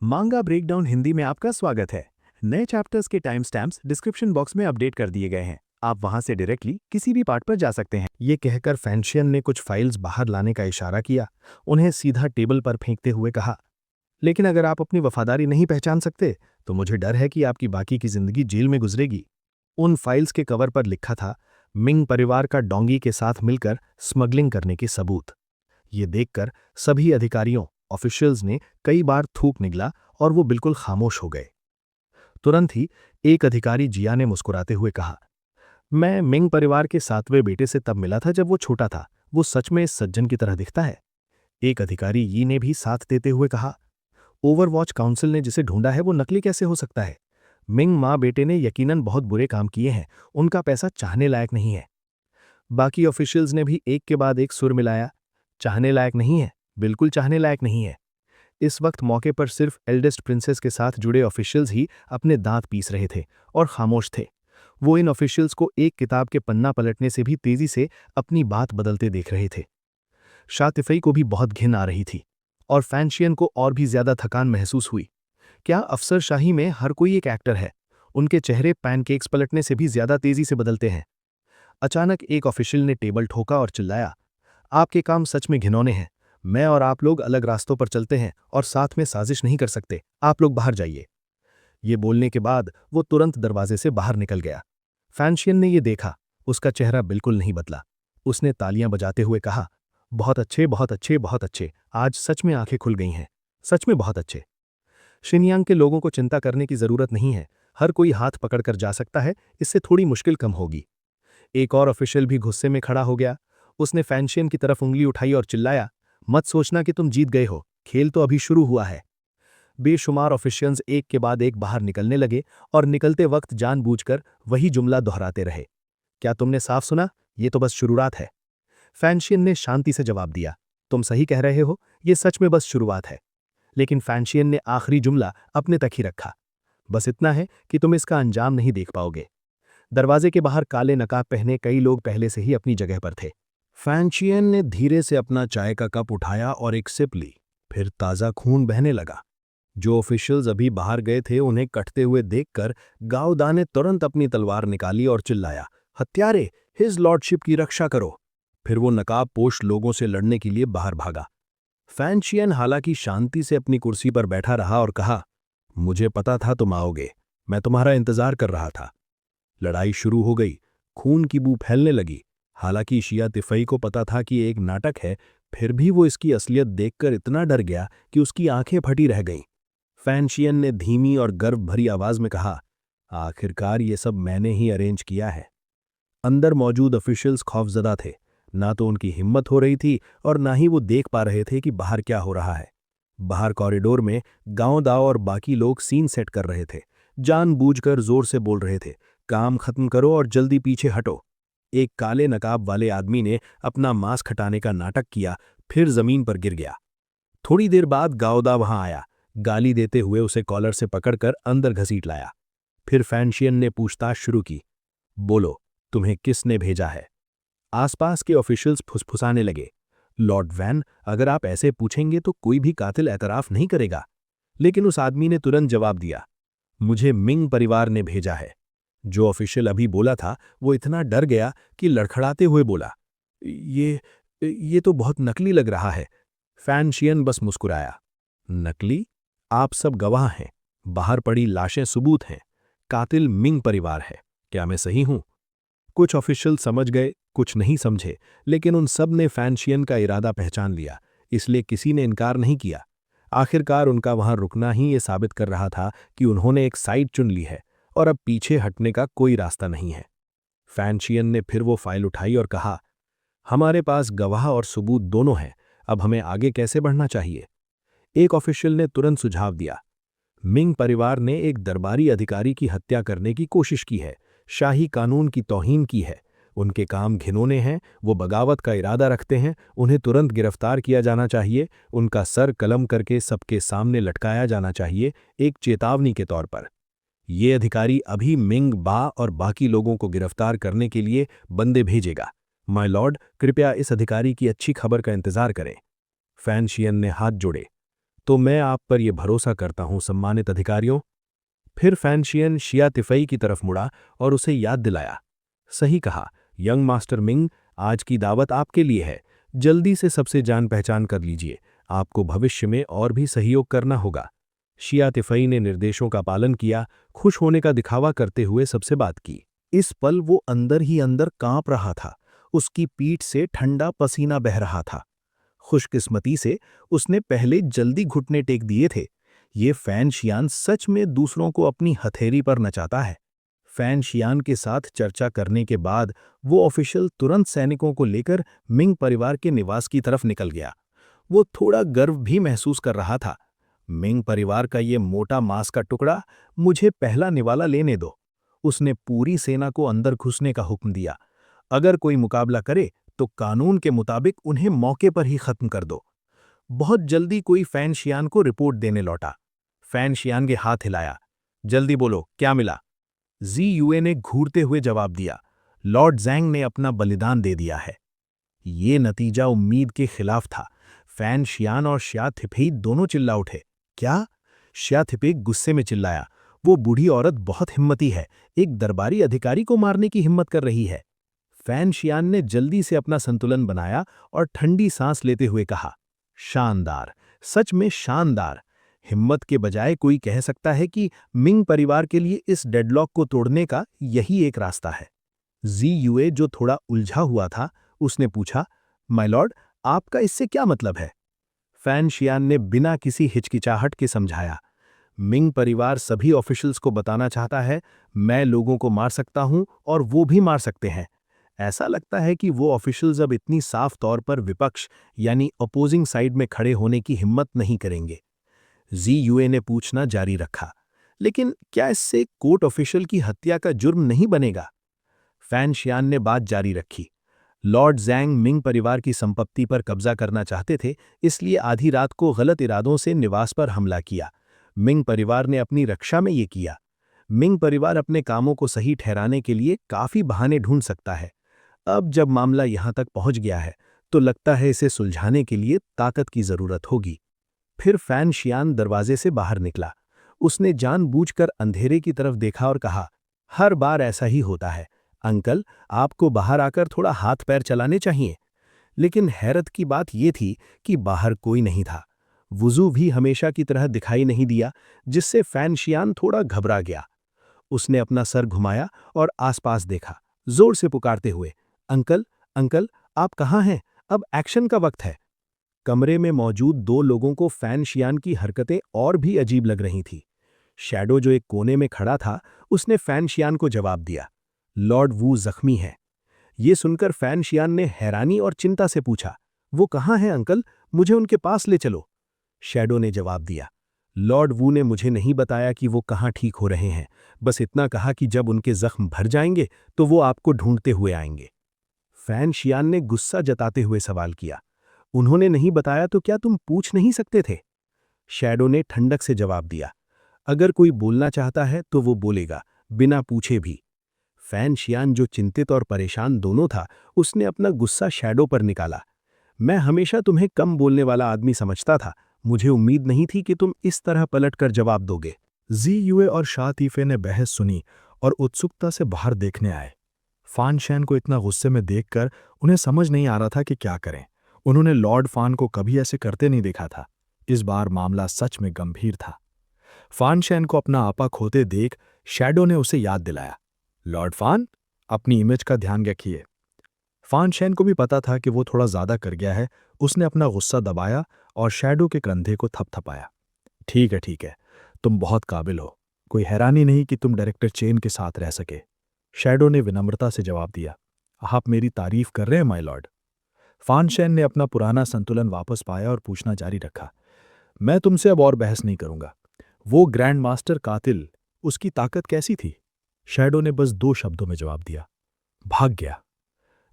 मांगा ब्रेकडाउन हिंदी में आपका स्वागत है। नए चैप्टर्स के टाइम स्टैम्प्स डिस्क्रिप्शन बॉक्स में अपडेट कर दिए गए हैं। आप वहां से डायरेक्टली किसी भी पार्ट पर जा सकते हैं। ये कहकर फैंशियन ने कुछ फाइल्स बाहर लाने का इशारा किया, उन्हें सीधा टेबल पर फेंकते हुए कहा, लेकिन अगर आप अपनी वफादारी नहीं पहचान सकते तो मुझे डर है कि आपकी बाकी की जिंदगी जेल में गुजरेगी। उन फाइल्स के कवर पर लिखा था, मिंग परिवार का डोंगी के साथ मिलकर स्मगलिंग करने के सबूत। ये देखकर सभी अधिकारियों ऑफिशियल्स ने कई बार थूक निगला और वो बिल्कुल खामोश हो गए। तुरंत ही एक अधिकारी जिया ने मुस्कुराते हुए कहा, मैं मिंग परिवार के 7वें बेटे से तब मिला था जब वो छोटा था। वो सच में इस सज्जन की तरह दिखता है। एक अधिकारी यी ने भी साथ देते हुए कहा, ओवरवॉच काउंसिल ने जिसे ढूंढा है वो नकली कैसे हो सकता है? मिंग माँ बेटे ने यकीनन बहुत बुरे काम किए हैं, उनका पैसा चाहने लायक नहीं है। बाकी ऑफिशियल्स ने भी एक के बाद एक सुर मिलाया, चाहने लायक नहीं है, बिल्कुल चाहने लायक नहीं है। इस वक्त मौके पर सिर्फ एल्डेस्ट प्रिंसेस के साथ जुड़े ऑफिशियल्स ही अपने दांत पीस रहे थे और खामोश थे। वो इन ऑफिशियल्स को एक किताब के पन्ना पलटने से भी तेजी से अपनी बात बदलते देख रहे थे। शातिफई को भी बहुत घिन आ रही थी और फैंशियन को और भी ज्यादा थकान महसूस हुई। क्या अफसरशाही में हर कोई एक एक्टर है? उनके चेहरे पैनकेक्स पलटने से भी ज्यादा तेजी से बदलते हैं। अचानक एक ऑफिशियल ने टेबल ठोका और चिल्लाया, आपके काम सच में घिनौने हैं। मैं और आप लोग अलग रास्तों पर चलते हैं और साथ में साजिश नहीं कर सकते। आप लोग बाहर जाइए। ये बोलने के बाद वो तुरंत दरवाजे से बाहर निकल गया। फैंशियन ने ये देखा, उसका चेहरा बिल्कुल नहीं बदला। उसने तालियां बजाते हुए कहा, बहुत अच्छे, बहुत अच्छे, बहुत अच्छे, आज सच में आंखें खुल गई हैं। सच में बहुत अच्छे। शिनयांग के लोगों को चिंता करने की जरूरत नहीं है, हर कोई हाथ पकड़कर जा सकता है, इससे थोड़ी मुश्किल कम होगी। एक और ऑफिशियल भी गुस्से में खड़ा हो गया। उसने फैंशियन की तरफ उंगली उठाई और चिल्लाया, मत सोचना कि तुम जीत गए हो, खेल तो अभी शुरू हुआ है। बेशुमार ऑफिशियल्स एक के बाद एक बाहर निकलने लगे और निकलते वक्त जानबूझकर वही जुमला दोहराते रहे, क्या तुमने साफ सुना? ये तो बस शुरुआत है। फैंशियन ने शांति से जवाब दिया, तुम सही कह रहे हो, ये सच में बस शुरुआत है। लेकिन फैंशियन ने आखिरी जुमला अपने तक ही रखा, बस इतना है कि तुम इसका अंजाम नहीं देख पाओगे। दरवाजे के बाहर काले नकाब पहने कई लोग पहले से ही अपनी जगह पर थे। फैंशियन ने धीरे से अपना चाय का कप उठाया और एक सिप ली, फिर ताज़ा खून बहने लगा। जो ऑफिशियल्स अभी बाहर गए थे उन्हें कटते हुए देखकर गावदा ने तुरंत अपनी तलवार निकाली और चिल्लाया, हत्यारे, हिज लॉर्डशिप की रक्षा करो। फिर वो नकाबपोश लोगों से लड़ने के लिए बाहर भागा। फैंशियन हालांकि शांति से अपनी कुर्सी पर बैठा रहा और कहा, मुझे पता था तुम आओगे, मैं तुम्हारा इंतजार कर रहा था। लड़ाई शुरू हो गई, खून की बू फैलने लगी। हालांकि शिया तिफई को पता था कि एक नाटक है, फिर भी वो इसकी असलियत देखकर इतना डर गया कि उसकी आंखें फटी रह गईं। फैंशियन ने धीमी और गर्व भरी आवाज में कहा, आखिरकार ये सब मैंने ही अरेंज किया है। अंदर मौजूद ऑफिशियल्स खौफजदा थे, ना तो उनकी हिम्मत हो रही थी और ना ही वो देख पा रहे थे कि बाहर क्या हो रहा है। बाहर कॉरिडोर में गांव दाव और बाकी लोग सीन सेट कर रहे थे, जानबूझकर जोर से बोल रहे थे, काम खत्म करो और जल्दी पीछे हटो। एक काले नकाब वाले आदमी ने अपना मास्क हटाने का नाटक किया, फिर जमीन पर गिर गया। थोड़ी देर बाद गावदा वहां आया, गाली देते हुए उसे कॉलर से पकड़कर अंदर घसीट लाया। फिर फैंशियन ने पूछताछ शुरू की, बोलो, तुम्हें किसने भेजा है? आसपास के ऑफिशियल्स फुसफुसाने लगे, लॉर्ड वैन, अगर आप ऐसे पूछेंगे तो कोई भी कातिल एतराफ नहीं करेगा। लेकिन उस आदमी ने तुरंत जवाब दिया, मुझे मिंग परिवार ने भेजा है। जो ऑफिशियल अभी बोला था वो इतना डर गया कि लड़खड़ाते हुए बोला, ये तो बहुत नकली लग रहा है। फैंशियन बस मुस्कुराया, नकली? आप सब गवाह हैं, बाहर पड़ी लाशें सबूत हैं, कातिल मिंग परिवार है। क्या मैं सही हूं? कुछ ऑफिशियल समझ गए, कुछ नहीं समझे, लेकिन उन सब ने फैंशियन का इरादा पहचान लिया, इसलिए किसी ने इनकार नहीं किया। आखिरकार उनका वहां रुकना ही ये साबित कर रहा था कि उन्होंने एक साइड चुन ली है और अब पीछे हटने का कोई रास्ता नहीं है। फैंशियन ने फिर वो फाइल उठाई और कहा, हमारे पास गवाह और सबूत दोनों हैं, अब हमें आगे कैसे बढ़ना चाहिए? एक ऑफिशियल ने तुरंत सुझाव दिया, मिंग परिवार ने एक दरबारी अधिकारी की हत्या करने की कोशिश की है, शाही कानून की तौहीन की है। उनके काम घिनौने हैं, वो बगावत का इरादा रखते हैं, उन्हें तुरंत गिरफ्तार किया जाना चाहिए, उनका सर कलम करके सबके सामने लटकाया जाना चाहिए, एक चेतावनी के तौर पर। ये अधिकारी अभी मिंग बा और बाकी लोगों को गिरफ्तार करने के लिए बंदे भेजेगा। माय लॉर्ड, कृपया इस अधिकारी की अच्छी खबर का इंतजार करें। फैंशियन ने हाथ जोड़े, तो मैं आप पर यह भरोसा करता हूं सम्मानित अधिकारियों। फिर फैनशियन शिया तिफई की तरफ मुड़ा और उसे याद दिलाया। सही कहा, यंग मास्टर मिंग, आज की दावत आपके लिए है। जल्दी से सबसे जान पहचान कर लीजिए, आपको भविष्य में और भी सहयोग करना होगा। शिया तिफई ने निर्देशों का पालन किया, खुश होने का दिखावा करते हुए सबसे बात की। इस पल वो अंदर ही अंदर कांप रहा था। उसकी पीठ से ठंडा पसीना बह रहा था। खुशकिस्मती से उसने पहले जल्दी घुटने टेक दिए थे। ये फैन शियान सच में दूसरों को अपनी हथेली पर नचाता है। फैन शियान के साथ चर्चा करने के बाद वो ऑफिशियल तुरंत सैनिकों को लेकर मिंग परिवार के निवास की तरफ निकल गया। वो थोड़ा गर्व भी महसूस कर रहा था। मिंग परिवार का ये मोटा मांस का टुकड़ा, मुझे पहला निवाला लेने दो। उसने पूरी सेना को अंदर घुसने का हुक्म दिया। अगर कोई मुकाबला करे तो कानून के मुताबिक उन्हें मौके पर ही खत्म कर दो। बहुत जल्दी कोई फैन शियान को रिपोर्ट देने लौटा। फैन शियान के हाथ हिलाया। जल्दी बोलो, क्या मिला? जी यूए ने घूरते हुए जवाब दिया, लॉर्ड ज़ैंग ने अपना बलिदान दे दिया है। ये नतीजा उम्मीद के खिलाफ था। फैन शियान और शिया थिपेई दोनों चिल्ला उठे। क्या? शिया थिपेई गुस्से में चिल्लाया, वो बूढ़ी औरत बहुत हिम्मती है, एक दरबारी अधिकारी को मारने की हिम्मत कर रही है। फैन शियान ने जल्दी से अपना संतुलन बनाया और ठंडी सांस लेते हुए कहा, शानदार, सच में शानदार। हिम्मत के बजाय कोई कह सकता है कि मिंग परिवार के लिए इस डेडलॉक को तोड़ने का यही एक रास्ता है। जी यूए, जो थोड़ा उलझा हुआ था, उसने पूछा, माय लॉर्ड, आपका इससे क्या मतलब है? फैन शियान ने बिना किसी हिचकिचाहट के समझाया, मिंग परिवार सभी ऑफिशियल्स को बताना चाहता है, मैं लोगों को मार सकता हूं और वो भी मार सकते हैं। ऐसा लगता है कि वो ऑफिशियल्स अब इतनी साफ तौर पर विपक्ष यानी अपोजिंग साइड में खड़े होने की हिम्मत नहीं करेंगे। जी यूए ने पूछना जारी रखा, लेकिन क्या इससे कोर्ट ऑफिशियल की हत्या का जुर्म नहीं बनेगा? फैन शियान ने बात जारी रखी, लॉर्ड ज़ैंग मिंग परिवार की संपत्ति पर कब्जा करना चाहते थे, इसलिए आधी रात को गलत इरादों से निवास पर हमला किया। मिंग परिवार ने अपनी रक्षा में ये किया। मिंग परिवार अपने कामों को सही ठहराने के लिए काफी बहाने ढूंढ सकता है। अब जब मामला यहां तक पहुंच गया है, तो लगता है इसे सुलझाने के लिए ताकत की जरूरत होगी। फिर फैन शियान दरवाजे से बाहर निकला। उसने जानबूझकर अंधेरे की तरफ देखा और कहा, हर बार ऐसा ही होता है अंकल, आपको बाहर आकर थोड़ा हाथ पैर चलाने चाहिए। लेकिन हैरत की बात यह थी कि बाहर कोई नहीं था। वुजू भी हमेशा की तरह दिखाई नहीं दिया, जिससे फैन शियान थोड़ा घबरा गया। उसने अपना सर घुमाया और आसपास देखा, जोर से पुकारते हुए, अंकल, अंकल, आप कहाँ हैं? अब एक्शन का वक्त है। कमरे में मौजूद दो लोगों को फैन शियान की हरकतें और भी अजीब लग रही थी। शैडो, जो एक कोने में खड़ा था, उसने फैन शियान को जवाब दिया, लॉर्ड वू जख्मी है। ये सुनकर फैन शियान ने हैरानी और चिंता से पूछा, वो कहाँ हैं अंकल? मुझे उनके पास ले चलो। शैडो ने जवाब दिया, लॉर्ड वू ने मुझे नहीं बताया कि वो कहाँ ठीक हो रहे हैं, बस इतना कहा कि जब उनके जख्म भर जाएंगे तो वो आपको ढूंढते हुए आएंगे। फैन शियान ने गुस्सा जताते हुए सवाल किया, उन्होंने नहीं बताया तो क्या तुम पूछ नहीं सकते थे? शैडो ने ठंडक से जवाब दिया, अगर कोई बोलना चाहता है तो वो बोलेगा, बिना पूछे भी। फैन शियान, जो चिंतित और परेशान दोनों था, उसने अपना गुस्सा शैडो पर निकाला। मैं हमेशा तुम्हें कम बोलने वाला आदमी समझता था, मुझे उम्मीद नहीं थी कि तुम इस तरह पलटकर जवाब दोगे। जी यूए और शातीफे ने बहस सुनी और उत्सुकता से बाहर देखने आए। फान शैन को इतना गुस्से में देखकर उन्हें समझ नहीं आ रहा था कि क्या करें। उन्होंने लॉर्ड फान को कभी ऐसे करते नहीं देखा था। इस बार मामला सच में गंभीर था। फान शैन को अपना आपा खोते देख शैडो ने उसे याद दिलाया, लॉर्ड फान, अपनी इमेज का ध्यान रखिए। फान शैन को भी पता था कि वो थोड़ा ज्यादा कर गया है। उसने अपना गुस्सा दबाया और शैडो के कंधे को थपथपाया। ठीक है, तुम बहुत काबिल हो। कोई हैरानी नहीं कि तुम डायरेक्टर चेन के साथ रह सके। शैडो ने विनम्रता से जवाब दिया, आप मेरी तारीफ कर रहे हैं माय लॉर्ड। फान शैन ने अपना पुराना संतुलन वापस पाया और पूछना जारी रखा, मैं तुमसे अब और बहस नहीं करूंगा। वो ग्रैंड मास्टर कातिल, उसकी ताकत कैसी थी? शैडो ने बस 2 शब्दों में जवाब दिया, भाग गया।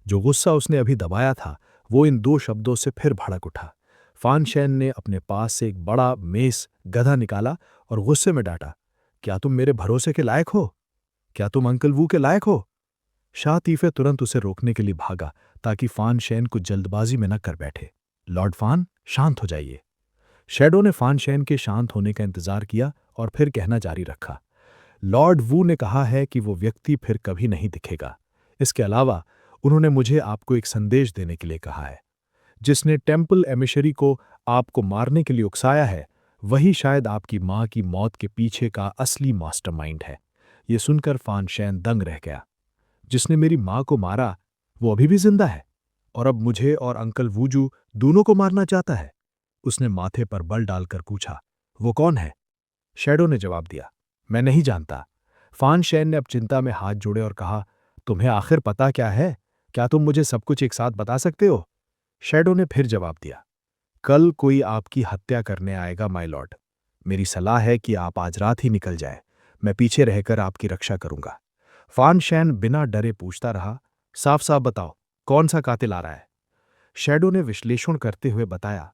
जो गुस्सा उसने अभी दबाया था, वो इन 2 शब्दों से फिर भड़क उठा। फान शैन ने अपने पास से एक बड़ा मेस गधा निकाला और गुस्से में डांटा, क्या तुम मेरे भरोसे के लायक हो? क्या तुम अंकल वू के लायक हो? शातीफे तुरंत उसे रोकने के लिए भागा ताकि फान शैन को जल्दबाजी में न कर बैठे। लॉर्ड फान, शांत हो जाइए। शैडो ने फानशेन के शांत होने का इंतजार किया और फिर कहना जारी रखा। लॉर्ड वू ने कहा है कि वो व्यक्ति फिर कभी नहीं दिखेगा। इसके अलावा उन्होंने मुझे आपको एक संदेश देने के लिए कहा है। जिसने टेम्पल एमिशरी को आपको मारने के लिए उकसाया है, वही शायद आपकी मां की मौत के पीछे का असली मास्टरमाइंड है। ये सुनकर फानशेन दंग रह गया। जिसने मेरी मां को मारा, वो अभी भी जिंदा है और अब मुझे और अंकल वूजू दोनों को मारना चाहता है। उसने माथे पर बल डालकर पूछा, वो कौन है? शैडो ने जवाब दिया, मैं नहीं जानता। फानशेन ने अब चिंता में हाथ जोड़े और कहा, तुम्हें आखिर पता क्या है? क्या तुम मुझे सब कुछ एक साथ बता सकते हो? शैडो ने फिर जवाब दिया, कल कोई आपकी हत्या करने आएगा माय लॉर्ड। मेरी सलाह है कि आप आज रात ही निकल जाए। मैं पीछे रहकर आपकी रक्षा करूंगा। फानशेन बिना डरे पूछता रहा, साफ साफ बताओ, कौन सा कातिल आ रहा है? शैडो ने विश्लेषण करते हुए बताया,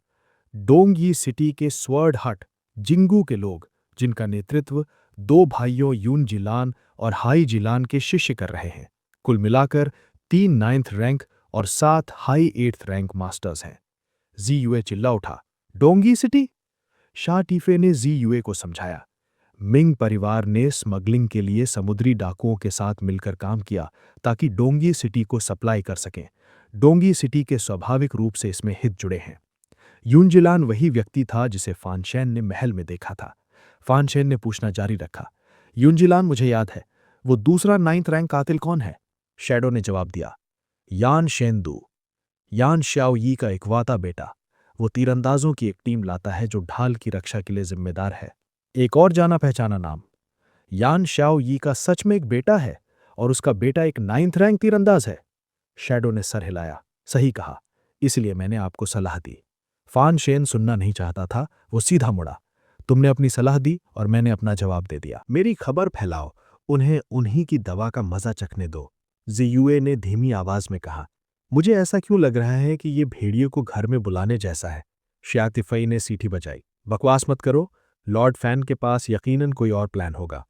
डोंगी सिटी के स्वर्ड हट जिंगू के लोग, जिनका नेतृत्व दो भाइयों यून जिलान और हाई जिलान के शिष्य कर रहे हैं। कुल मिलाकर 3 9th रैंक और 7 हाई 8th रैंक मास्टर्स हैं। जी यूए चिल्ला उठा, डोंगी सिटी? शाह टीफे ने जी यूए को समझाया, मिंग परिवार ने स्मगलिंग के लिए समुद्री डाकुओं के साथ मिलकर काम किया ताकि डोंगी सिटी को सप्लाई कर सकें। डोंगी सिटी के स्वाभाविक रूप से इसमें हित जुड़े हैं। यूनजिलान वही व्यक्ति था जिसे फानशेन ने महल में देखा था। फानशेन ने पूछना जारी रखा, यूनजिलान मुझे याद है, वो दूसरा 9th रैंक कातिल कौन है? शैडो ने जवाब दिया, यान शेंदू, यान श्याओ यी का इकलौता बेटा। वो तीरंदाजों की एक टीम लाता है जो ढाल की रक्षा के लिए जिम्मेदार है। एक और जाना पहचाना नाम, यान श्याओ यी का सच में एक बेटा है और उसका बेटा एक 9th रैंक तीरंदाज है। शैडो ने सर हिलाया, सही कहा, इसलिए मैंने आपको सलाह दी। फानशेन सुनना नहीं चाहता था, वो सीधा मुड़ा, तुमने अपनी सलाह दी और मैंने अपना जवाब दे दिया। मेरी खबर फैलाओ, उन्हें उन्हीं की दवा का मजा चखने दो। जियुए ने धीमी आवाज में कहा, मुझे ऐसा क्यों लग रहा है कि ये भेड़िए को घर में बुलाने जैसा है? श्यातिफई ने सीटी बजाई, बकवास मत करो, लॉर्ड फैन के पास यकीनन कोई और प्लान होगा।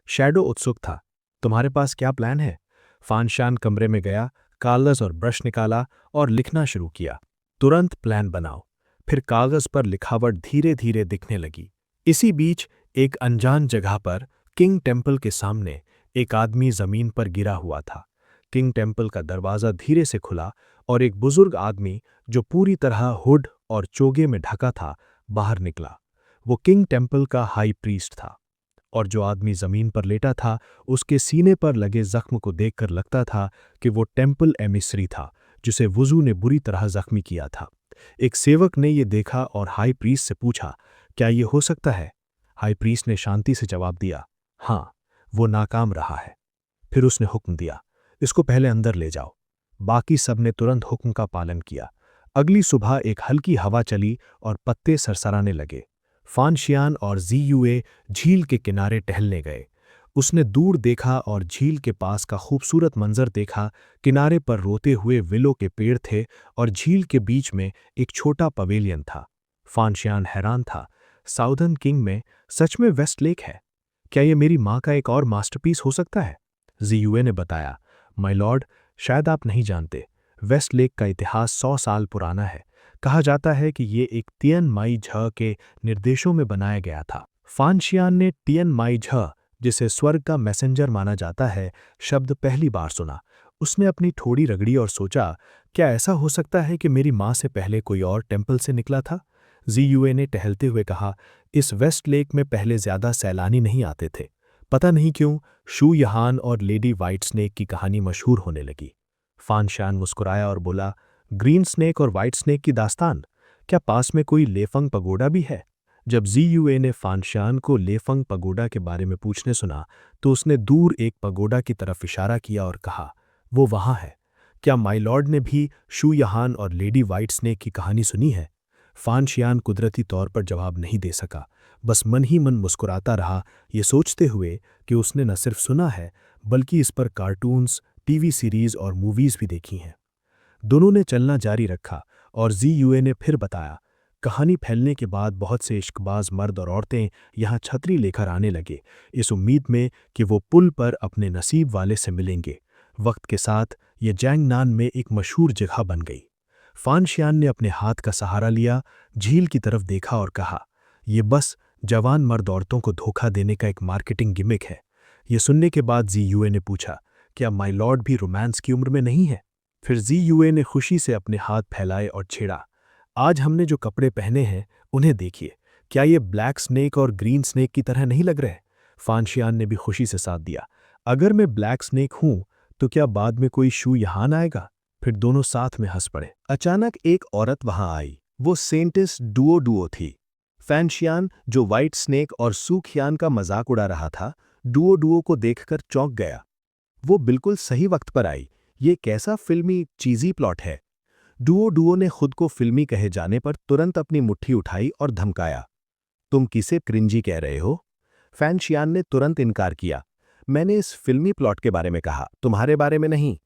शैडो उत्सुक था, तुम्हारे पास क्या प्लान है? फानशान कमरे में गया, कागज और ब्रश निकाला और लिखना शुरू किया। तुरंत प्लान बनाओ। फिर कागज पर लिखावट धीरे धीरे दिखने लगी। इसी बीच एक अनजान जगह पर किंग टेम्पल के सामने एक आदमी जमीन पर गिरा हुआ था। किंग टेम्पल का दरवाजा धीरे से खुला और एक बुजुर्ग आदमी जो पूरी तरह हुड और चोगे में ढका था बाहर निकला। वो किंग टेम्पल का हाई प्रीस्ट था और जो आदमी जमीन पर लेटा था उसके सीने पर लगे जख्म को देखकर लगता था कि वो टेम्पल एमिसरी था जिसे वुजू ने बुरी तरह जख्मी किया था। एक सेवक ने ये देखा और हाई प्रीस्ट से पूछा, क्या ये हो सकता है? हाई प्रीस्ट ने शांति से जवाब दिया, हाँ, वो नाकाम रहा है। फिर उसने हुक्म दिया, इसको पहले अंदर ले जाओ। बाकी सब ने तुरंत हुक्म का पालन किया। अगली सुबह एक हल्की हवा चली और पत्ते सरसराने लगे। फानशियान और जीयूए झील के किनारे टहलने गए। उसने दूर देखा और झील के पास का खूबसूरत मंजर देखा। किनारे पर रोते हुए विलो के पेड़ थे और झील के बीच में एक छोटा पवेलियन था। फानशियान हैरान था, साउदर्न किंग में सच में वेस्ट लेक है? क्या ये मेरी माँ का एक और मास्टरपीस हो सकता है? जीयूए ने बताया, माय लॉर्ड, शायद आप नहीं जानते, वेस्ट लेक का इतिहास 100 साल पुराना है। कहा जाता है कि ये एक तियन माई झ के निर्देशों में बनाया गया था। फानशियान ने तियन माई झ, जिसे स्वर्ग का मैसेंजर माना जाता है, शब्द पहली बार सुना। उसने अपनी ठोड़ी रगड़ी और सोचा, क्या ऐसा हो सकता है कि मेरी माँ से पहले कोई और टेम्पल से निकला था? जीयूए ने टहलते हुए कहा, इस वेस्ट लेक में पहले ज्यादा सैलानी नहीं आते थे। पता नहीं क्यों शू यहान और लेडी वाइट स्नेक की कहानी मशहूर होने लगी। फानशान मुस्कुराया और बोला, ग्रीन स्नेक और वाइट स्नेक की दास्तान? क्या पास में कोई लेफंग पगोडा भी है? जब जीयूए ने फानशान को लेफंग पगोडा के बारे में पूछने सुना तो उसने दूर एक पगोडा की तरफ इशारा किया और कहा, वो वहां है। क्या माय लॉर्ड ने भी शू यहान और लेडी वाइट स्नेक की कहानी सुनी है? फानशियान कुदरती तौर पर जवाब नहीं दे सका, बस मन ही मन मुस्कुराता रहा, ये सोचते हुए कि उसने न सिर्फ सुना है बल्कि इस पर कार्टून्स, टीवी सीरीज और मूवीज भी देखी हैं। दोनों ने चलना जारी रखा और जीयूए ने फिर बताया, कहानी फैलने के बाद बहुत से इश्कबाज मर्द और औरतें यहाँ छतरी लेकर आने लगे, इस उम्मीद में कि वो पुल पर अपने नसीब वाले से मिलेंगे। वक्त के साथ ये जैंगनान में एक मशहूर जगह बन गई। फानशियान ने अपने हाथ का सहारा लिया, झील की तरफ देखा और कहा, "ये बस जवान मर्द औरतों को धोखा देने का एक मार्केटिंग गिमिक है।" ये सुनने के बाद जी यूए ने पूछा, "क्या माय लॉर्ड भी रोमांस की उम्र में नहीं है?" फिर जी यूए ने खुशी से अपने हाथ फैलाए और छेड़ा, "आज हमने जो कपड़े पहने हैं उन्हें देखिए, क्या ये ब्लैक स्नेक और ग्रीन स्नेक की तरह नहीं लग रहे?" फानशियान ने भी खुशी से साथ दिया, "अगर मैं ब्लैक स्नेक हूं तो क्या बाद में कोई शू यहां न आएगा?" फिर दोनों साथ में हंस पड़े। अचानक एक औरत वहां आई। वो सेंटिस डुओ डुओ थी। फैनशियान, जो व्हाइट स्नेक और सूखियान का मजाक उड़ा रहा था, डुओ डुओ को देखकर चौंक गया। वो बिल्कुल सही वक्त पर आई। ये कैसा फिल्मी चीजी प्लॉट है। डुओ डुओ ने खुद को फिल्मी कहे जाने पर तुरंत अपनी मुट्ठी उठाई और धमकाया, "तुम किसे क्रिंजी कह रहे हो?" फैनशियान ने तुरंत इनकार किया, "मैंने इस फिल्मी प्लॉट के बारे में कहा, तुम्हारे बारे में नहीं।"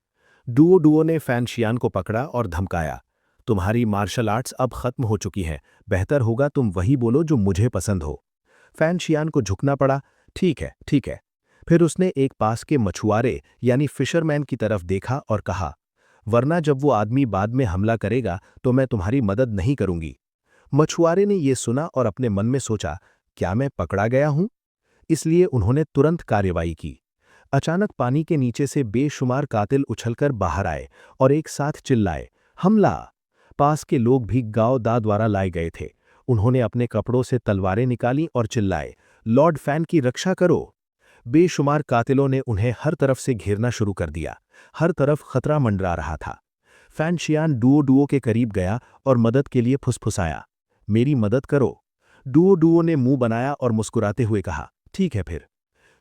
डुओ डुओ ने फैनशियान को पकड़ा और धमकाया, "तुम्हारी मार्शल आर्ट्स अब खत्म हो चुकी हैं, बेहतर होगा तुम वही बोलो जो मुझे पसंद हो।" फैनशियान को झुकना पड़ा। "ठीक है, ठीक है।" फिर उसने एक पास के मछुआरे यानी फिशरमैन की तरफ देखा और कहा, "वरना जब वो आदमी बाद में हमला करेगा तो मैं तुम्हारी मदद नहीं करूंगी।" मछुआरे ने ये सुना और अपने मन में सोचा, क्या मैं पकड़ा गया हूं? इसलिए उन्होंने तुरंत कार्रवाई की। अचानक पानी के नीचे से बेशुमार कातिल उछलकर बाहर आए और एक साथ चिल्लाए, "हमला!" पास के लोग भी गांव दा द्वारा लाए गए थे। उन्होंने अपने कपड़ों से तलवारें निकाली और चिल्लाए, "लॉर्ड फैन की रक्षा करो!" बेशुमार कातिलों ने उन्हें हर तरफ से घेरना शुरू कर दिया। हर तरफ खतरा मंडरा रहा था। फैनशियान डुओ डुओ के करीब गया और मदद के लिए फुसफुसाया, "मेरी मदद करो।" डुओ डुओ ने मुंह बनाया और मुस्कुराते हुए कहा, "ठीक है फिर।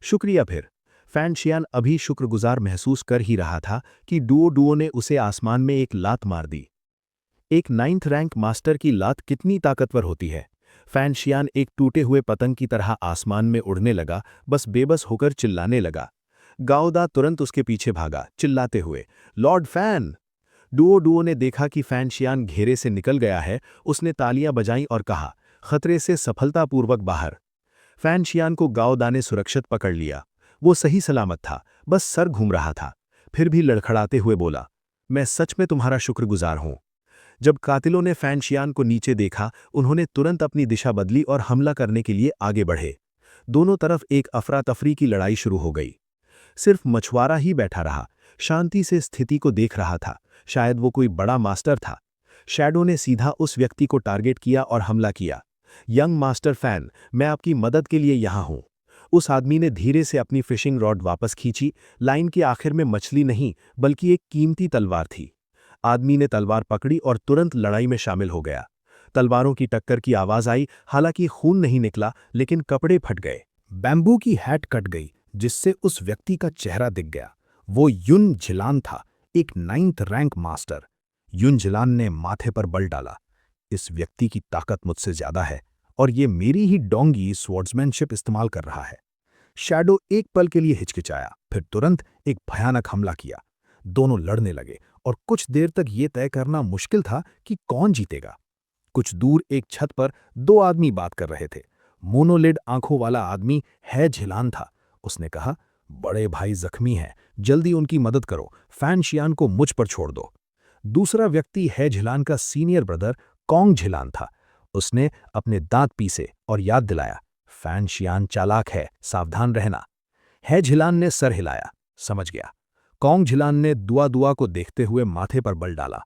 शुक्रिया फिर।" फैनशियान अभी शुक्रगुजार महसूस कर ही रहा था कि डुओ डुओ ने उसे आसमान में एक लात मार दी। एक 9th रैंक मास्टर की लात कितनी ताकतवर होती है। फैनशियान एक टूटे हुए पतंग की तरह आसमान में उड़ने लगा, बस बेबस होकर चिल्लाने लगा। गाओदा तुरंत उसके पीछे भागा, चिल्लाते हुए, "लॉर्ड फैन!" डुओ डुओ ने देखा कि फैनशियान घेरे से निकल गया है। उसने तालियां बजाईं और कहा, "खतरे से सफलतापूर्वक बाहर।" फैनशियान को गाओदा ने सुरक्षित पकड़ लिया। वो सही सलामत था, बस सर घूम रहा था। फिर भी लड़खड़ाते हुए बोला, "मैं सच में तुम्हारा शुक्रगुजार हूं।" जब कातिलों ने फैनशियान को नीचे देखा, उन्होंने तुरंत अपनी दिशा बदली और हमला करने के लिए आगे बढ़े। दोनों तरफ एक अफरा-तफरी की लड़ाई शुरू हो गई। सिर्फ मछुआरा ही बैठा रहा, शांति से स्थिति को देख रहा था। शायद वो कोई बड़ा मास्टर था। शैडो ने सीधा उस व्यक्ति को टारगेट किया और हमला किया। "यंग मास्टर फैन, मैं आपकी मदद के लिए यहां हूं।" उस आदमी ने धीरे से अपनी फिशिंग रॉड वापस खींची। लाइन के आखिर में मछली नहीं, बल्कि एक कीमती तलवार थी। आदमी ने तलवार पकड़ी और तुरंत लड़ाई में शामिल हो गया। तलवारों की टक्कर की आवाज आई, हालांकि खून नहीं निकला, लेकिन कपड़े फट गए। बैम्बू की हैट कट गई, जिससे उस व्यक्ति का चेहरा दिख गया। वो युन झिलान था, एक 9th रैंक मास्टर। युन झिलान ने माथे पर बल डाला, "इस व्यक्ति की ताकत मुझसे ज्यादा है और ये मेरी ही डोंगी स्वॉर्ड्समैनशिप इस्तेमाल कर रहा है।" शैडो एक पल के लिए हिचकिचाया, फिर तुरंत एक भयानक हमला किया। दोनों लड़ने लगे और कुछ देर तक ये तय करना मुश्किल था कि कौन जीतेगा। कुछ दूर एक छत पर दो आदमी बात कर रहे थे। मोनोलिड आंखों वाला आदमी है झिलान था। उसने कहा, "बड़े भाई जख्मी हैं, जल्दी उनकी मदद करो, फैनशियान को मुझ पर छोड़ दो।" दूसरा व्यक्ति है झिलान का सीनियर ब्रदर कॉन्ग झिलान था। उसने अपने दांत पीसे और याद दिलाया, "फैनशियान चालाक है, सावधान रहना।" है झिलान ने सर हिलाया, समझ गया। कॉन्ग झिलान ने दुआ दुआ को देखते हुए माथे पर बल डाला,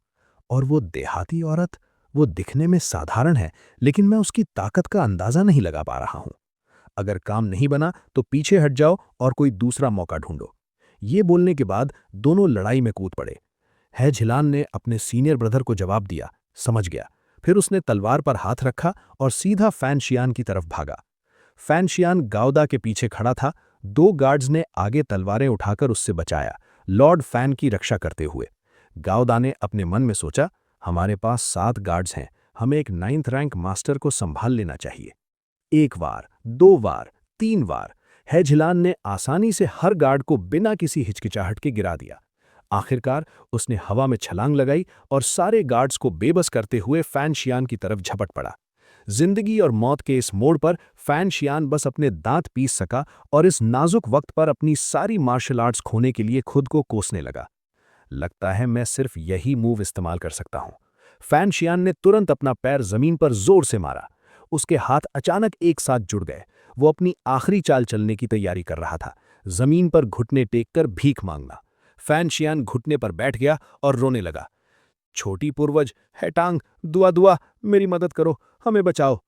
"और वो देहाती औरत, वो दिखने में साधारण है, लेकिन मैं उसकी ताकत का अंदाजा नहीं लगा पा रहा हूं। अगर काम नहीं बना तो पीछे हट जाओ और कोई दूसरा मौका ढूंढो।" ये बोलने के बाद दोनों लड़ाई में कूद पड़े। है झिलान ने अपने सीनियर ब्रदर को जवाब दिया, समझ गया। फिर उसने तलवार पर हाथ रखा और सीधा फैनशियान की तरफ भागा। फैनशियान गाउदा के पीछे खड़ा था। दो गार्ड्स ने आगे तलवारें उठाकर उससे बचाया, लॉर्ड फैन की रक्षा करते हुए। गाउदा ने अपने मन में सोचा, "हमारे पास 7 गार्ड्स हैं, हमें एक 9th रैंक मास्टर को संभाल लेना चाहिए।" एक बार, 2 बार, 3 बार है झिलान ने आसानी से हर गार्ड को बिना किसी हिचकिचाहट के गिरा दिया। आखिरकार उसने हवा में छलांग लगाई और सारे गार्ड्स को बेबस करते हुए फैनशियान की तरफ झपट पड़ा। जिंदगी और मौत के इस मोड़ पर फैनशियान बस अपने दांत पीस सका और इस नाजुक वक्त पर अपनी सारी मार्शल आर्ट्स खोने के लिए खुद को कोसने लगा। "लगता है मैं सिर्फ यही मूव इस्तेमाल कर सकता हूं।" फैन शियान ने तुरंत अपना पैर जमीन पर जोर से मारा। उसके हाथ अचानक एक साथ जुड़ गए। वो अपनी आखिरी चाल चलने की तैयारी कर रहा था, जमीन पर घुटने टेककर भीख मांगना। फैन शियान घुटने पर बैठ गया और रोने लगा। छोटी पूर्वज, हैटांग, दुआ दुआ, मेरी मदद करो, हमें बचाओ।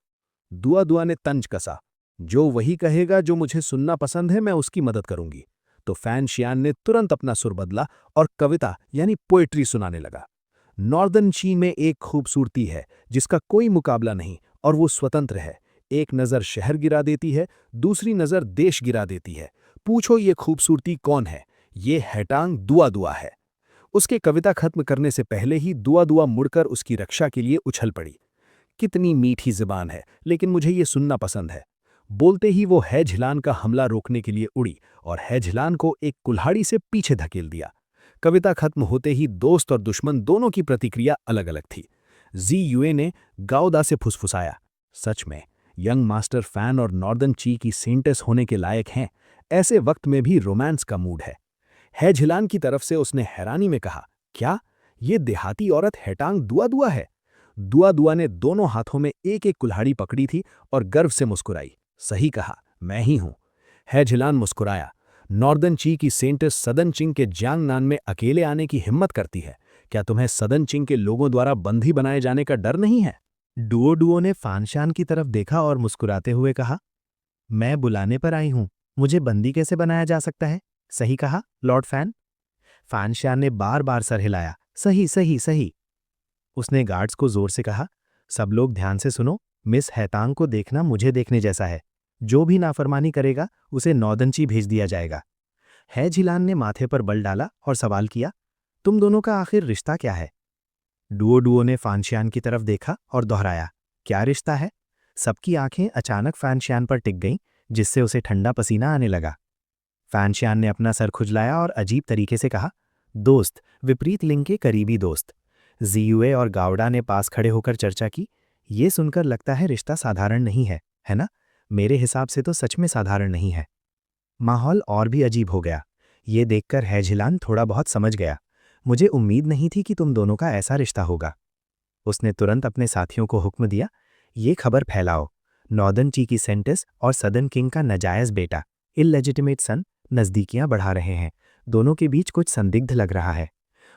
दुआ दुआ ने तंज कसा। जो वही कहेगा जो मुझे सुनना पसंद है, मैं उसकी मदद करूंगी। तो फैन शियान ने तुरंत अपना सुर बदला और कविता यानी पोएट्री सुनाने लगा। नॉर्दर्न ची में एक खूबसूरती है जिसका कोई मुकाबला नहीं, और वो स्वतंत्र है। एक नज़र शहर गिरा देती है, दूसरी नज़र देश गिरा देती है। पूछो ये खूबसूरती कौन है? ये हैटांग दुआ दुआ है। उसके कविता खत्म करने से पहले ही दुआ दुआ मुड़कर उसकी रक्षा के लिए उछल पड़ी। कितनी मीठी ज़बान है, लेकिन मुझे ये सुनना पसंद है। बोलते ही वो हैझिलान का हमला रोकने के लिए उड़ी और हैझिलान को एक कुल्हाड़ी से पीछे धकेल दिया। कविता खत्म होते ही दोस्त और दुश्मन दोनों की प्रतिक्रिया अलग अलग थी। जी यूए ने गाओदा से फुसफुसाया, सच में यंग मास्टर फैन और नॉर्दर्न ची की सेंटेस होने के लायक हैं। ऐसे वक्त में भी रोमांस का मूड है। हैझिलान की तरफ से उसने हैरानी में कहा, क्या ये देहाती औरत हैटांग दुआ दुआ है? दुआ दुआ ने दोनों हाथों में एक एक कुल्हाड़ी पकड़ी थी और गर्व से मुस्कुराई। सही कहा, मैं ही हूं। हैझिलान मुस्कुराया। नॉर्दर्न ची की सेंटेस सदन चिंग के जियांगनान में अकेले आने की हिम्मत करती है। क्या तुम्हें सदन चिंग के लोगों द्वारा बंदी बनाए जाने का डर नहीं है? डुओ डुओ ने फानशान की तरफ देखा और मुस्कुराते हुए कहा, मैं बुलाने पर आई हूं, मुझे बंदी कैसे बनाया जा सकता है? सही कहा, लॉर्ड फैन। फानशान ने बार बार सर हिलाया, सही सही सही। उसने गार्ड्स को जोर से कहा, सब लोग ध्यान से सुनो, मिस हैतांग को देखना मुझे देखने जैसा है। जो भी नाफरमानी करेगा उसे नौदंची भेज दिया जाएगा। हैझिलान ने माथे पर बल डाला और सवाल किया, तुम दोनों का आखिर रिश्ता क्या है? डुओ डुओ ने फानशियान की तरफ देखा और दोहराया, क्या रिश्ता है? सबकी आंखें अचानक फानशियान पर टिक गईं, जिससे उसे ठंडा पसीना आने लगा। फानशियान ने अपना सर खुजलाया और अजीब तरीके से कहा, दोस्त, विपरीत लिंग के करीबी दोस्त। जीयुए और गावडा ने पास खड़े होकर चर्चा की। ये सुनकर लगता है रिश्ता साधारण नहीं है ना? मेरे हिसाब से तो सच में साधारण नहीं है। माहौल और भी अजीब हो गया। ये देखकर हैझिलान थोड़ा बहुत समझ गया। मुझे उम्मीद नहीं थी कि तुम दोनों का ऐसा रिश्ता होगा। उसने तुरंत अपने साथियों को हुक्म दिया, ये खबर फैलाओ, नॉर्दर्न ची की सेंटेस और सदर्न किंग का नाजायज बेटा, इललेजिटिमेट सन, नज़दीकियां बढ़ा रहे हैं। दोनों के बीच कुछ संदिग्ध लग रहा है।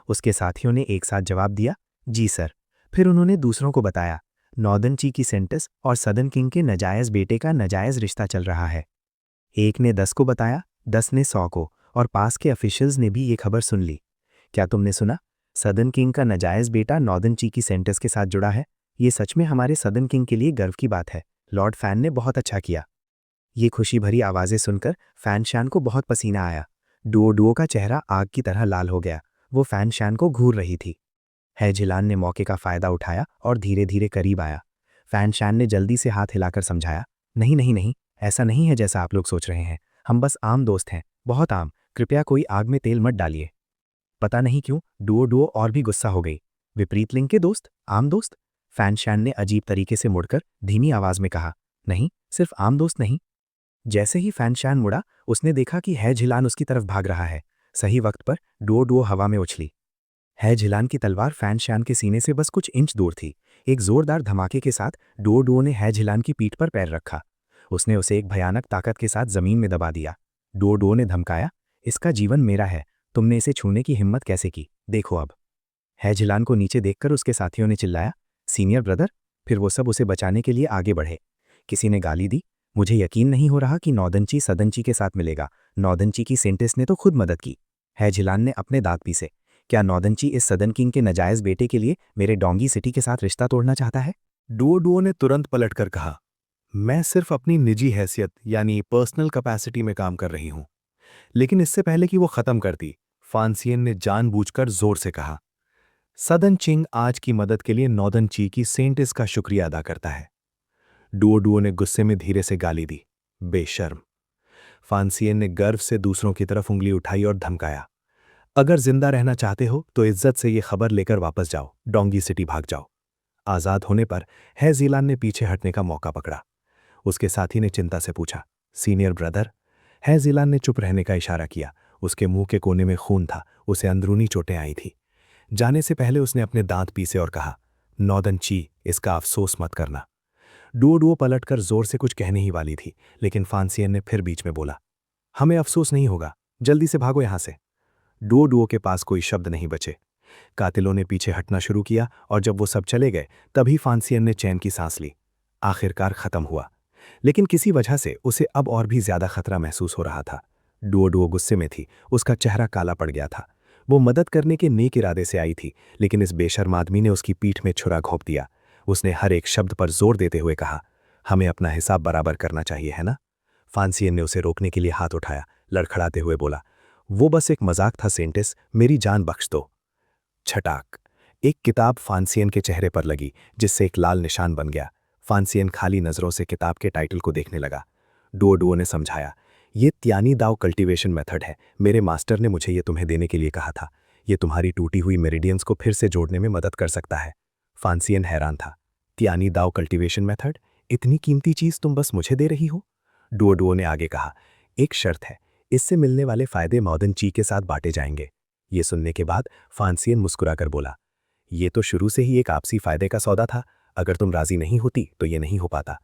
उसके साथियों ने एक साथ जवाब दिया, जी सर। फिर उन्होंने दूसरों को बताया, नॉर्दर्न ची की सेंटेस और सदर्न किंग के नाजायज बेटे का नाजायज रिश्ता चल रहा है। एक ने 10 को बताया, 10 ने 100 को, और पास के ऑफिशियल्स ने भी ये खबर सुन ली। क्या तुमने सुना? सदर्न किंग का नाजायज बेटा नॉर्दर्न ची की सेंटेस के साथ जुड़ा है। ये सच में हमारे सदर्न किंग के लिए गर्व की बात है। लॉर्ड फैन ने बहुत अच्छा किया। ये खुशी भरी आवाज़ें सुनकर फैन शान को बहुत पसीना आया। डुओ डुओ का चेहरा आग की तरह लाल हो गया। वो फैन शान को घूर रही थी। हैझिलान ने मौके का फ़ायदा उठाया और धीरे धीरे करीब आया। फैन शान ने जल्दी से हाथ हिलाकर समझाया, नहीं नहीं नहीं, ऐसा नहीं है जैसा आप लोग सोच रहे हैं। हम बस आम दोस्त हैं, बहुत आम। कृपया कोई आग में तेल मत डालिए। पता नहीं क्यों डुओ डुओ और भी गुस्सा हो गई। विपरीत लिंग के दोस्त, आम दोस्त? फैन शान ने अजीब तरीके से मुड़कर धीमी आवाज में कहा, नहीं, सिर्फ आम दोस्त नहीं। जैसे ही फैन शान मुड़ा, उसने देखा कि हैझिलान उसकी तरफ भाग रहा है। सही वक्त पर डुओ डुओ हवा में उछली। हैझिलान की तलवार फैन शान के सीने से बस कुछ इंच दूर थी। एक जोरदार धमाके के साथ डुओ डुओ ने हैझिलान की पीठ पर पैर रखा। उसने उसे एक भयानक ताकत के साथ जमीन में दबा दिया। डुओ डुओ ने धमकाया, इसका जीवन मेरा है, तुमने इसे छूने की हिम्मत कैसे की? देखो अब। हैझिलान को नीचे देखकर उसके साथियों ने चिल्लाया, सीनियर ब्रदर। फिर वो सब उसे बचाने के लिए आगे बढ़े। किसी ने गाली दी, मुझे यकीन नहीं हो रहा कि नौदंची सदनची के साथ मिलेगा। नौदंची की सेंटेस ने तो खुद मदद की। हैझिलान ने अपने दांत पीसे। क्या नौदंची इस सदन किंग के नाजायज बेटे के लिए मेरे डोंगी सिटी के साथ रिश्ता तोड़ना चाहता है? डुओ डुओ ने तुरंत पलटकर कहा, मैं सिर्फ अपनी निजी हैसियत यानी पर्सनल कैपेसिटी में काम कर रही हूं। लेकिन इससे पहले कि वो खत्म करती, फानसियन ने जानबूझकर जोर से कहा, सदन चिंग आज की मदद के लिए नॉर्दर्न ची की सेंटेस का शुक्रिया अदा करता है। डुओ डुओ ने गुस्से में धीरे से गाली दी, बेशर्म। फानसियन ने गर्व से दूसरों की तरफ उंगली उठाई और धमकाया, अगर जिंदा रहना चाहते हो तो इज्जत से ये खबर लेकर वापस जाओ, डोंगी सिटी भाग जाओ। आजाद होने पर हैझिलान ने पीछे हटने का मौका पकड़ा। उसके साथी ने चिंता से पूछा, सीनियर ब्रदर? हैझिलान ने चुप रहने का इशारा किया। उसके मुंह के कोने में खून था, उसे अंदरूनी चोटें आई थी। जाने से पहले उसने अपने दांत पीसे और कहा, नॉर्दर्न ची, इसका अफसोस मत करना। डुओ पलटकर जोर से कुछ कहने ही वाली थी, लेकिन फांसियन ने फिर बीच में बोला, हमें अफसोस नहीं होगा, जल्दी से भागो यहां से। डुओ के पास कोई शब्द नहीं बचे। कातिलों ने पीछे हटना शुरू किया और जब वो सब चले गए तभी फांसियन ने चैन की सांस ली। आखिरकार खत्म हुआ, लेकिन किसी वजह से उसे अब और भी ज्यादा खतरा महसूस हो रहा था। डुओ गुस्से में थी, उसका चेहरा काला पड़ गया था। वो मदद करने के नेक इरादे से आई थी, लेकिन इस बेशर्म आदमी ने उसकी पीठ में छुरा घोंप दिया। उसने हर एक शब्द पर जोर देते हुए कहा, हमें अपना हिसाब बराबर करना चाहिए, है ना? फांसियन ने उसे रोकने के लिए हाथ उठाया, लड़खड़ाते हुए बोला, वो बस एक मजाक था सेंटिस, मेरी जान बख्श दो। छटाक, एक किताब फांसियन के चेहरे पर लगी, जिससे एक लाल निशान बन गया। फांसियन खाली नजरों से किताब के टाइटल को देखने लगा। डुओ ने समझाया, ये त्यानी दाव कल्टीवेशन मेथड है, मेरे मास्टर ने मुझे ये तुम्हें देने के लिए कहा था। ये तुम्हारी टूटी हुई मेरिडियंस को फिर से जोड़ने में मदद कर सकता है। फांसियन हैरान था। त्यानी दाव कल्टीवेशन मेथड? इतनी कीमती चीज तुम बस मुझे दे रही हो? डुओ ने आगे कहा, एक शर्त है, इससे मिलने वाले फायदे मॉर्दन ची के साथ बांटे जाएंगे। ये सुनने के बाद फांसियन मुस्कुराकर बोला, ये तो शुरू से ही एक आपसी फायदे का सौदा था, अगर तुम राजी नहीं होती तो ये नहीं हो पाता।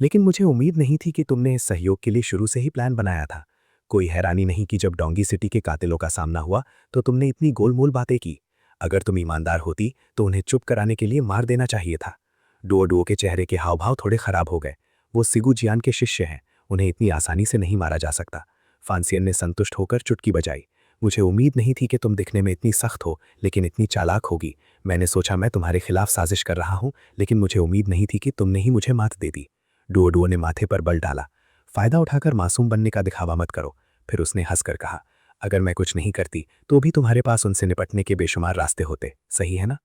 लेकिन मुझे उम्मीद नहीं थी कि तुमने इस सहयोग के लिए शुरू से ही प्लान बनाया था। कोई हैरानी नहीं कि जब डोंगी सिटी के कातिलों का सामना हुआ तो तुमने इतनी गोलमोल बातें की। अगर तुम ईमानदार होती तो उन्हें चुप कराने के लिए मार देना चाहिए था। डुओ के चेहरे के हाव भाव थोड़े खराब हो गए। वो सिगु जियान के शिष्य हैं, उन्हें इतनी आसानी से नहीं मारा जा सकता। फांसियन ने संतुष्ट होकर चुटकी बजाई। मुझे उम्मीद नहीं थी कि तुम दिखने में इतनी सख्त हो, लेकिन इतनी चालाक होगी। मैंने सोचा मैं तुम्हारे खिलाफ साजिश कर रहा हूं, लेकिन मुझे उम्मीद नहीं थी कि तुमने ही मुझे मात दे दी। डुओ ने माथे पर बल डाला। फायदा उठाकर मासूम बनने का दिखावा मत करो। फिर उसने हंसकर कहा, अगर मैं कुछ नहीं करती तो भी तुम्हारे पास उनसे निपटने के बेशुमार रास्ते होते, सही है ना?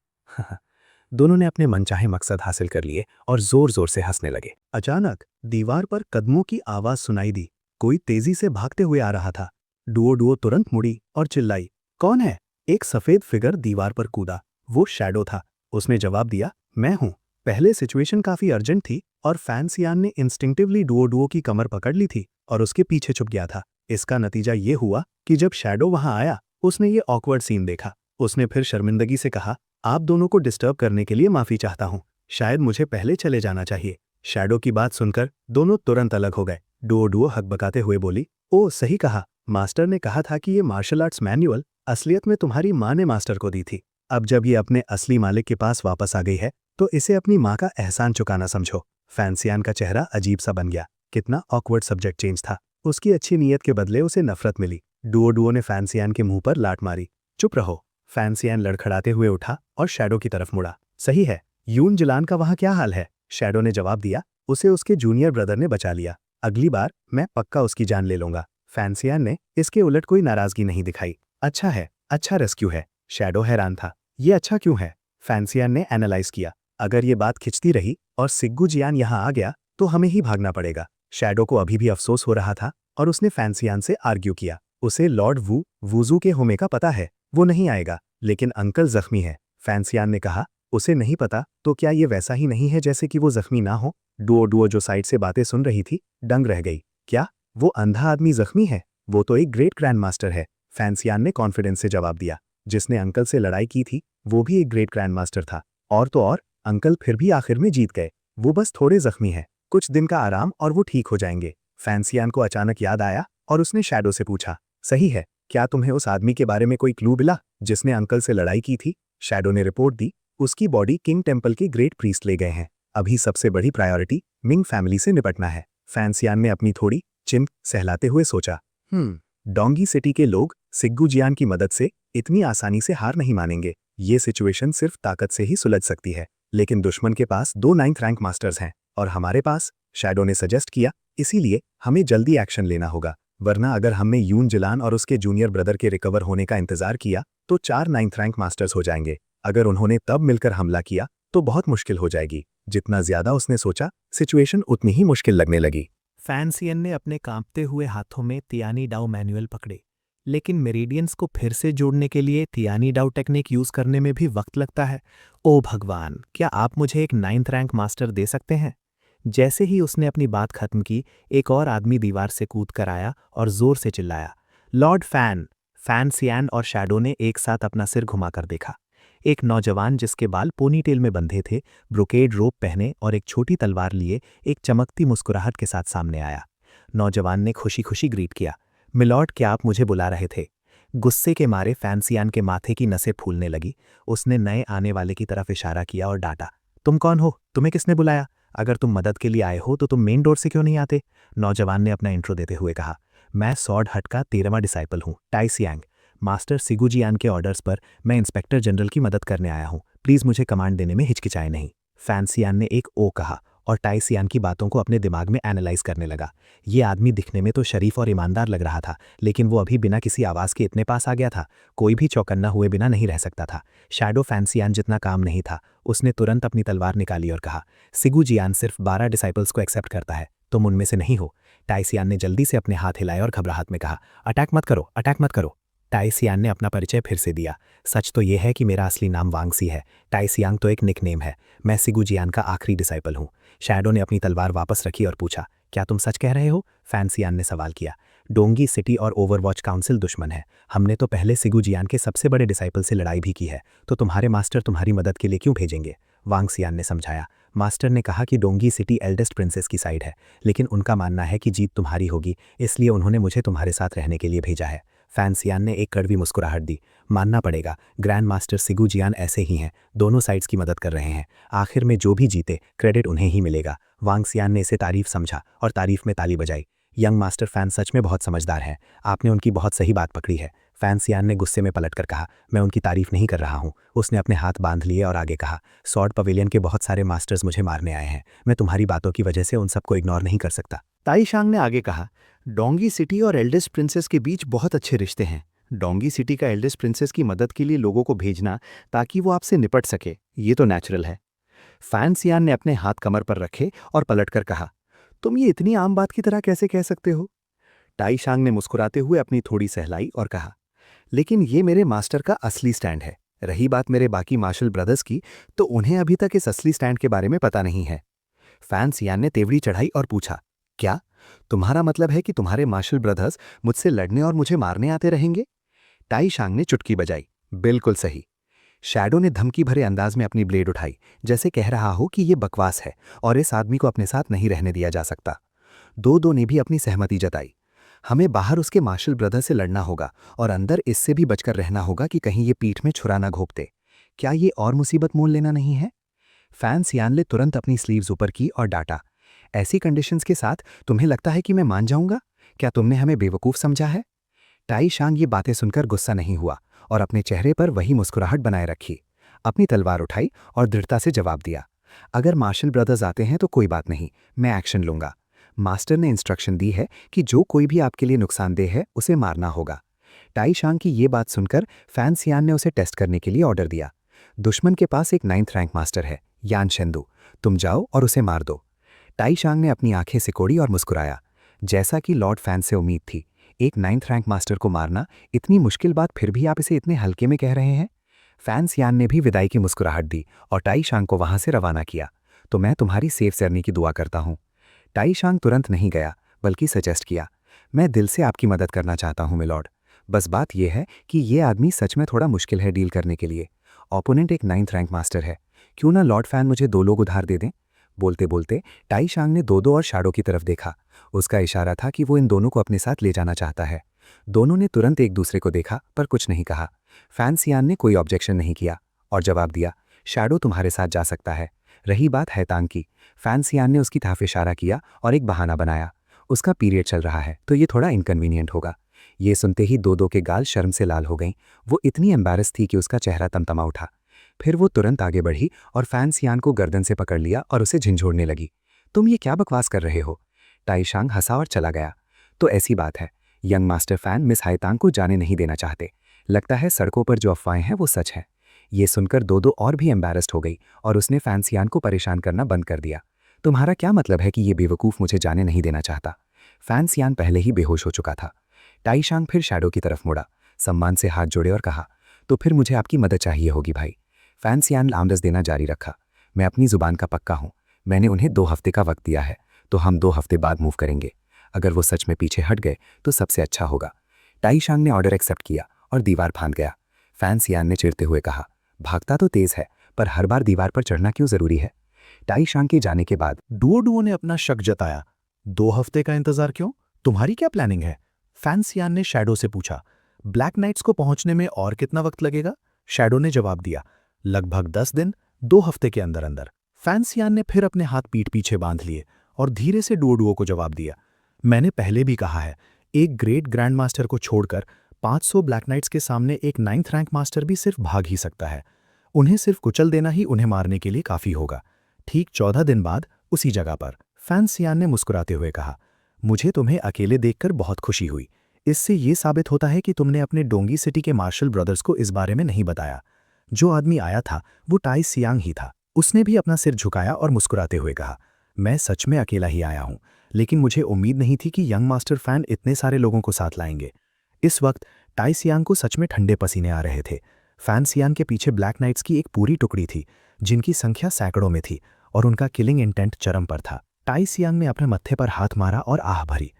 दोनों ने अपने मनचाहे मकसद हासिल कर लिए और जोर जोर से हंसने लगे। अचानक दीवार पर कदमों की आवाज सुनाई दी। कोई तेजी से भागते हुए आ रहा था। डुओ तुरंत मुड़ी और चिल्लाई, कौन है? एक सफेद फिगर दीवार पर कूदा। वो शैडो था। उसने जवाब दिया, मैं हूं। पहले सिचुएशन काफी अर्जेंट थी और फैंसियान ने इंस्टिंक्टिवली डुओ की कमर पकड़ ली थी और उसके पीछे छुप गया था। इसका नतीजा ये हुआ कि जब शैडो वहां आया, उसने ये ऑकवर्ड सीन देखा। उसने फिर शर्मिंदगी से कहा, आप दोनों को डिस्टर्ब करने के लिए माफी चाहता हूं, शायद मुझे पहले चले जाना चाहिए। शैडो की बात सुनकर दोनों तुरंत अलग हो गए। डुओ हकबकाते हुए बोली, ओ सही कहा, मास्टर ने कहा था कि ये मार्शल आर्ट्स मैनुअल असलियत में तुम्हारी माँ ने मास्टर को दी थी। अब जब ये अपने असली मालिक के पास वापस आ गई है तो इसे अपनी माँ का एहसान चुकाना समझो। फैंसियान का चेहरा अजीब सा बन गया। कितना ऑकवर्ड सब्जेक्ट चेंज था। उसकी अच्छी नीयत के बदले उसे नफरत मिली। डुओ ने फैंसियान के मुंह पर लात मारी। चुप रहो। फैंसियान लड़खड़ाते हुए उठा और शैडो की तरफ मुड़ा। सही है, यून जिलान का वहां क्या हाल है? शैडो ने जवाब दिया, उसे उसके जूनियर ब्रदर ने बचा लिया। अगली बार मैं पक्का उसकी जान ले लूंगा। फैंसियान ने इसके उलट कोई नाराजगी नहीं दिखाई। अच्छा है, अच्छा रेस्क्यू है। शैडो हैरान था, ये अच्छा क्यों है? फैंसियान ने एनालाइज किया, अगर ये बात खिंचती रही और सिग्गू जियान यहाँ आ गया तो हमें ही भागना पड़ेगा। शैडो को अभी भी अफसोस हो रहा था और उसने फैंसियान से आर्ग्यू किया। उसे लॉर्ड वूजू के होमे का पता है, वो नहीं आएगा, लेकिन अंकल जख्मी है। फैंसियान ने कहा, उसे नहीं पता तो क्या ये वैसा ही नहीं है जैसे कि वो जख्मी ना हो? डुओ जो साइड से बातें सुन रही थी दंग रह गई। क्या वो अंधा आदमी जख्मी है? वो तो एक ग्रेट ग्रैंड मास्टर है। फैंसियान ने कॉन्फिडेंस से जवाब दिया, जिसने अंकल से लड़ाई की थी वो भी एक ग्रेट ग्रैंड मास्टर था। और तो और, अंकल फिर भी आखिर में जीत गए। वो बस थोड़े जख्मी है, कुछ दिन का आराम और वो ठीक हो जाएंगे। फैंसियान को अचानक याद आया और उसने शैडो से पूछा, सही है, क्या तुम्हें उस आदमी के बारे में कोई क्लू मिला जिसने अंकल से लड़ाई की थी? शैडो ने रिपोर्ट दी, उसकी बॉडी किंग टेम्पल के ग्रेट प्रीस्ट ले गए हैं। अभी सबसे बड़ी प्रायोरिटी मिंग फैमिली से निपटना है। फैंसियान ने अपनी थोड़ी चिन सहलाते हुए सोचा, डोंगी सिटी के लोग सिग्गू जियान की मदद से इतनी आसानी से हार नहीं मानेंगे। ये सिचुएशन सिर्फ ताकत से ही सुलझ सकती है, लेकिन दुश्मन के पास 2 9th रैंक मास्टर्स हैं और हमारे पास, शैडो ने सजेस्ट किया, इसीलिए हमें जल्दी एक्शन लेना होगा, वरना अगर हमने यून जिलान और उसके जूनियर ब्रदर के रिकवर होने का इंतजार किया तो 4 9th रैंक मास्टर्स हो जाएंगे। अगर उन्होंने तब मिलकर हमला किया तो बहुत मुश्किल हो जाएगी। जितना ज्यादा उसने सोचा, सिचुएशन उतनी ही मुश्किल लगने लगी। फैंसियन ने अपने कांपते हुए हाथों में तियानी डाउ मैनुअल पकड़े, लेकिन मेरिडियंस को फिर से जोड़ने के लिए तियानी डाउ टेक्निक यूज करने में भी वक्त लगता है। ओ भगवान, क्या आप मुझे एक 9th रैंक मास्टर दे सकते हैं? जैसे ही उसने अपनी बात खत्म की, एक और आदमी दीवार से कूद कर आया और जोर से चिल्लाया, लॉर्ड फैन! फैंसियन और शैडो ने एक साथ अपना सिर घुमाकर देखा। एक नौजवान जिसके बाल पोनीटेल में बंधे थे, ब्रोकेड रोब पहने और एक छोटी तलवार लिए एक चमकती मुस्कुराहट के साथ सामने आया। नौजवान ने खुशी खुशी ग्रीट किया, मिलॉर्ड, क्या आप मुझे बुला रहे थे? गुस्से के मारे फैंसियान के माथे की नसें फूलने लगी। उसने नए आने वाले की तरफ इशारा किया और डांटा, तुम कौन हो? तुम्हें किसने बुलाया? अगर तुम मदद के लिए आए हो तो तुम मेन डोर से क्यों नहीं आते? नौजवान ने अपना इंट्रो देते हुए कहा, मैं सॉर्ड हट का 13वां डिसाइपल हूँ, टाई सियांग। मास्टर सिगुजियान के ऑर्डर्स पर मैं इंस्पेक्टर जनरल की मदद करने आया हूँ। प्लीज़ मुझे कमांड देने में हिचकिचाए नहीं। फैंसियान ने एक ओ कहा और टाई सियान की बातों को अपने दिमाग में एनालाइज करने लगा। ये आदमी दिखने में तो शरीफ और ईमानदार लग रहा था, लेकिन वो अभी बिना किसी आवाज़ के इतने पास आ गया था, कोई भी चौकन्ना हुए बिना नहीं रह सकता था। शैडो फैंसियान जितना काम नहीं था, उसने तुरंत अपनी तलवार निकाली और कहा, सिगुजियान सिर्फ 12 डिसाइपल्स को एक्सेप्ट करता है, तुम उनमें से नहीं हो। टाइसियान ने जल्दी से अपने हाथ हिलाए और घबराहट में कहा, अटैक मत करो, अटैक मत करो। टाइसियान ने अपना परिचय फिर से दिया, सच तो यह है कि मेरा असली नाम वांगसी है, टाइसियांग तो एक निकनेम है। मैं सिगुजियान का आखिरी डिसाइपल हूँ। शैडो ने अपनी तलवार वापस रखी और पूछा, क्या तुम सच कह रहे हो? फैंसियान ने सवाल किया। डोंगी सिटी और ओवरवॉच काउंसिल दुश्मन है। हमने तो पहले सिगुजियान के सबसे बड़े डिसाइपल से लड़ाई भी की है, तो तुम्हारे मास्टर तुम्हारी मदद के लिए क्यों भेजेंगे? वांगसियान ने समझाया। मास्टर ने कहा कि डोंगी सिटी एल्डेस्ट प्रिंसेस की साइड है, लेकिन उनका मानना है कि जीत तुम्हारी होगी, इसलिए उन्होंने मुझे तुम्हारे साथ रहने के लिए भेजा है। फैंसियान ने एक कड़वी मुस्कुराहट दी। मानना पड़ेगा, ग्रैंड मास्टर सिगुजियान ऐसे ही हैं, दोनों साइड्स की मदद कर रहे हैं। आखिर में जो भी जीते क्रेडिट उन्हें ही मिलेगा। वांगसियान ने इसे तारीफ समझा और तारीफ में ताली बजाई। यंग मास्टर फैन सच में बहुत समझदार हैं, आपने उनकी बहुत सही बात पकड़ी है। फैंसियान ने गुस्से में पलटकर कहा, मैं उनकी तारीफ नहीं कर रहा हूँ। उसने अपने हाथ बांध लिए और आगे कहा, सॉर्ड पवेलियन के बहुत सारे मास्टर्स मुझे मारने आए हैं, मैं तुम्हारी बातों की वजह से उन सबको इग्नोर नहीं कर सकता। ताइशांग ने आगे कहा, डोंगी सिटी और एल्डेस्ट प्रिंसेस के बीच बहुत अच्छे रिश्ते हैं। डोंगी सिटी का एल्डेस्ट प्रिंसेस की मदद के लिए लोगों को भेजना ताकि वो आपसे निपट सके, ये तो नेचुरल है। फैंसियान ने अपने हाथ कमर पर रखे और पलटकर कहा, तुम ये इतनी आम बात की तरह कैसे कह सकते हो? टाइशांग ने मुस्कुराते हुए अपनी थोड़ी सहलाई और कहा, लेकिन ये मेरे मास्टर का असली स्टैंड है। रही बात मेरे बाकी मार्शल ब्रदर्स की, तो उन्हें अभी तक इस असली स्टैंड के बारे में पता नहीं है। फैंसियान ने तेवड़ी चढ़ाई और पूछा, क्या तुम्हारा मतलब है कि तुम्हारे मार्शल ब्रदर्स मुझसे लड़ने और मुझे मारने आते रहेंगे? टाइशांग ने चुटकी बजाई, बिल्कुल सही। शैडो ने धमकी भरे अंदाज में अपनी ब्लेड उठाई, जैसे कह रहा हो कि यह बकवास है और इस आदमी को अपने साथ नहीं रहने दिया जा सकता। दो ने भी अपनी सहमति जताई। हमें बाहर उसके मार्शल ब्रदर से लड़ना होगा और अंदर इससे भी बचकर रहना होगा कि कहीं ये पीठ में छुरा ना घोंपते। क्या ये और मुसीबत मोल लेना नहीं है? फैंसियान ने तुरंत अपनी स्लीव्स ऊपर की और डांटा, ऐसी कंडीशंस के साथ तुम्हें लगता है कि मैं मान जाऊंगा? क्या तुमने हमें बेवकूफ समझा है? टाइशांग ये बातें सुनकर गुस्सा नहीं हुआ और अपने चेहरे पर वही मुस्कुराहट बनाए रखी। अपनी तलवार उठाई और दृढ़ता से जवाब दिया, अगर मार्शल ब्रदर्स आते हैं तो कोई बात नहीं, मैं एक्शन लूंगा। मास्टर ने इंस्ट्रक्शन दी है कि जो कोई भी आपके लिए नुकसानदेह है उसे मारना होगा। टाइशांग की ये बात सुनकर फैंसियान ने उसे टेस्ट करने के लिए ऑर्डर दिया। दुश्मन के पास एक 9th रैंक मास्टर है, यान शेंदू, तुम जाओ और उसे मार दो। टाइशांग ने अपनी आंखें सिकोड़ी और मुस्कुराया। जैसा कि लॉर्ड फैन से उम्मीद थी, एक 9th रैंक मास्टर को मारना इतनी मुश्किल बात, फिर भी आप इसे इतने हल्के में कह रहे हैं। फैंसियान ने भी विदाई की मुस्कुराहट दी और टाइशांग को वहां से रवाना किया। तो मैं तुम्हारी सेफ जर्नी की दुआ करता हूँ। टाइशांग तुरंत नहीं गया, बल्कि सजेस्ट किया, मैं दिल से आपकी मदद करना चाहता हूँ मिलॉर्ड। बस बात यह है कि ये आदमी सच में थोड़ा मुश्किल है डील करने के लिए। ओपोनेंट एक 9th रैंक मास्टर है, क्यों ना लॉर्ड फैन मुझे 2 लोग उधार दे दें? बोलते बोलते टाइशांग ने दो और शैडो की तरफ देखा। उसका इशारा था कि वो इन दोनों को अपने साथ ले जाना चाहता है। दोनों ने तुरंत एक दूसरे को देखा पर कुछ नहीं कहा। फैंसियान ने कोई ऑब्जेक्शन नहीं किया और जवाब दिया, शैडो तुम्हारे साथ जा सकता है। रही बात हैतांग की, फैंसियान ने उसकी तरफ इशारा किया और एक बहाना बनाया, उसका पीरियड चल रहा है तो ये थोड़ा इनकन्वीनियंट होगा। ये सुनते ही दो के गाल शर्म से लाल हो गईं। वो इतनी एम्बैरस थी कि उसका चेहरा तमतमा उठा। फिर वो तुरंत आगे बढ़ी और फैंसियान को गर्दन से पकड़ लिया और उसे झिंझोड़ने लगी। तुम ये क्या बकवास कर रहे हो? टाइशांग हंसा और चला गया। तो ऐसी बात है, यंग मास्टर फैन मिस हाइतांग को जाने नहीं देना चाहते। लगता है सड़कों पर जो अफवाहें हैं वो सच है। ये सुनकर दो और भी एम्बैरस्ड हो गई और उसने फैंसियान को परेशान करना बंद कर दिया। तुम्हारा क्या मतलब है कि ये बेवकूफ़ मुझे जाने नहीं देना चाहता? फैंसियान पहले ही बेहोश हो चुका था। टाइशांग फिर शैडो की तरफ मुड़ा, सम्मान से हाथ जोड़े और कहा, तो फिर मुझे आपकी मदद चाहिए होगी भाई। फैंसियान आमदस देना जारी रखा, मैं अपनी जुबान का पक्का हूँ। मैंने उन्हें 2 हफ्ते का वक्त दिया है, तो हम 2 हफ्ते बाद मूव करेंगे। अगर वो सच में पीछे हट गए तो सबसे अच्छा होगा। टाइशांग ने ऑर्डर एक्सेप्ट किया और दीवार फांद गया। फैंसियान ने चिढ़ते हुए कहा, भागता तो तेज है, पर हर बार दीवार पर चढ़ना क्यों जरूरी है? टाई शांग के जाने के बाद डुओ ने अपना शक जताया। 2 हफ्ते का इंतजार क्यों? तुम्हारी क्या प्लानिंग है? फैन सियान ने शैडो से पूछा। ब्लैक नाइट्स को पहुंचने में और कितना वक्त लगेगा? शैडो ने जवाब दिया, लगभग 10 दिन, 2 हफ्ते के अंदर अंदर। फैन सियान ने फिर अपने हाथ पीठ पीछे बांध लिए और धीरे से डुओ को जवाब दिया, मैंने पहले भी कहा है, एक ग्रेट ग्रैंड मास्टर को छोड़कर 500 ब्लैक नाइट्स के सामने एक 9th रैंक मास्टर भी सिर्फ भाग ही सकता है। उन्हें सिर्फ कुचल देना ही उन्हें मारने के लिए काफी होगा। ठीक 14 दिन बाद उसी जगह पर फैन सियान ने मुस्कुराते हुए कहा, मुझे तुम्हें अकेले देखकर बहुत खुशी हुई। इससे ये साबित होता है कि तुमने अपने डोंगी सिटी के मार्शल ब्रदर्स को इस बारे में नहीं बताया। जो आदमी आया था वो टाई सियांग ही था। उसने भी अपना सिर झुकाया और मुस्कुराते हुए कहा, मैं सच में अकेला ही आया हूं, लेकिन मुझे उम्मीद नहीं थी कि यंग मास्टर फैन इतने सारे लोगों को साथ लाएंगे। इस वक्त टाई सियांग को सच में ठंडे पसीने आ रहे थे। फैन सियांग के पीछे ब्लैक नाइट्स की एक पूरी टुकड़ी थी, जिनकी संख्या सैकड़ों में थी और उनका किलिंग इंटेंट चरम पर था। टाई सियांग ने अपने मत्थे पर हाथ मारा और आह भरी,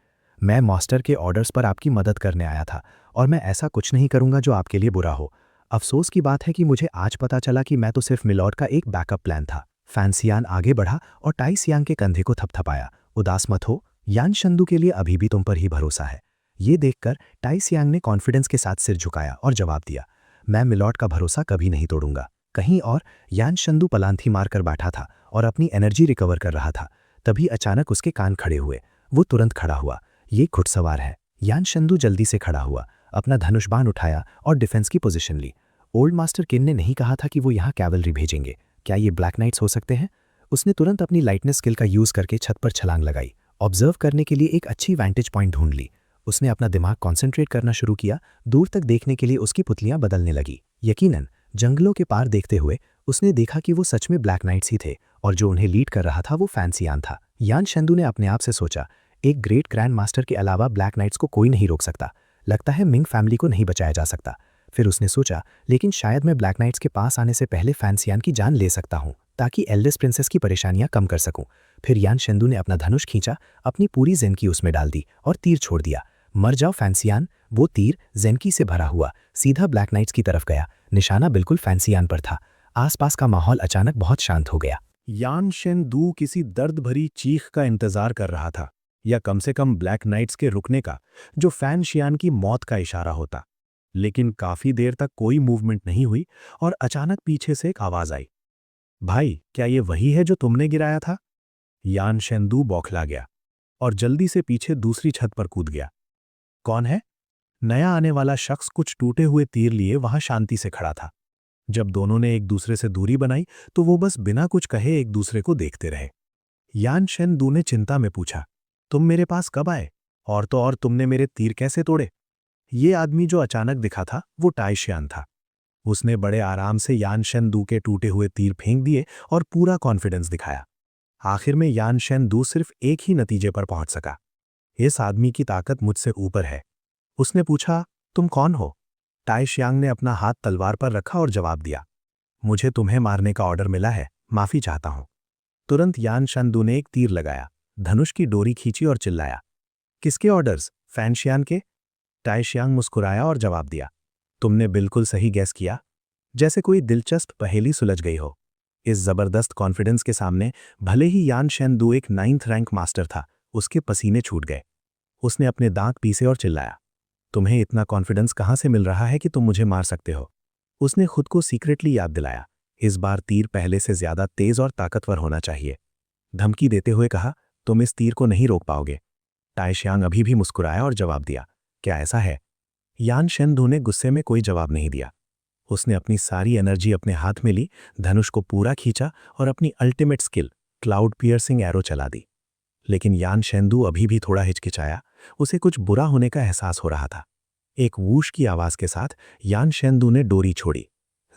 मैं मास्टर के ऑर्डर्स पर आपकी मदद करने आया था और मैं ऐसा कुछ नहीं करूंगा जो आपके लिए बुरा हो। अफसोस की बात है कि मुझे आज पता चला कि मैं तो सिर्फ मिलॉर्ड का एक बैकअप प्लान था। फैन सियान आगे बढ़ा और टाई सियांग के कंधे को थपथपाया। उदास मत हो, यान शंदू के लिए अभी भी तुम पर ही भरोसा है। ये देखकर टाई सियांग ने कॉन्फिडेंस के साथ सिर झुकाया और जवाब दिया, मैं मिलॉर्ड का भरोसा कभी नहीं तोड़ूंगा। कहीं और यान शंदू पलांथी मारकर बैठा था और अपनी एनर्जी रिकवर कर रहा था। तभी अचानक उसके कान खड़े हुए। वो तुरंत खड़ा हुआ, ये घुड़सवार है। यान शंदू जल्दी से खड़ा हुआ, अपना धनुष बाण उठाया और डिफेंस की पोजीशन ली। ओल्ड मास्टर किन ने नहीं कहा था कि वो यहाँ कैवलरी भेजेंगे? क्या ये ब्लैक नाइट्स हो सकते हैं? उसने तुरंत अपनी लाइटनेस स्किल का यूज करके छत पर छलांग लगाई। ऑब्जर्व करने के लिए एक अच्छी वैंटेज पॉइंट ढूंढ ली। उसने अपना दिमाग कॉन्सेंट्रेट करना शुरू किया। दूर तक देखने के लिए उसकी पुतलियां बदलने लगी। यकीनन जंगलों के पार देखते हुए उसने देखा कि वो सच में ब्लैक नाइट्स ही थे और जो उन्हें लीड कर रहा था वो फैन सियान था। यान शंदू ने अपने आप से सोचा, एक ग्रेट ग्रैंड मास्टर के अलावा ब्लैक नाइट्स को कोई नहीं रोक सकता। लगता है मिंग फैमिली को नहीं बचाया जा सकता। फिर उसने सोचा, लेकिन शायद मैं ब्लैक नाइट्स के पास आने से पहले फैन सियान की जान ले सकता हूं, ताकि एल्डेस्ट प्रिंसेस की परेशानियां कम कर सकूं। फिर यान शंदू ने अपना धनुष खींचा, अपनी पूरी जेनकी उसमें डाल दी और तीर छोड़ दिया। मर जाओ फैन सियान। वो तीर जेनकी से भरा हुआ सीधा ब्लैक नाइट्स की तरफ गया। निशाना बिल्कुल फैन सियान पर था। आसपास का माहौल अचानक बहुत शांत हो गया। यान शेंदू किसी दर्द भरी चीख का इंतजार कर रहा था, या कम से कम ब्लैक नाइट्स के रुकने का, जो फैन शियान की मौत का इशारा होता। लेकिन काफी देर तक कोई मूवमेंट नहीं हुई और अचानक पीछे से एक आवाज आई, भाई क्या ये वही है जो तुमने गिराया था? यान शेंदू बौखला गया और जल्दी से पीछे दूसरी छत पर कूद गया। कौन है? नया आने वाला शख्स कुछ टूटे हुए तीर लिए वहां शांति से खड़ा था। जब दोनों ने एक दूसरे से दूरी बनाई तो वो बस बिना कुछ कहे एक दूसरे को देखते रहे। यान शेंदू ने चिंता में पूछा, तुम मेरे पास कब आए? और तो और तुमने मेरे तीर कैसे तोड़े? ये आदमी जो अचानक दिखा था वो टाई शियान था। उसने बड़े आराम से यान शेंदू के टूटे हुए तीर फेंक दिए और पूरा कॉन्फिडेंस दिखाया। आखिर में यान शेंदू सिर्फ एक ही नतीजे पर पहुंच सका, इस आदमी की ताकत मुझसे ऊपर है। उसने पूछा, तुम कौन हो? टाई शियांग ने अपना हाथ तलवार पर रखा और जवाब दिया, मुझे तुम्हें मारने का ऑर्डर मिला है, माफी चाहता हूं। तुरंत यान शेंदू ने एक तीर लगाया, धनुष की डोरी खींची और चिल्लाया, किसके ऑर्डर्स? फैन शियान के? टाई शियांग मुस्कुराया और जवाब दिया, तुमने बिल्कुल सही गैस किया। जैसे कोई दिलचस्प पहेली सुलझ गई हो। इस जबरदस्त कॉन्फिडेंस के सामने भले ही यान शेंदू एक 9th रैंक मास्टर था, उसके पसीने छूट गए। उसने अपने दांत पीसे और चिल्लाया, तुम्हें इतना कॉन्फिडेंस कहां से मिल रहा है कि तुम मुझे मार सकते हो? उसने खुद को सीक्रेटली याद दिलाया, इस बार तीर पहले से ज्यादा तेज और ताकतवर होना चाहिए। धमकी देते हुए कहा, तुम इस तीर को नहीं रोक पाओगे। टाई शियांग अभी भी मुस्कुराया और जवाब दिया, क्या ऐसा है? यान शेंदू ने गुस्से में कोई जवाब नहीं दिया। उसने अपनी सारी एनर्जी अपने हाथ में ली, धनुष को पूरा खींचा और अपनी ultimate skill cloud piercing arrow चला दी। लेकिन यान शेंदू अभी भी थोड़ा हिचकिचाया, उसे कुछ बुरा होने का एहसास हो रहा था। एक वूश की आवाज के साथ यान शेंदू ने डोरी छोड़ी।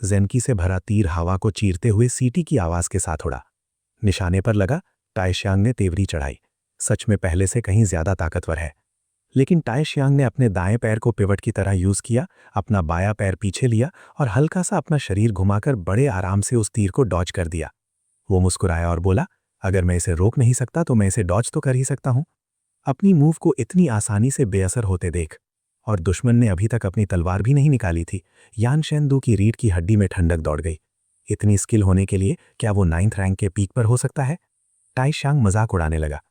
जेनकी से भरा तीर हवा को चीरते हुए सीटी की आवाज के साथ उड़ा। निशाने पर लगा। टाई शियांग ने तेवरी चढ़ाई, सच में पहले से कहीं ज्यादा ताकतवर है। लेकिन टाई शियांग ने अपने दाएं पैर को पिवट की तरह यूज किया, अपना बायां पैर पीछे लिया और हल्का सा अपना शरीर घुमाकर बड़े आराम से उस तीर को डॉज कर दिया। वो मुस्कुराया और बोला, अगर मैं इसे रोक नहीं सकता तो मैं इसे डॉज तो कर ही सकता हूं। अपनी मूव को इतनी आसानी से बेअसर होते देख और दुश्मन ने अभी तक अपनी तलवार भी नहीं निकाली थी। यान शेंदू की रीढ़ की हड्डी में ठंडक दौड़ गई। इतनी स्किल होने के लिए क्या वो 9th रैंक के पीक पर हो सकता है? टाई शांग मजाक उड़ाने लगा।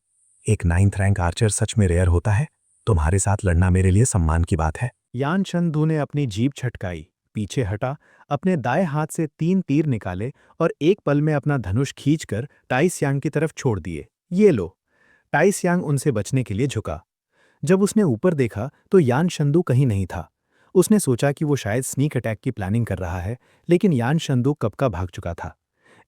एक 9th रैंक आर्चर सच में रेयर होता है। तुम्हारे साथ लड़ना मेरे लिए सम्मान की बात है। यान शेंडू ने अपनी जीभ छटकाई, पीछे हटा, अपने दाएं हाथ से 3 तीर निकाले और एक पल में अपना धनुष खींचकर टाई सियांग की तरफ छोड़ दिए। ये लो। टाई सियांग उनसे बचने के लिए झुका। जब उसने ऊपर देखा तो यान शेंडू कहीं नहीं था। उसने सोचा कि वो शायद स्नीक अटैक की प्लानिंग कर रहा है, लेकिन यान शेंडू कब का भाग चुका था।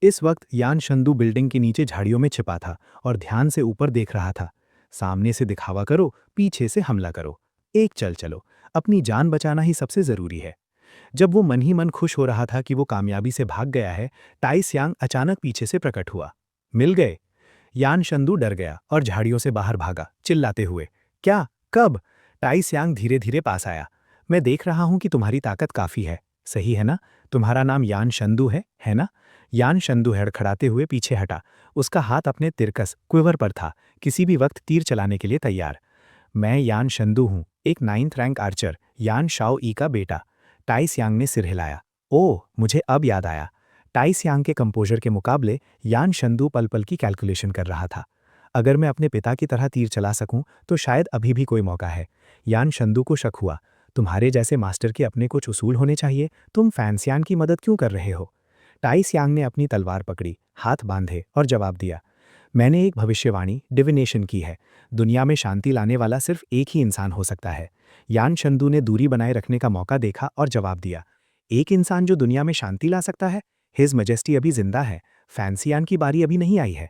इस वक्त यान शेंडू बिल्डिंग के नीचे झाड़ियों में छिपा था और ध्यान से ऊपर देख रहा था। सामने से दिखावा करो, पीछे से हमला करो। एक चल चलो, अपनी जान बचाना ही सबसे जरूरी है। जब वो मन ही मन खुश हो रहा था कि वो कामयाबी से भाग गया है, टाई सियांग अचानक पीछे से प्रकट हुआ। मिल गए। यान शेंडू डर गया और झाड़ियों से बाहर भागा, चिल्लाते हुए। क्या? कब? टाई सियांग धीरे धीरे पास आया। मैं देख रहा हूं कि तुम्हारी ताकत काफी है। सही है ना? तुम्हारा नाम यान शेंडू है ना? यान शेंडू हड़खड़ाते हुए पीछे हटा। उसका हाथ अपने तिरकस क्विवर पर था, किसी भी वक्त तीर चलाने के लिए तैयार। मैं यान शेंडू हूं, एक 9th रैंक आर्चर, यान शाओ ई का बेटा। टाई सियांग ने सिर हिलाया। ओह, मुझे अब याद आया। टाई सियांग के कंपोजर के मुकाबले यान शेंडू पल पल की कैलकुलेशन कर रहा था। अगर मैं अपने पिता की तरह तीर चला सकूं तो शायद अभी भी कोई मौका है। यान शेंडू को शक हुआ। तुम्हारे जैसे मास्टर के अपने कुछ उसूल होने चाहिए, तुम फैंसियान की मदद क्यों कर रहे हो? टाई सियांग ने अपनी तलवार पकड़ी, हाथ बांधे और जवाब दिया। मैंने एक भविष्यवाणी डिविनेशन की है। दुनिया में शांति लाने वाला सिर्फ एक ही इंसान हो सकता है। यान शेंडू ने दूरी बनाए रखने का मौका देखा और जवाब दिया। एक इंसान जो दुनिया में शांति ला सकता है? हिज मजेस्टी अभी जिंदा है। फैंसियान की बारी अभी नहीं आई है।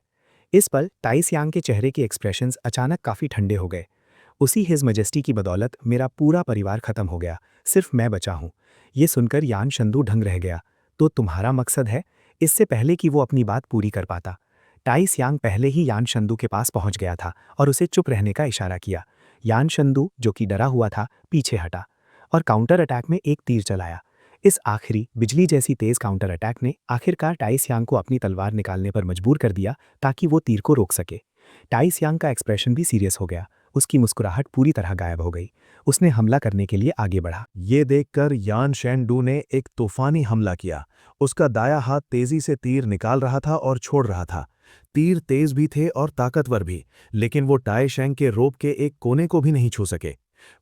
इस पल टाई सियांग के चेहरे के एक्सप्रेशंस अचानक काफी ठंडे हो गए। उसी हिज मजेस्टी की बदौलत मेरा पूरा परिवार खत्म हो गया, सिर्फ मैं बचा हूं। ये सुनकर यान शेंडू ढंग रह गया। तो तुम्हारा मकसद है? इससे पहले कि वो अपनी बात पूरी कर पाता, टाई सियांग पहले ही यान शेंडू के पास पहुंच गया था और उसे चुप रहने का इशारा किया। यान शेंडू, जो कि डरा हुआ था, पीछे हटा और काउंटर अटैक में एक तीर चलाया। इस आखिरी बिजली जैसी तेज काउंटर अटैक ने आखिरकार टाई सियांग को अपनी तलवार निकालने पर मजबूर कर दिया ताकि वो तीर को रोक सके। टाई सियांग का एक्सप्रेशन भी सीरियस हो गया। उसकी मुस्कुराहट पूरी तरह गायब हो गई। उसने हमला करने के लिए आगे बढ़ा। ये देखकर यान शेंडू ने एक तूफानी हमला किया। उसका दायां हाथ तेजी से तीर निकाल रहा था और छोड़ रहा था। तीर तेज भी थे और ताकतवर भी, लेकिन वो टाई शेंग के रोप के एक कोने को भी नहीं छू सके।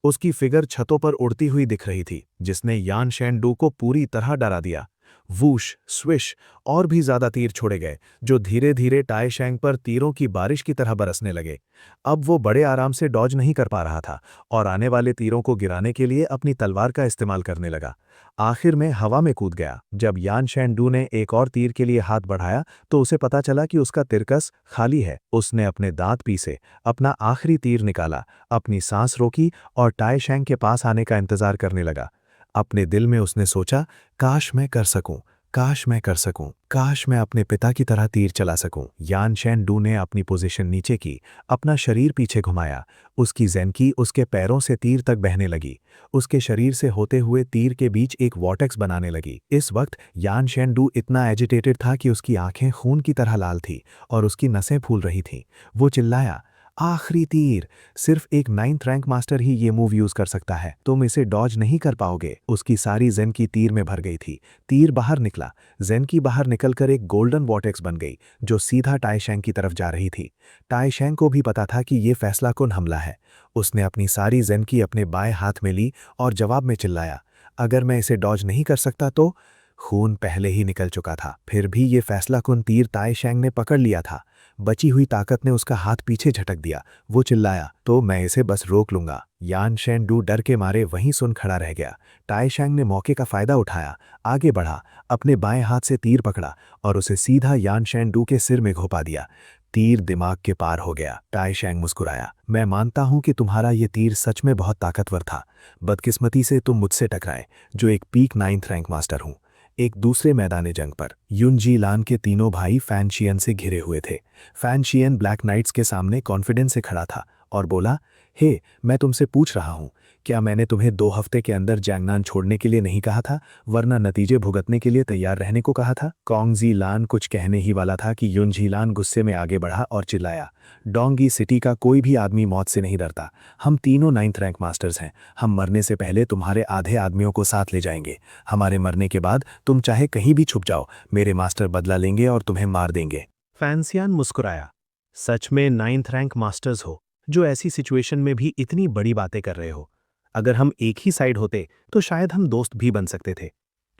उसकी फिगर छतों पर उड़ती हुई दिख रही थी, जिसने यान शेंडू को पूरी तरह डरा दिया। वूश, स्विश और भी ज्यादा तीर छोड़े गए, जो धीरे धीरे टाई शेंग पर तीरों की बारिश की तरह बरसने लगे। अब वो बड़े आराम से डॉज नहीं कर पा रहा था और आने वाले तीरों को गिराने के लिए अपनी तलवार का इस्तेमाल करने लगा। आखिर में हवा में कूद गया। जब यान शेंडू ने एक और तीर के लिए हाथ बढ़ाया तो उसे पता चला कि उसका तिरकस खाली है। उसने अपने दांत पीसे, अपना आखिरी तीर निकाला, अपनी सांस रोकी और टाई शेंग के पास आने का इंतजार करने लगा। अपने दिल में उसने सोचा, काश मैं कर सकूं, काश मैं कर सकूं, काश मैं अपने पिता की तरह तीर चला सकूं। यान शेंडू ने अपनी पोजीशन नीचे की, अपना शरीर पीछे घुमाया। उसकी ज़ेनकी उसके पैरों से तीर तक बहने लगी। उसके शरीर से होते हुए तीर के बीच एक वॉर्टेक्स बनाने लगी। इस वक्त यान शेंडू इतना एजिटेटेड था कि उसकी आंखें खून की तरह लाल थी और उसकी नसें फूल रही थीं। वो चिल्लाया, आखिरी तीर! सिर्फ एक 9th रैंक मास्टर ही ये मूव यूज कर सकता है। तुम इसे डॉज नहीं कर पाओगे। उसकी सारी ज़ेनकी तीर में भर गई थी। तीर बाहर निकला। ज़ेनकी बाहर निकलकर एक गोल्डन वॉर्टेक्स बन गई, जो सीधा टाई शेंग की तरफ जा रही थी। टाई शेंग को भी पता था कि ये फैसलाकुन हमला है। उसने अपनी सारी ज़ेनकी अपने बाएं हाथ में ली और जवाब में चिल्लाया, अगर मैं इसे डॉज नहीं कर सकता तो? खून पहले ही निकल चुका था, फिर भी ये फैसलाकुन तीर टाई शेंग ने पकड़ लिया था। बची हुई ताकत ने उसका हाथ पीछे झटक दिया। वो चिल्लाया, तो मैं इसे बस रोक लूंगा। यान शेंडू डर के मारे वहीं सुन खड़ा रह गया। टाई शेंग ने मौके का फायदा उठाया, आगे बढ़ा, अपने बाएं हाथ से तीर पकड़ा और उसे सीधा यान शेंडू के सिर में घुपा दिया। तीर दिमाग के पार हो गया। टाई शेंग मुस्कुराया, मैं मानता हूं कि तुम्हारा ये तीर सच में बहुत ताकतवर था। बदकिस्मती से तुम मुझसे टकराए, जो एक पीक 9th रैंक मास्टर हूं। एक दूसरे मैदान जंग पर युनजी लान के तीनों भाई फैनशियन से घिरे हुए थे। फैनशियन ब्लैक नाइट्स के सामने कॉन्फिडेंस से खड़ा था और बोला, हे, मैं तुमसे पूछ रहा हूं, क्या मैंने तुम्हें 2 हफ्ते के अंदर जैंगनान छोड़ने के लिए नहीं कहा था, वरना नतीजे भुगतने के लिए तैयार रहने को कहा था? कॉन्गजी लान कुछ कहने ही वाला था कि युनझी लान गुस्से में आगे बढ़ा और चिल्लाया, डोंगी सिटी का कोई भी आदमी मौत से नहीं डरता। हम तीनों 9th रैंक मास्टर्स हैं। हम मरने से पहले तुम्हारे आधे आदमियों को साथ ले जाएंगे। हमारे मरने के बाद तुम चाहे कहीं भी छुप जाओ, मेरे मास्टर बदला लेंगे और तुम्हें मार देंगे। फैंसियान मुस्कुराया। सच में 9th रैंक मास्टर्स हो, जो ऐसी सिचुएशन में भी इतनी बड़ी बातें कर रहे हो। अगर हम एक ही साइड होते तो शायद हम दोस्त भी बन सकते थे।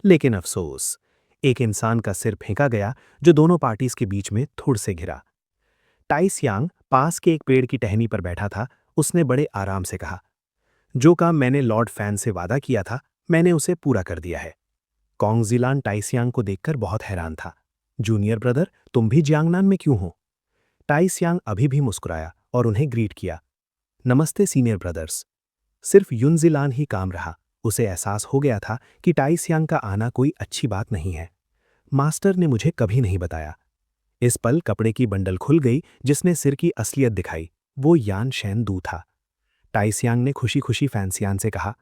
लेकिन अफसोस, एक इंसान का सिर फेंका गया जो दोनों पार्टीज के बीच में थोड़ से घिरा। टाइसियांग पास के एक पेड़ की टहनी पर बैठा था। उसने बड़े आराम से कहा, जो काम मैंने लॉर्ड फैन से वादा किया था, मैंने उसे पूरा कर दिया है। कॉन्गजिलान टाइसियांग को देखकर बहुत हैरान था। जूनियर ब्रदर, तुम भी जियांगनान में क्यों हो? टाइसियांग अभी भी मुस्कुराया और उन्हें ग्रीट किया। नमस्ते सीनियर ब्रदर्स। सिर्फ युनजिलान ही काम रहा। उसे एहसास हो गया था कि टाइसियांग का आना कोई अच्छी बात नहीं है। मास्टर ने मुझे कभी नहीं बताया। इस पल कपड़े की बंडल खुल गई जिसने सिर की असलियत दिखाई। वो यान शैन दू था। टाइसियांग ने खुशी खुशी फैंसियान से कहा,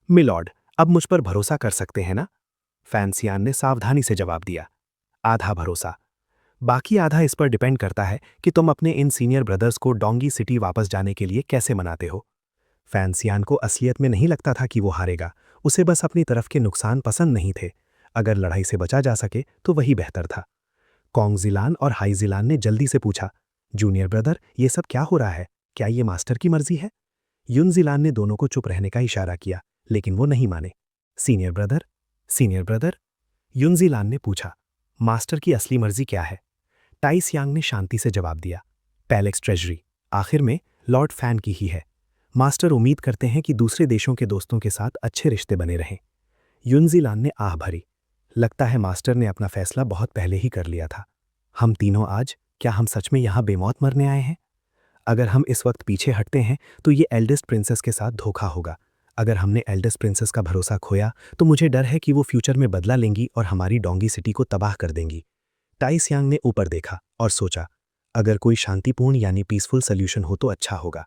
मिलॉर्ड, अब मुझ पर भरोसा कर सकते हैं ना? फैंसियान ने सावधानी से जवाब दिया, आधा भरोसा। बाकी आधा इस पर डिपेंड करता है कि तुम अपने इन सीनियर ब्रदर्स को डोंगी सिटी वापस जाने के लिए कैसे मनाते हो। फैंसियान को असलियत में नहीं लगता था कि वो हारेगा। उसे बस अपनी तरफ के नुकसान पसंद नहीं थे। अगर लड़ाई से बचा जा सके तो वही बेहतर था। कॉन्गजिलान और हाईजिलान ने जल्दी से पूछा, जूनियर ब्रदर, ये सब क्या हो रहा है? क्या ये मास्टर की मर्जी है? युनजिलान ने दोनों को चुप रहने का इशारा किया, लेकिन वो नहीं माने। सीनियर ब्रदर, सीनियर ब्रदर, युनजिलान ने पूछा, मास्टर की असली मर्जी क्या है? टाइसियांग ने शांति से जवाब दिया, पैलेक्स ट्रेजरी, आखिर में लॉर्ड फैन की ही है। मास्टर उम्मीद करते हैं कि दूसरे देशों के दोस्तों के साथ अच्छे रिश्ते बने रहें। युनजिलान ने आह भरी। लगता है मास्टर ने अपना फैसला बहुत पहले ही कर लिया था। हम तीनों आज, क्या हम सच में यहाँ बेमौत मरने आए हैं? अगर हम इस वक्त पीछे हटते हैं तो ये एल्डेस्ट प्रिंसेस के साथ धोखा होगा। अगर हमने एल्डेस्ट प्रिंसेस का भरोसा खोया तो मुझे डर है कि वो फ्यूचर में बदला लेंगी और हमारी डोंगी सिटी को तबाह कर देंगी। टाइसियांग ने ऊपर देखा और सोचा, अगर कोई शांतिपूर्ण यानी पीसफुल सोल्यूशन हो तो अच्छा होगा।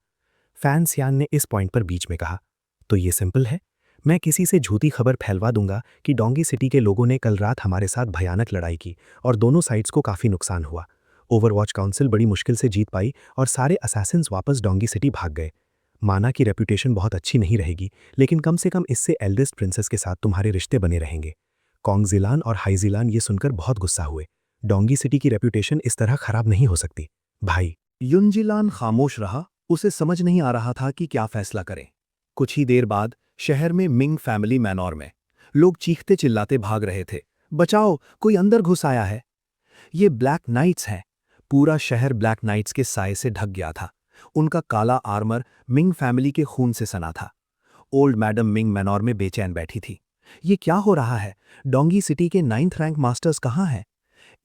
फैंसियान ने इस पॉइंट पर बीच में कहा, तो ये सिंपल है। मैं किसी से झूठी खबर फैलवा दूंगा कि डोंगी सिटी के लोगों ने कल रात हमारे साथ भयानक लड़ाई की और दोनों साइड्स को काफ़ी नुकसान हुआ। ओवरवॉच काउंसिल बड़ी मुश्किल से जीत पाई और सारे असैसिन्स वापस डोंगी सिटी भाग गए। माना कि रेपुटेशन बहुत अच्छी नहीं रहेगी, लेकिन कम से कम इससे एल्डेस्ट प्रिंसेस के साथ तुम्हारे रिश्ते बने रहेंगे। कॉन्गजिलान और हाईजिलान ये सुनकर बहुत गुस्सा हुए। डोंगी सिटी की रेपुटेशन इस तरह खराब नहीं हो सकती। भाई, युनजिलान खामोश रहा। उसे समझ नहीं आ रहा था कि क्या फैसला करें। कुछ ही देर बाद शहर में मिंग फैमिली मैनोर में लोग चीखते चिल्लाते भाग रहे थे, बचाओ, कोई अंदर घुस आया है। ये ब्लैक नाइट्स हैं। पूरा शहर ब्लैक नाइट्स के साए से ढक गया था। उनका काला आर्मर मिंग फैमिली के खून से सना था। ओल्ड मैडम मिंग मैनोर में बेचैन बैठी थी। ये क्या हो रहा है? डोंगी सिटी के 9th रैंक मास्टर्स कहाँ हैं?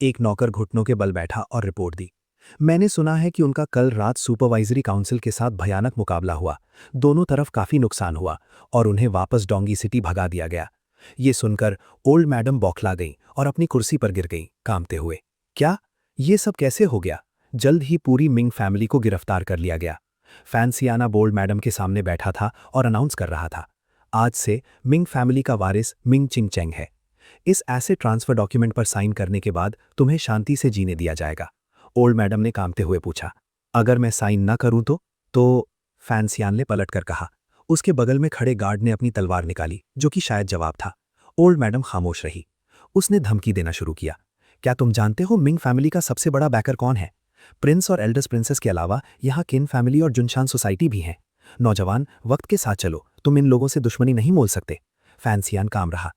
एक नौकर घुटनों के बल बैठा और रिपोर्ट दी, मैंने सुना है कि उनका कल रात सुपरवाइजरी काउंसिल के साथ भयानक मुकाबला हुआ। दोनों तरफ काफी नुकसान हुआ और उन्हें वापस डोंगी सिटी भगा दिया गया। ये सुनकर ओल्ड मैडम बौखला गईं और अपनी कुर्सी पर गिर गईं, कांपते हुए। क्या? ये सब कैसे हो गया? जल्द ही पूरी मिंग फैमिली को गिरफ्तार कर लिया गया। फैंसियाना बोल्ड मैडम के सामने बैठा था और अनाउंस कर रहा था, आज से मिंग फैमिली का वारिस मिंग चिंगचेंग है। इस एसेट ट्रांसफर डॉक्यूमेंट पर साइन करने के बाद तुम्हें शांति से जीने दिया जाएगा। ओल्ड मैडम ने कांपते हुए पूछा, अगर मैं साइन न करूं तो फैंसियान ने पलटकर कहा। उसके बगल में खड़े गार्ड ने अपनी तलवार निकाली, जो कि शायद जवाब था। ओल्ड मैडम खामोश रही। उसने धमकी देना शुरू किया, क्या तुम जानते हो मिंग फैमिली का सबसे बड़ा बैकर कौन है? प्रिंस और एल्डेस्ट प्रिंसेस के अलावा यहाँ किन फैमिली और जुनशान सोसाइटी भी हैं। नौजवान, वक्त के साथ चलो, तुम इन लोगों से दुश्मनी नहीं मोल सकते। फैंसियान काम रहा।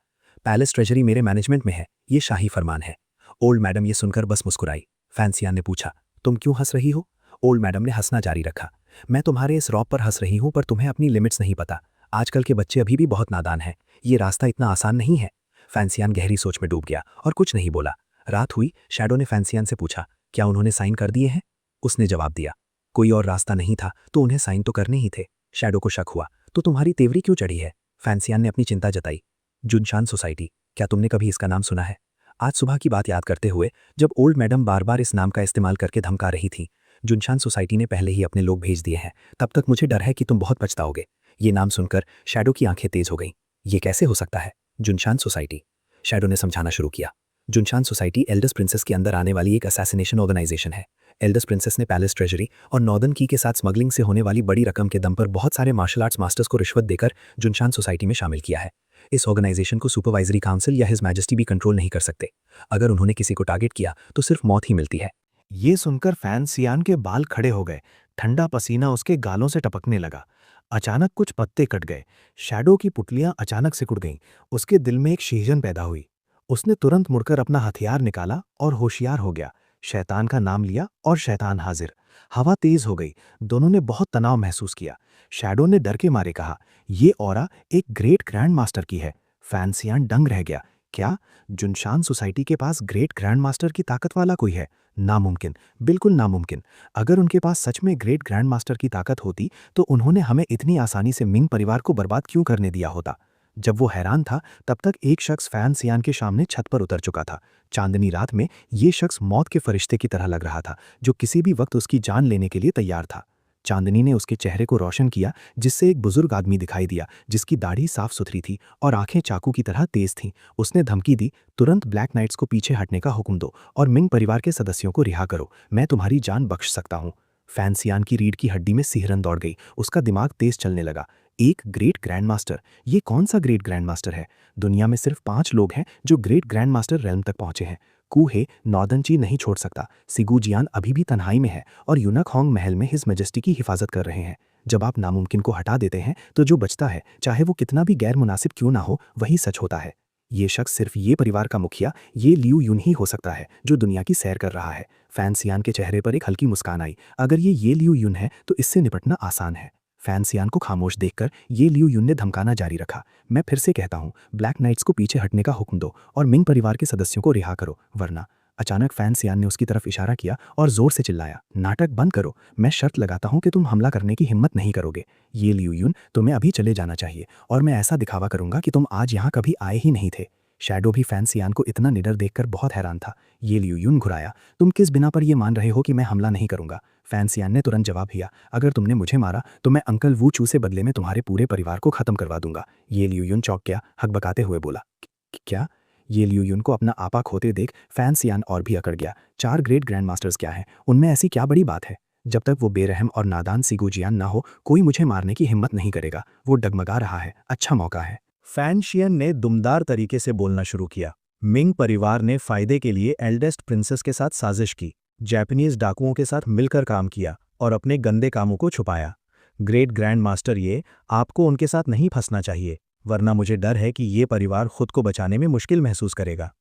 पैलेस ट्रेजरी मेरे मैनेजमेंट में है, ये शाही फरमान है। ओल्ड मैडम ये सुनकर बस मुस्कुराई। फैंसियान ने पूछा, तुम क्यों हंस रही हो? ओल्ड मैडम ने हंसना जारी रखा। मैं तुम्हारे इस रौब पर हंस रही हूं, पर तुम्हें अपनी लिमिट्स नहीं पता। आजकल के बच्चे अभी भी बहुत नादान हैं। ये रास्ता इतना आसान नहीं है। फैंसियान गहरी सोच में डूब गया और कुछ नहीं बोला। रात हुई। शैडो ने फैंसियान से पूछा, क्या उन्होंने साइन कर दिए हैं? उसने जवाब दिया, कोई और रास्ता नहीं था तो उन्हें साइन तो करने ही थे। शैडो को शक हुआ, तो तुम्हारी तेवरी क्यों चढ़ी है? फैंसियान ने अपनी चिंता जताई। जुनशान सोसाइटी, क्या तुमने कभी इसका नाम सुना है? आज सुबह की बात याद करते हुए, जब ओल्ड मैडम बार बार इस नाम का इस्तेमाल करके धमका रही थी। जुनशान सोसाइटी ने पहले ही अपने लोग भेज दिए हैं। तब तक मुझे डर है कि तुम बहुत पछताओगे। ये नाम सुनकर शैडो की आंखें तेज हो गईं। ये कैसे हो सकता है? जुनशान सोसाइटी। शैडो ने समझाना शुरू किया। जुनशान सोसाइटी एल्डर्स प्रिंसेस के अंदर आने वाली एक असैसिनेशन ऑर्गेनाइजेशन है। एल्डर्स प्रिंसेस ने पैलेस ट्रेजरी और नॉर्दर्न की के साथ स्मगलिंग से होने वाली बड़ी रकम के दम पर बहुत सारे मार्शल आर्ट्स मास्टर्स को रिश्वत देकर जुनशान सोसाइटी में शामिल किया है। इस ऑर्गेनाइजेशन को सुपरवाइजरी काउंसिल या हिज मैजेस्टी भी कंट्रोल नहीं कर सकते। अगर उन्होंने किसी को टारगेट किया तो सिर्फ मौत ही मिलती है। ये सुनकर फैन सियान के बाल खड़े हो गए। ठंडा पसीना उसके गालों से टपकने लगा। अचानक कुछ पत्ते कट गए। शैडो की पुतलियां अचानक सिकुड़ गईं। उसके दिल में एक शीजन पैदा हुई। उसने तुरंत मुड़कर अपना हथियार निकाला और होशियार हो गया। शैतान का नाम लिया और शैतान हाजिर। हवा तेज हो गई। दोनों ने बहुत तनाव महसूस किया। शैडो ने डर के मारे कहा, "ये ऑरा एक ग्रेट ग्रैंड मास्टर की है।" फैन सियान दंग रह गया। क्या जुनशान सोसाइटी के पास ग्रेट ग्रैंड मास्टर की ताकत वाला कोई है? नामुमकिन, बिल्कुल नामुमकिन। अगर उनके पास सच में ग्रेट ग्रैंड मास्टर की ताकत होती तो उन्होंने हमें इतनी आसानी से मिंग परिवार को बर्बाद क्यों करने दिया होता? जब वो हैरान था तब तक एक शख्स फैन सियान के सामने छत पर उतर चुका था। चांदनी रात में ये शख्स मौत के फरिश्ते की तरह लग रहा था, जो किसी भी वक्त उसकी जान लेने के लिए तैयार था। चांदनी ने उसके चेहरे को रोशन किया, जिससे एक बुजुर्ग आदमी दिखाई दिया जिसकी दाढ़ी साफ सुथरी थी और आंखें चाकू की तरह तेज थीं। उसने धमकी दी, "तुरंत ब्लैक नाइट्स को पीछे हटने का हुक्म दो और मिंग परिवार के सदस्यों को रिहा करो। मैं तुम्हारी जान बख्श सकता हूँ।" फैन सियान की रीढ़ की हड्डी में सिहरन दौड़ गई। उसका दिमाग तेज चलने लगा। एक ग्रेट ग्रैंड मास्टर? ये कौन सा ग्रेट ग्रैंड मास्टर है? दुनिया में सिर्फ 5 लोग हैं जो ग्रेट ग्रैंड मास्टर रेल्म तक पहुंचे हैं। कूहे नॉर्दर्न ची नहीं छोड़ सकता। सिगुजियान अभी भी तन्हाई में है और यूनक होंग महल में हिज मैजेस्टी की हिफाजत कर रहे हैं। जब आप नामुमकिन को हटा देते हैं तो जो बचता है, चाहे वो कितना भी गैर मुनासिब क्यों ना हो, वही सच होता है। ये शख्स सिर्फ ये परिवार का मुखिया ये लियू यून ही हो सकता है जो दुनिया की सैर कर रहा है। फैन सियान के चेहरे पर एक हल्की मुस्कान आई। अगर ये लियू यून है तो इससे निपटना आसान है। फैन सियान को खामोश देखकर ये लियू यून ने धमकाना जारी रखा, "मैं फिर से कहता हूँ, ब्लैक नाइट्स को पीछे हटने का हुक्म दो और मिंग परिवार के सदस्यों को रिहा करो, वरना..." अचानक फैन सियान ने उसकी तरफ इशारा किया और जोर से चिल्लाया, "नाटक बंद करो। मैं शर्त लगाता हूँ कि तुम हमला करने की हिम्मत नहीं करोगे। ये लियू यून, तुम्हें अभी चले जाना चाहिए और मैं ऐसा दिखावा करूंगा कि तुम आज यहाँ कभी आए ही नहीं थे।" शैडो भी फैन सियान को इतना निडर देखकर बहुत हैरान था। ये लियू यून घुराया, "तुम किस बिना पर यह मान रहे हो कि मैं हमला नहीं करूंगा?" फैन सियान ने तुरंत जवाब दिया, "अगर तुमने मुझे मारा तो मैं अंकल वू चू से बदले में तुम्हारे पूरे परिवार को खत्म करवा दूंगा।" ये लियू यून चौंक गया, हकबकाते हुए बोला, "क्या?" ये लियू यून को अपना आपा खोते देख फैन सियान और भी अकड़ गया। 4 ग्रेट ग्रैंड मास्टर्स क्या हैं? उनमें ऐसी क्या बड़ी बात है? जब तक वो बेरहम और नादान सिगुजियान ना हो, कोई मुझे मारने की हिम्मत नहीं करेगा। वो डगमगा रहा है। अच्छा मौका है। फैन शियन ने दुमदार तरीके से बोलना शुरू किया। मिंग परिवार ने फायदे के लिए एल्डेस्ट प्रिंसेस के साथ साजिश की, जापानीज डाकुओं के साथ मिलकर काम किया और अपने गंदे कामों को छुपाया। ग्रेट ग्रैंड मास्टर, ये आपको उनके साथ नहीं फंसना चाहिए, वरना मुझे डर है कि ये परिवार खुद को बचाने में मुश्किल महसूस करेगा।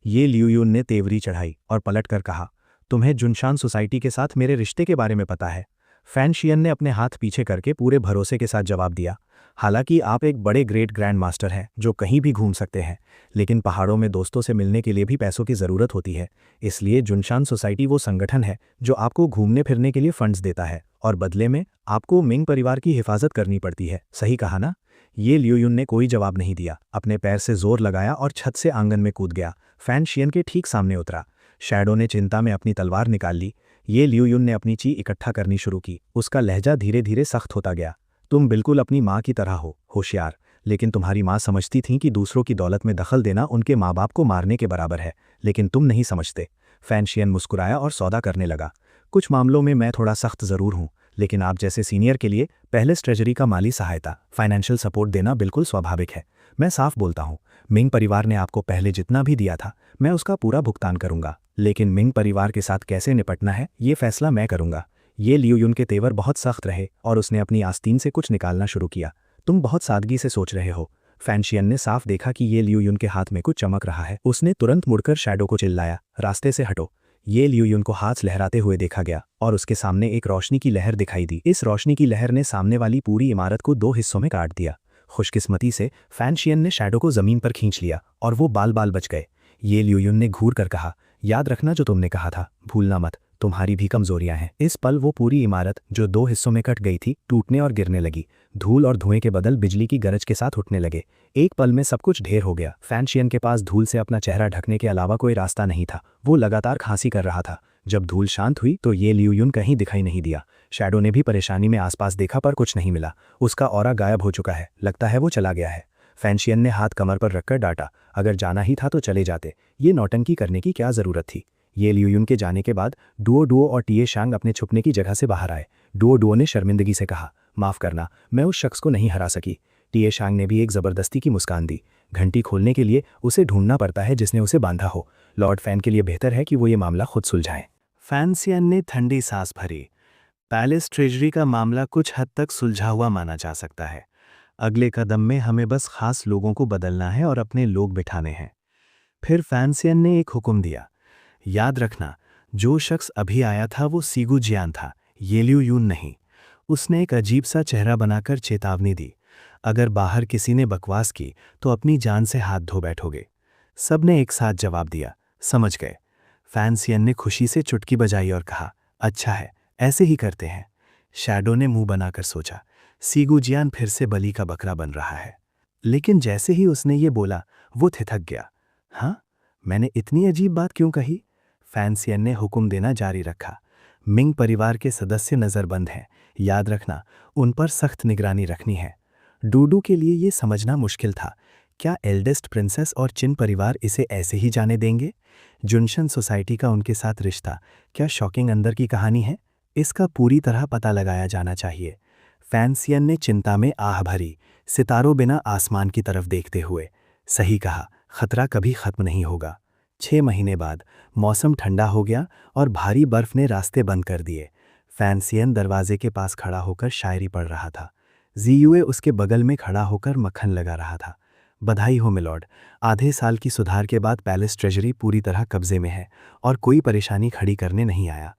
ये लियू यून ने तेवरी चढ़ाई और पलटकर कहा, "तुम्हें जुनशान सोसाइटी के साथ मेरे रिश्ते के बारे में पता है?" फैन शियन ने अपने हाथ पीछे करके पूरे भरोसे के साथ जवाब दिया, "हालांकि आप एक बड़े ग्रेट ग्रैंड मास्टर हैं जो कहीं भी घूम सकते हैं, लेकिन पहाड़ों में दोस्तों से मिलने के लिए भी पैसों की ज़रूरत होती है। इसलिए जुनशान सोसाइटी वो संगठन है जो आपको घूमने फिरने के लिए फंड्स देता है और बदले में आपको मिंग परिवार की हिफाजत करनी पड़ती है। सही कहा ना?" ये लियू यून ने कोई जवाब नहीं दिया, अपने पैर से जोर लगाया और छत से आंगन में कूद गया। फैन शियन के ठीक सामने उतरा। शैडो ने चिंता में अपनी तलवार निकाल ली। ये लियू यून ने अपनी ची इकट्ठा करनी शुरू की। उसका लहजा धीरे धीरे सख्त होता गया। "तुम बिल्कुल अपनी माँ की तरह हो, होशियार, लेकिन तुम्हारी माँ समझती थी कि दूसरों की दौलत में दखल देना उनके माँ बाप को मारने के बराबर है, लेकिन तुम नहीं समझते।" फैन शियन मुस्कुराया और सौदा करने लगा, "कुछ मामलों में मैं थोड़ा सख्त ज़रूर हूँ, लेकिन आप जैसे सीनियर के लिए पहले ट्रेजरी का माली सहायता, फाइनेंशियल सपोर्ट देना बिल्कुल स्वाभाविक है। मैं साफ बोलता हूँ, मिंग परिवार ने आपको पहले जितना भी दिया था, मैं उसका पूरा भुगतान करूंगा, लेकिन मिंग परिवार के साथ कैसे निपटना है ये फैसला मैं करूंगा।" ये लियू यून के तेवर बहुत सख्त रहे और उसने अपनी आस्तीन से कुछ निकालना शुरू किया। "तुम बहुत सादगी से सोच रहे हो।" फैन शियन ने साफ देखा कि ये लियू यून के हाथ में कुछ चमक रहा है। उसने तुरंत मुड़कर शैडो को चिल्लाया, "रास्ते से हटो।" ये लियू यून को हाथ लहराते हुए देखा गया और उसके सामने एक रोशनी की लहर दिखाई दी। इस रोशनी की लहर ने सामने वाली पूरी इमारत को 2 हिस्सों में काट दिया। खुशकिस्मती से फैन शियन ने शैडो को जमीन पर खींच लिया और वो बाल बाल बच गए। ये लियू यून ने घूर कर कहा, "याद रखना जो तुमने कहा था, भूलना मत, तुम्हारी भी कमजोरियां हैं।" इस पल वो पूरी इमारत जो 2 हिस्सों में कट गई थी टूटने और गिरने लगी। धूल और धुएं के बदल बिजली की गरज के साथ उठने लगे। एक पल में सब कुछ ढेर हो गया। फैन शियन के पास धूल से अपना चेहरा ढकने के अलावा कोई रास्ता नहीं था। वो लगातार खांसी कर रहा था। जब धूल शांत हुई तो ये लियूयुन कहीं दिखाई नहीं दिया। शैडो ने भी परेशानी में आसपास देखा पर कुछ नहीं मिला। उसका ऑरा गायब हो चुका है, लगता है वो चला गया है। फैंशियन ने हाथ कमर पर रखकर डांटा, अगर जाना ही था तो चले जाते, ये नौटंकी करने की क्या जरूरत थी। ये लियूयुन के जाने के बाद डुओ डुओ और टीए शांग अपने छुपने की जगह से बाहर आए। डुओ डुओ ने शर्मिंदगी से कहा, माफ करना, मैं उस शख्स को नहीं हरा सकी। टीए शांग ने भी एक जबरदस्ती की मुस्कान दी। घंटी खोलने के लिए उसे ढूंढना पड़ता है जिसने उसे बांधा हो। लॉर्ड फैन के लिए बेहतर है कि वो ये मामला खुद सुलझाएं। फैंसियन ने ठंडी सांस भरी। पैलेस ट्रेजरी का मामला कुछ हद तक सुलझा हुआ माना जा सकता है। अगले कदम में हमें बस खास लोगों को बदलना है और अपने लोग बिठाने हैं। फिर फैंसियन ने एक हुक्म दिया, याद रखना, जो शख्स अभी आया था वो सीगू जियान था, ये लियूयुन नहीं। उसने एक अजीब सा चेहरा बनाकर चेतावनी दी, अगर बाहर किसी ने बकवास की तो अपनी जान से हाथ धो बैठोगे। सबने एक साथ जवाब दिया, समझ गए। फैंसियन ने खुशी से चुटकी बजाई और कहा, अच्छा है, ऐसे ही करते हैं। शैडो ने मुंह बनाकर सोचा, सीगू जियान फिर से बलि का बकरा बन रहा है। लेकिन जैसे ही उसने ये बोला वो थिथक गया। हाँ, मैंने इतनी अजीब बात क्यों कही? फैंसियन ने हुक्म देना जारी रखा, मिंग परिवार के सदस्य नज़रबंद हैं, याद रखना, उन पर सख्त निगरानी रखनी है। डूडू के लिए ये समझना मुश्किल था, क्या एल्डेस्ट प्रिंसेस और चिन परिवार इसे ऐसे ही जाने देंगे? जुनशन सोसाइटी का उनके साथ रिश्ता क्या शॉकिंग अंदर की कहानी है? इसका पूरी तरह पता लगाया जाना चाहिए। फैंसियन ने चिंता में आह भरी, सितारों बिना आसमान की तरफ देखते हुए। सही कहा, खतरा कभी खत्म नहीं होगा। 6 महीने बाद मौसम ठंडा हो गया और भारी बर्फ ने रास्ते बंद कर दिए। फैंसियन दरवाजे के पास खड़ा होकर शायरी पढ़ रहा था। जीयुए उसके बगल में खड़ा होकर मक्खन लगा रहा था। बधाई हो मिलॉर्ड, आधे साल की सुधार के बाद पैलेस ट्रेजरी पूरी तरह कब्जे में है और कोई परेशानी खड़ी करने नहीं आया।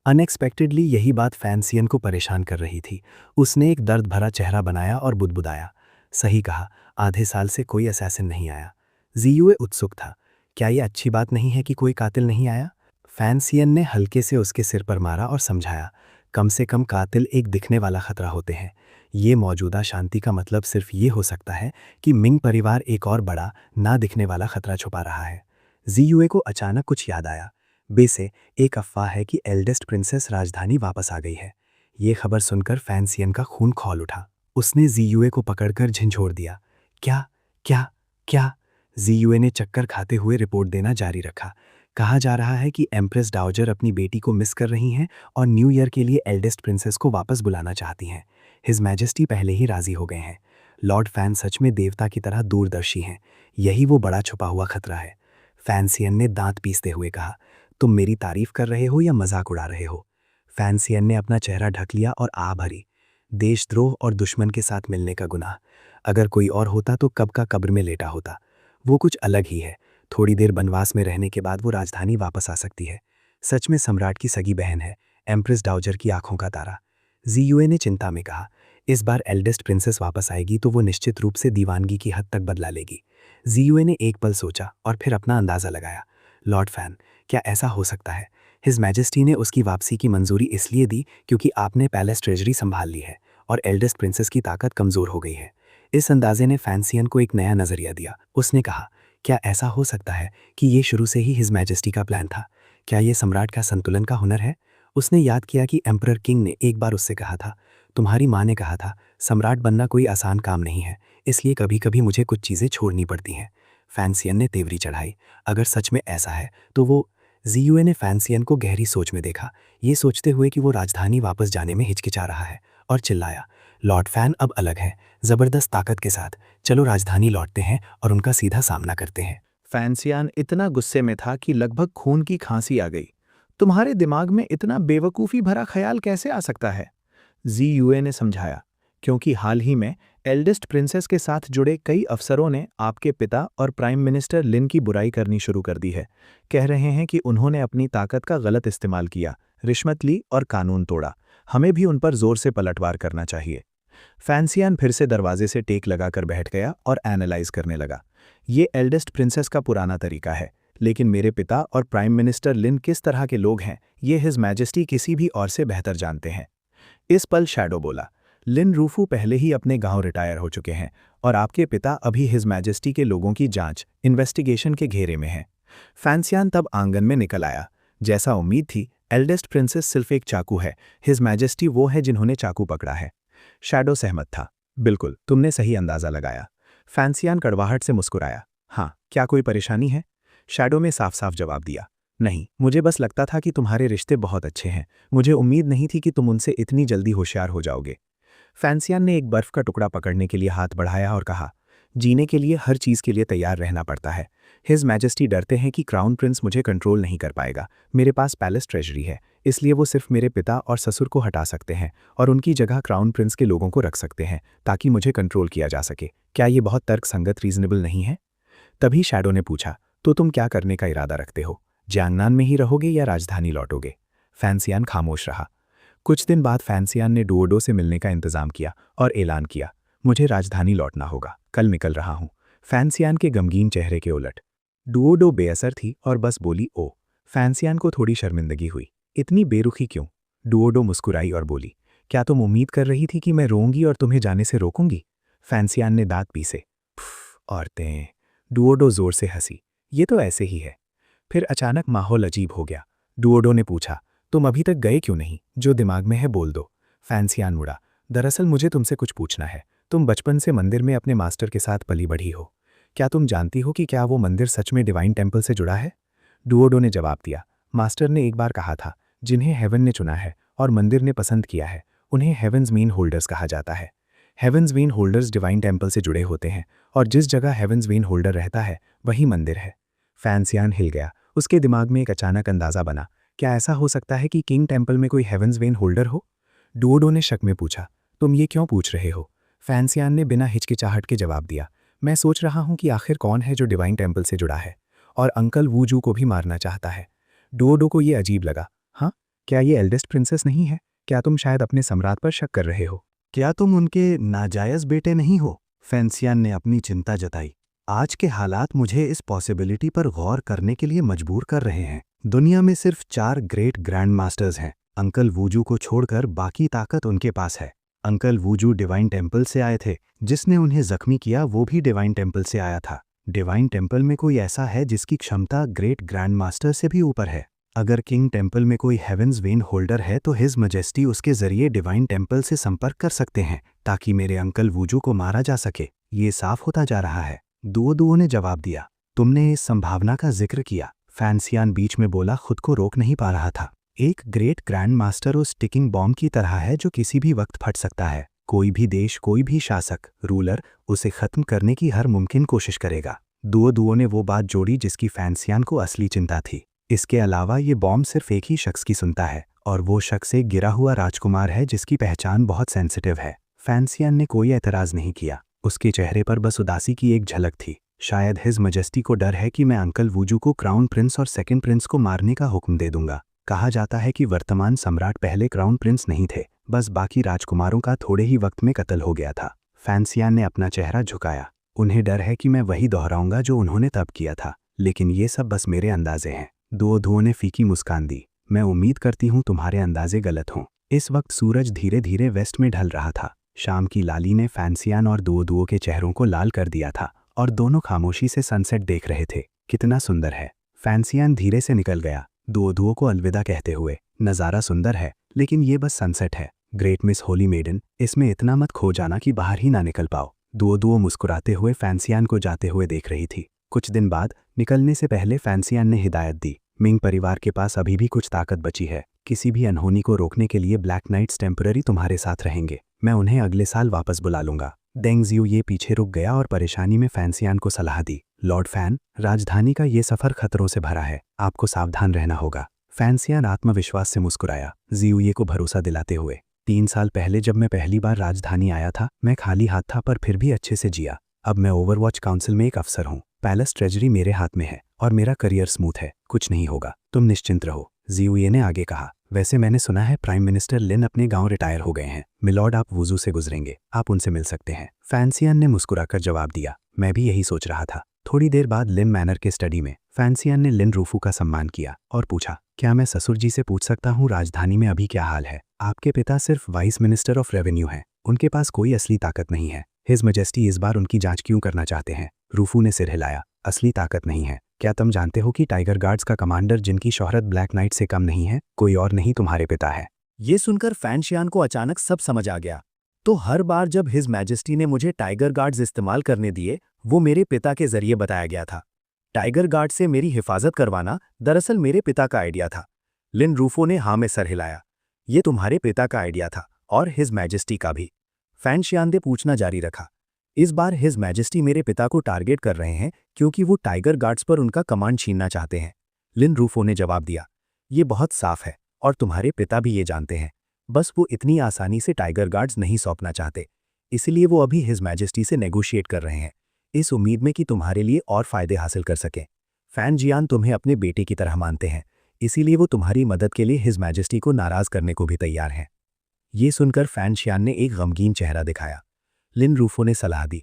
अनएक्सपेक्टेडली यही बात फैंसियन को परेशान कर रही थी। उसने एक दर्द भरा चेहरा बनाया और बुदबुदाया, सही कहा, आधे साल से कोई असैसिन नहीं आया। जीयुए उत्सुक था, क्या ये अच्छी बात नहीं है कि कोई कातिल नहीं आया? फैंसियन ने हल्के से उसके सिर पर मारा और समझाया, कम से कम कातिल एक दिखने वाला खतरा होते हैं। ये मौजूदा शांति का मतलब सिर्फ ये हो सकता है कि मिंग परिवार एक और बड़ा, ना दिखने वाला खतरा छुपा रहा है। जीयुए को अचानक कुछ याद आया, बेसे एक अफवाह है कि एल्डेस्ट प्रिंसेस राजधानी वापस आ गई है। ये खबर सुनकर फैंसियन का खून खौल उठा। उसने जीयुए को पकड़कर झंझोड़ दिया, क्या क्या क्या? जीयुए ने चक्कर खाते हुए रिपोर्ट देना जारी रखा। कहा जा रहा है कि एम्प्रेस डाउजर अपनी बेटी को मिस कर रही हैं और न्यू ईयर के लिए एल्डेस्ट प्रिंसेस को वापस बुलाना चाहती हैं। हिज मैजेस्टी पहले ही राजी हो गए हैं। लॉर्ड फैन सच में देवता की तरह दूरदर्शी हैं। यही वो बड़ा छुपा हुआ खतरा है। फैंसियन ने दांत पीसते हुए कहा, तुम मेरी तारीफ कर रहे हो या मजाक उड़ा रहे हो? फैंसियन ने अपना चेहरा ढक लिया और आ भरी, देशद्रोह और दुश्मन के साथ मिलने का गुनाह। अगर कोई और होता तो कब का कब्र में लेटा होता। वो कुछ अलग ही है। थोड़ी देर बनवास में रहने के बाद वो राजधानी वापस आ सकती है। सच में सम्राट की सगी बहन है, एम्प्रेस डाउजर की आंखों का तारा। जीयुए ने चिंता में कहा, इस बार एल्डेस्ट प्रिंसेस वापस आएगी तो वो निश्चित रूप से दीवानगी की हद तक बदला लेगी। जीयुए ने एक पल सोचा और फिर अपना अंदाजा लगाया, लॉर्ड फैन, क्या ऐसा हो सकता है? हिज मैजेस्टी ने उसकी वापसी की मंजूरी इसलिए दी क्योंकि आपने पैलेस ट्रेजरी संभाल ली है और एल्डेस्ट प्रिंसेस की ताकत कमजोर हो गई है। इस अंदाजे ने फैंसियन को एक नया नजरिया दिया। उसने कहा, क्या ऐसा हो सकता है कि ये शुरू से ही हिज मैजेस्टी का प्लान था? क्या ये सम्राट का संतुलन का हुनर है? उसने याद किया कि एम्परर किंग ने एक बार उससे कहा था, तुम्हारी माँ ने कहा था, सम्राट बनना कोई आसान काम नहीं है, इसलिए कभी कभी मुझे कुछ चीज़ें छोड़नी पड़ती हैं। फैंसियन ने तेवरी चढ़ाई, अगर सच में ऐसा है तो वो। जीयुए ने फैंसियन को गहरी सोच में देखा, ये सोचते हुए कि वो राजधानी वापस जाने में हिचकिचा रहा है, और चिल्लाया, लॉर्ड फैन अब अलग है, जबरदस्त ताकत के साथ। चलो राजधानी लौटते हैं और उनका सीधा सामना करते हैं। फैंसियान इतना गुस्से में था कि लगभग खून की खांसी आ गई। तुम्हारे दिमाग में इतना बेवकूफ़ी भरा ख्याल कैसे आ सकता है? जीयुए ने समझाया, क्योंकि हाल ही में एल्डेस्ट प्रिंसेस के साथ जुड़े कई अफसरों ने आपके पिता और प्राइम मिनिस्टर लिन की बुराई करनी शुरू कर दी है। कह रहे हैं कि उन्होंने अपनी ताकत का गलत इस्तेमाल किया, रिश्वत ली और कानून तोड़ा। हमें भी उन पर जोर से पलटवार करना चाहिए। फैंसियान फिर से दरवाजे से टेक लगाकर बैठ गया और एनालाइज करने लगा। ये एल्डेस्ट प्रिंसेस का पुराना तरीका है, लेकिन मेरे पिता और प्राइम मिनिस्टर लिन किस तरह के लोग हैं ये हिज मैजेस्टी किसी भी और से बेहतर जानते हैं। इस पल शैडो बोला, लिन रूफू पहले ही अपने गांव रिटायर हो चुके हैं और आपके पिता अभी हिज मैजेस्टी के लोगों की जांच, इन्वेस्टिगेशन के घेरे में हैं। फैंसियान तब आंगन में निकल आया। जैसा उम्मीद थी, एल्डेस्ट प्रिंसेस सिर्फ एक चाकू है, हिज मैजेस्टी वो है जिन्होंने चाकू पकड़ा है। शैडो सहमत था। बिल्कुल, तुमने सही अंदाजा लगाया। फैंसियान कड़वाहट से मुस्कुराया। हाँ, क्या कोई परेशानी है? शैडो में साफ साफ जवाब दिया। नहीं, मुझे बस लगता था कि तुम्हारे रिश्ते बहुत अच्छे हैं। मुझे उम्मीद नहीं थी कि तुम उनसे इतनी जल्दी होशियार हो जाओगे। फैंसियान ने एक बर्फ का टुकड़ा पकड़ने के लिए हाथ बढ़ाया और कहा, जीने के लिए हर चीज़ के लिए तैयार रहना पड़ता है। हिज मैजेस्टी डरते हैं कि क्राउन प्रिंस मुझे कंट्रोल नहीं कर पाएगा। मेरे पास पैलेस ट्रेजरी है, इसलिए वो सिर्फ मेरे पिता और ससुर को हटा सकते हैं और उनकी जगह क्राउन प्रिंस के लोगों को रख सकते हैं ताकि मुझे कंट्रोल किया जा सके। क्या ये बहुत तर्कसंगत रीजनेबल नहीं है? तभी शैडो ने पूछा, तो तुम क्या करने का इरादा रखते हो? जियांगनान में ही रहोगे या राजधानी लौटोगे? फैंसियान खामोश रहा। कुछ दिन बाद फैंसियान ने डुओडो से मिलने का इंतजाम किया और ऐलान किया, मुझे राजधानी लौटना होगा, कल निकल रहा हूं। फैंसियान के गमगीन चेहरे के उलट डुओडो बेअसर थी और बस बोली ओ। फैंसियान को थोड़ी शर्मिंदगी हुई। इतनी बेरुखी क्यों? डुओडो मुस्कुराई और बोली, क्या तुम उम्मीद कर रही थी कि मैं रोऊंगी और तुम्हें जाने से रोकूंगी? फैंसियान ने दांत पीसे। औरतें। डुओडो जोर से हंसी। ये तो ऐसे ही है। फिर अचानक माहौल अजीब हो गया। डुओडो ने पूछा, तुम अभी तक गए क्यों नहीं? जो दिमाग में है बोल दो। फैंसियान मुड़ा, दरअसल मुझे तुमसे कुछ पूछना है। तुम बचपन से मंदिर में अपने मास्टर के साथ पली बढ़ी हो। क्या तुम जानती हो कि क्या वो मंदिर सच में डिवाइन टेम्पल से जुड़ा है? डुओडो ने जवाब दिया, मास्टर ने एक बार कहा था, जिन्हें हेवन ने चुना है और मंदिर ने पसंद किया है, उन्हें हेवन्स मीन होल्डर्स कहा जाता है। Havens mean holders divine temple से जुड़े होते हैं और जिस जगह हेवन्स मीन होल्डर रहता है वही मंदिर है। फैंसियान हिल गया। उसके दिमाग में एक अचानक अंदाजा बना, क्या ऐसा हो सकता है कि किंग टेम्पल में कोई हेवन्स वेन होल्डर हो? डुओडो ने शक में पूछा, तुम ये क्यों पूछ रहे हो? फैंसियान ने बिना हिचकिचाहट के जवाब दिया, मैं सोच रहा हूं कि आखिर कौन है जो डिवाइन टेम्पल से जुड़ा है और अंकल वूजू को भी मारना चाहता है। डुओडो को ये अजीब लगा। हाँ, क्या ये एल्डेस्ट प्रिंसेस नहीं है? क्या तुम शायद अपने सम्राट पर शक कर रहे हो? क्या तुम उनके नाजायज बेटे नहीं हो? फैंसियान ने अपनी चिंता जताई। आज के हालात मुझे इस पॉसिबिलिटी पर गौर करने के लिए मजबूर कर रहे हैं। दुनिया में सिर्फ 4 ग्रेट ग्रैंड मास्टर्स हैं। अंकल वूजू को छोड़कर बाकी ताकत उनके पास है। अंकल वूजू डिवाइन टेम्पल से आए थे। जिसने उन्हें जख्मी किया वो भी डिवाइन टेम्पल से आया था। डिवाइन टेम्पल में कोई ऐसा है जिसकी क्षमता ग्रेट ग्रैंड मास्टर से भी ऊपर है। अगर किंग टेम्पल में कोई हेवन्स वेन होल्डर है तो हिज मजेस्टी उसके जरिए डिवाइन टेम्पल से संपर्क कर सकते हैं ताकि मेरे अंकल वूजू को मारा जा सके। ये साफ होता जा रहा है। डुओडो ने जवाब दिया, तुमने इस संभावना का जिक्र किया। फैंसियान बीच में बोला, खुद को रोक नहीं पा रहा था। एक ग्रेट ग्रैंड मास्टर उस टिकिंग बॉम्ब की तरह है जो किसी भी वक्त फट सकता है। कोई भी देश, कोई भी शासक, रूलर उसे खत्म करने की हर मुमकिन कोशिश करेगा। डुओडो ने वो बात जोड़ी जिसकी फैंसियान को असली चिंता थी। इसके अलावा ये बॉम्ब सिर्फ एक ही शख्स की सुनता है और वो शख्स एक गिरा हुआ राजकुमार है जिसकी पहचान बहुत सेंसिटिव है। फैंसियान ने कोई एतराज नहीं किया। उसके चेहरे पर बस उदासी की एक झलक थी। शायद हिज मजेस्टी को डर है कि मैं अंकल वूजू को क्राउन प्रिंस और सेकंड प्रिंस को मारने का हुक्म दे दूंगा। कहा जाता है कि वर्तमान सम्राट पहले क्राउन प्रिंस नहीं थे, बस बाकी राजकुमारों का थोड़े ही वक्त में कत्ल हो गया था। फैंसियान ने अपना चेहरा झुकाया। उन्हें डर है कि मैं वही दोहराऊंगा जो उन्होंने तब किया था, लेकिन ये सब बस मेरे अंदाजे हैं। डुओडो ने फीकी मुस्कान दी। मैं उम्मीद करती हूँ तुम्हारे अंदाजे गलत हों। इस वक्त सूरज धीरे धीरे वेस्ट में ढल रहा था। शाम की लाली ने फैंसियान और डुओडो के चेहरों को लाल कर दिया था और दोनों खामोशी से सनसेट देख रहे थे। कितना सुंदर है। फैंसियान धीरे से निकल गया, डुओडो को अलविदा कहते हुए। नज़ारा सुंदर है, लेकिन ये बस सनसेट है। ग्रेट मिस होली मेडन, इसमें इतना मत खो जाना कि बाहर ही ना निकल पाओ। डुओडो मुस्कुराते हुए फैंसियान को जाते हुए देख रही थी। कुछ दिन बाद निकलने से पहले फैंसियान ने हिदायत दी, मिंग परिवार के पास अभी भी कुछ ताकत बची है। किसी भी अनहोनी को रोकने के लिए ब्लैक नाइट्स टेम्पररी तुम्हारे साथ रहेंगे। मैं उन्हें अगले साल वापस बुला लूंगा। डेंग जियू ये पीछे रुक गया और परेशानी में फैंसियान को सलाह दी, लॉर्ड फैन, राजधानी का ये सफर खतरों से भरा है, आपको सावधान रहना होगा। फैंसियान आत्मविश्वास से मुस्कुराया, जियू को भरोसा दिलाते हुए। 3 साल पहले जब मैं पहली बार राजधानी आया था, मैं खाली हाथ था पर फिर भी अच्छे से जिया। अब मैं ओवरवॉच काउंसिल में एक अफसर हूँ। पैलेस ट्रेजरी मेरे हाथ में है और मेरा करियर स्मूथ है। कुछ नहीं होगा, तुम निश्चिंत रहो। जियू ने आगे कहा, वैसे मैंने सुना है प्राइम मिनिस्टर लिन अपने गांव रिटायर हो गए हैं। मिलॉर्ड, आप वुजू से गुजरेंगे, आप उनसे मिल सकते हैं। फैंसियान ने मुस्कुराकर जवाब दिया, मैं भी यही सोच रहा था। थोड़ी देर बाद लिन मैनर के स्टडी में फैंसियान ने लिन रूफू का सम्मान किया और पूछा, क्या मैं ससुर जी से पूछ सकता हूँ राजधानी में अभी क्या हाल है? आपके पिता सिर्फ वाइस मिनिस्टर ऑफ रेवेन्यू हैं, उनके पास कोई असली ताकत नहीं है। हिज मजेस्टी इस बार उनकी जांच क्यों करना चाहते हैं? रूफू ने सिर हिलाया, असली ताकत नहीं है, क्या तुम जानते हो कि टाइगर गार्ड्स का कमांडर, जिनकी शोहरत ब्लैक नाइट से कम नहीं है, कोई और नहीं तुम्हारे पिता है? ये सुनकर फैनशियान को अचानक सब समझ आ गया। तो हर बार जब हिज मैजेस्टी ने मुझे टाइगर गार्ड्स इस्तेमाल करने दिए, वो मेरे पिता के जरिए बताया गया था। टाइगर गार्ड से मेरी हिफाजत करवाना दरअसल मेरे पिता का आइडिया था। लिन रूफो ने हाँ में सर हिलाया। ये तुम्हारे पिता का आइडिया था और हिज मैजेस्टी का भी। फैनशियान ने पूछना जारी रखा। इस बार हिज मैजेस्टी मेरे पिता को टारगेट कर रहे हैं क्योंकि वो टाइगर गार्ड्स पर उनका कमांड छीनना चाहते हैं। लिन रूफो ने जवाब दिया। ये बहुत साफ है और तुम्हारे पिता भी ये जानते हैं। बस वो इतनी आसानी से टाइगर गार्ड्स नहीं सौंपना चाहते, इसलिए वो अभी हिज मैजेस्टी से नेगोशिएट कर रहे हैं, इस उम्मीद में कि तुम्हारे लिए और फायदे हासिल कर सकें। फैन जियान तुम्हें अपने बेटे की तरह मानते हैं, इसीलिए वो तुम्हारी मदद के लिए हिज मैजेस्टी को नाराज करने को भी तैयार हैं। ये सुनकर फैन शियान ने एक गमगीन चेहरा दिखाया। लिन रूफो ने सलाह दी,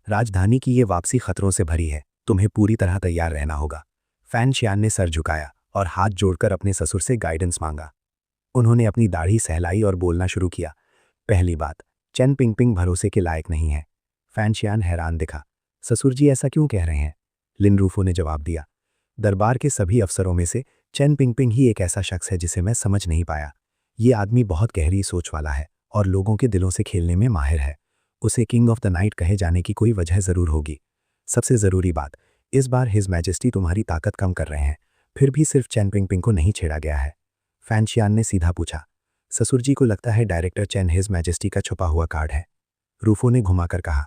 राजधानी की ये वापसी खतरों से भरी है, तुम्हें पूरी तरह तैयार रहना होगा। फैन शियान ने सर झुकाया और हाथ जोड़कर अपने ससुर से गाइडेंस मांगा। उन्होंने अपनी दाढ़ी सहलाई और बोलना शुरू किया। पहली बात, चेन पिंगपिंग भरोसे के लायक नहीं है। फैन शियान हैरान दिखा। ससुर जी ऐसा क्यों कह रहे हैं? लिन रूफो ने जवाब दिया। दरबार के सभी अफसरों में से चेन पिंगपिंग ही एक ऐसा शख्स है जिसे मैं समझ नहीं पाया। ये आदमी बहुत गहरी सोच वाला है और लोगों के दिलों से खेलने में माहिर है। उसे किंग ऑफ द नाइट कहे जाने की कोई वजह ज़रूर होगी। सबसे ज़रूरी बात, इस बार हिज मैजेस्टी तुम्हारी ताकत कम कर रहे हैं, फिर भी सिर्फ चेन पिंगपिंग को नहीं छेड़ा गया है। फैन शियान ने सीधा पूछा। ससुर जी को लगता है डायरेक्टर चेन हिज मैजेस्टी का छुपा हुआ कार्ड है। रूफो ने घुमाकर कहा।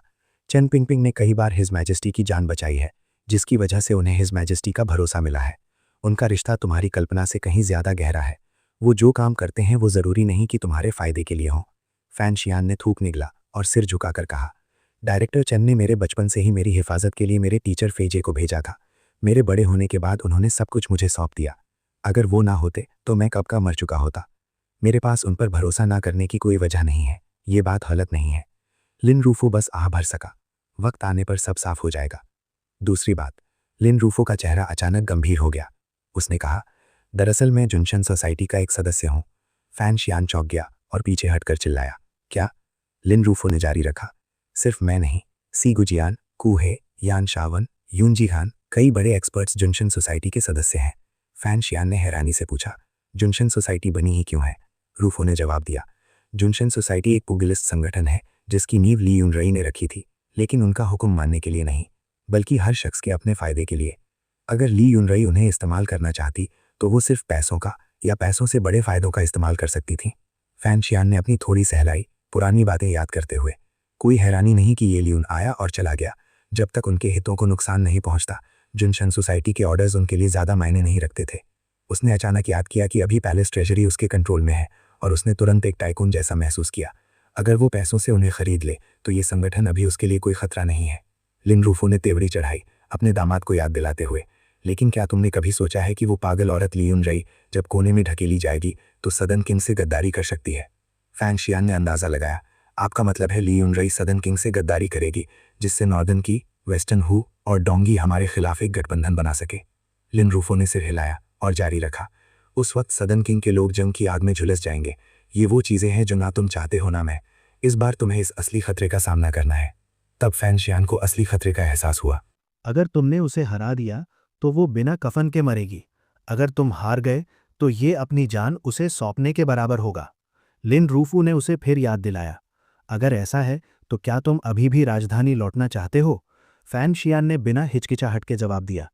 चेन पिंगपिंग ने कई बार हिज मैजेस्टी की जान बचाई है, जिसकी वजह से उन्हें हिज मैजेस्टी का भरोसा मिला है। उनका रिश्ता तुम्हारी कल्पना से कहीं ज़्यादा गहरा है। वो जो काम करते हैं वो ज़रूरी नहीं कि तुम्हारे फ़ायदे के लिए हों। फैन शियान ने थूक निगला और सिर झुकाकर कहा। डायरेक्टर चेन ने मेरे बचपन से ही मेरी हिफाजत के लिए मेरे टीचर फेजे को भेजा था। मेरे बड़े होने के बाद उन्होंने सब कुछ मुझे सौंप दिया। अगर वो ना होते तो मैं कब का मर चुका होता। मेरे पास उन पर भरोसा ना करने की कोई वजह नहीं है। ये बात गलत नहीं है। लिन रूफो बस आह भर सका। वक्त आने पर सब साफ हो जाएगा। दूसरी बात, लिन रूफो का चेहरा अचानक गंभीर हो गया। उसने कहा, दरअसल मैं जुनशन सोसाइटी का एक सदस्य हूँ। फैन शियान चौंक गया और पीछे हटकर चिल्लाया। क्या? लिन रूफो ने जारी रखा। सिर्फ मैं नहीं, सी गुजियान, कूहे, यान शावन, यूनजी खान, कई बड़े एक्सपर्ट्स जुनशन सोसाइटी के सदस्य हैं। फैन शियान ने हैरानी से पूछा, जुनशन सोसाइटी बनी ही क्यों है? रूफो ने जवाब दिया, जुनशन सोसाइटी एक पुगिलिस्ट संगठन है जिसकी नींव ली यूनरई ने रखी थी, लेकिन उनका हुक्म मानने के लिए नहीं, बल्कि हर शख्स के अपने फ़ायदे के लिए। अगर ली यूनरई उन्हें इस्तेमाल करना चाहती तो वो सिर्फ पैसों का या पैसों से बड़े फ़ायदों का इस्तेमाल कर सकती थी। फैन शियान ने अपनी थोड़ी सहलाई, पुरानी बातें याद करते हुए। कोई हैरानी नहीं कि ये ल्यून आया और चला गया। जब तक उनके हितों को नुकसान नहीं पहुंचता, जुनशन सोसाइटी के ऑर्डर्स उनके लिए ज़्यादा मायने नहीं रखते थे। उसने अचानक याद किया कि अभी पैलेस ट्रेजरी उसके कंट्रोल में है और उसने तुरंत एक टाइकून जैसा महसूस किया। अगर वो पैसों से उन्हें खरीद ले तो ये संगठन अभी उसके लिए कोई खतरा नहीं है। लिन रूफो ने तेवड़ी चढ़ाई, अपने दामाद को याद दिलाते हुए। लेकिन क्या तुमने कभी सोचा है कि वो पागल औरत ली यूनरई जब कोने में ढकेली जाएगी तो सदन किंग से गद्दारी कर सकती है? फैन शियान ने अंदाज़ा लगाया। आपका मतलब है ली यूनरई सदन किंग से गद्दारी करेगी, जिससे नॉर्दर्न की, वेस्टर्न हू और डोंगी हमारे खिलाफ एक गठबंधन बना सके? लिन रूफो ने सिर हिलाया और जारी रखा। उस वक्त सदन किंग के लोग जंग की आग में झुलस जाएंगे। ये वो चीज़ें हैं जो ना तुम चाहते हो ना मैं। इस बार तुम्हें इस असली खतरे का सामना करना है। तब फैन शियान को असली खतरे का एहसास हुआ। अगर तुमने उसे हरा दिया तो वो बिना कफन के मरेगी। अगर तुम हार गए तो ये अपनी जान उसे सौंपने के बराबर होगा। लिन रूफू ने उसे फिर याद दिलाया। अगर ऐसा है तो क्या तुम अभी भी राजधानी लौटना चाहते हो? फैन शियान ने बिना हिचकिचाहट के जवाब दिया।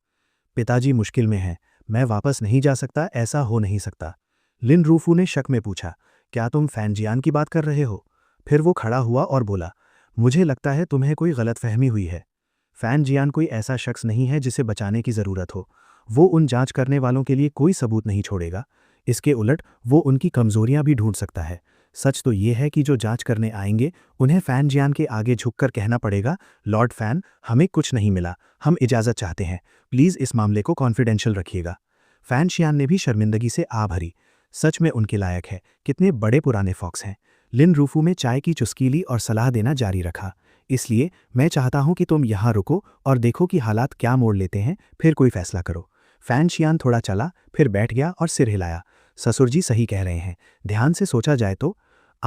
पिताजी मुश्किल में हैं, मैं वापस नहीं जा सकता, ऐसा हो नहीं सकता। लिन रूफू ने शक में पूछा, क्या तुम फैन जियान की बात कर रहे हो? फिर वो खड़ा हुआ और बोला, मुझे लगता है तुम्हें कोई गलतफहमी हुई है। फैन जियान कोई ऐसा शख्स नहीं है जिसे बचाने की ज़रूरत हो। वो उन जांच करने वालों के लिए कोई सबूत नहीं छोड़ेगा। इसके उलट वो उनकी कमज़ोरियां भी ढूंढ सकता है। सच तो ये है कि जो जांच करने आएंगे उन्हें फैन जियान के आगे झुककर कहना पड़ेगा, लॉर्ड फैन, हमें कुछ नहीं मिला, हम इजाज़त चाहते हैं, प्लीज़ इस मामले को कॉन्फिडेंशियल रखिएगा। फैन शियान ने भी शर्मिंदगी से आ भरी। सच में उनके लायक है, कितने बड़े पुराने फॉक्स हैं। लिन रूफू में चाय की चुस्की ली और सलाह देना जारी रखा। इसलिए मैं चाहता हूं कि तुम यहाँ रुको और देखो कि हालात क्या मोड़ लेते हैं, फिर कोई फैसला करो। फैन शियान थोड़ा चला, फिर बैठ गया और सिर हिलाया। ससुर जी सही कह रहे हैं, ध्यान से सोचा जाए तो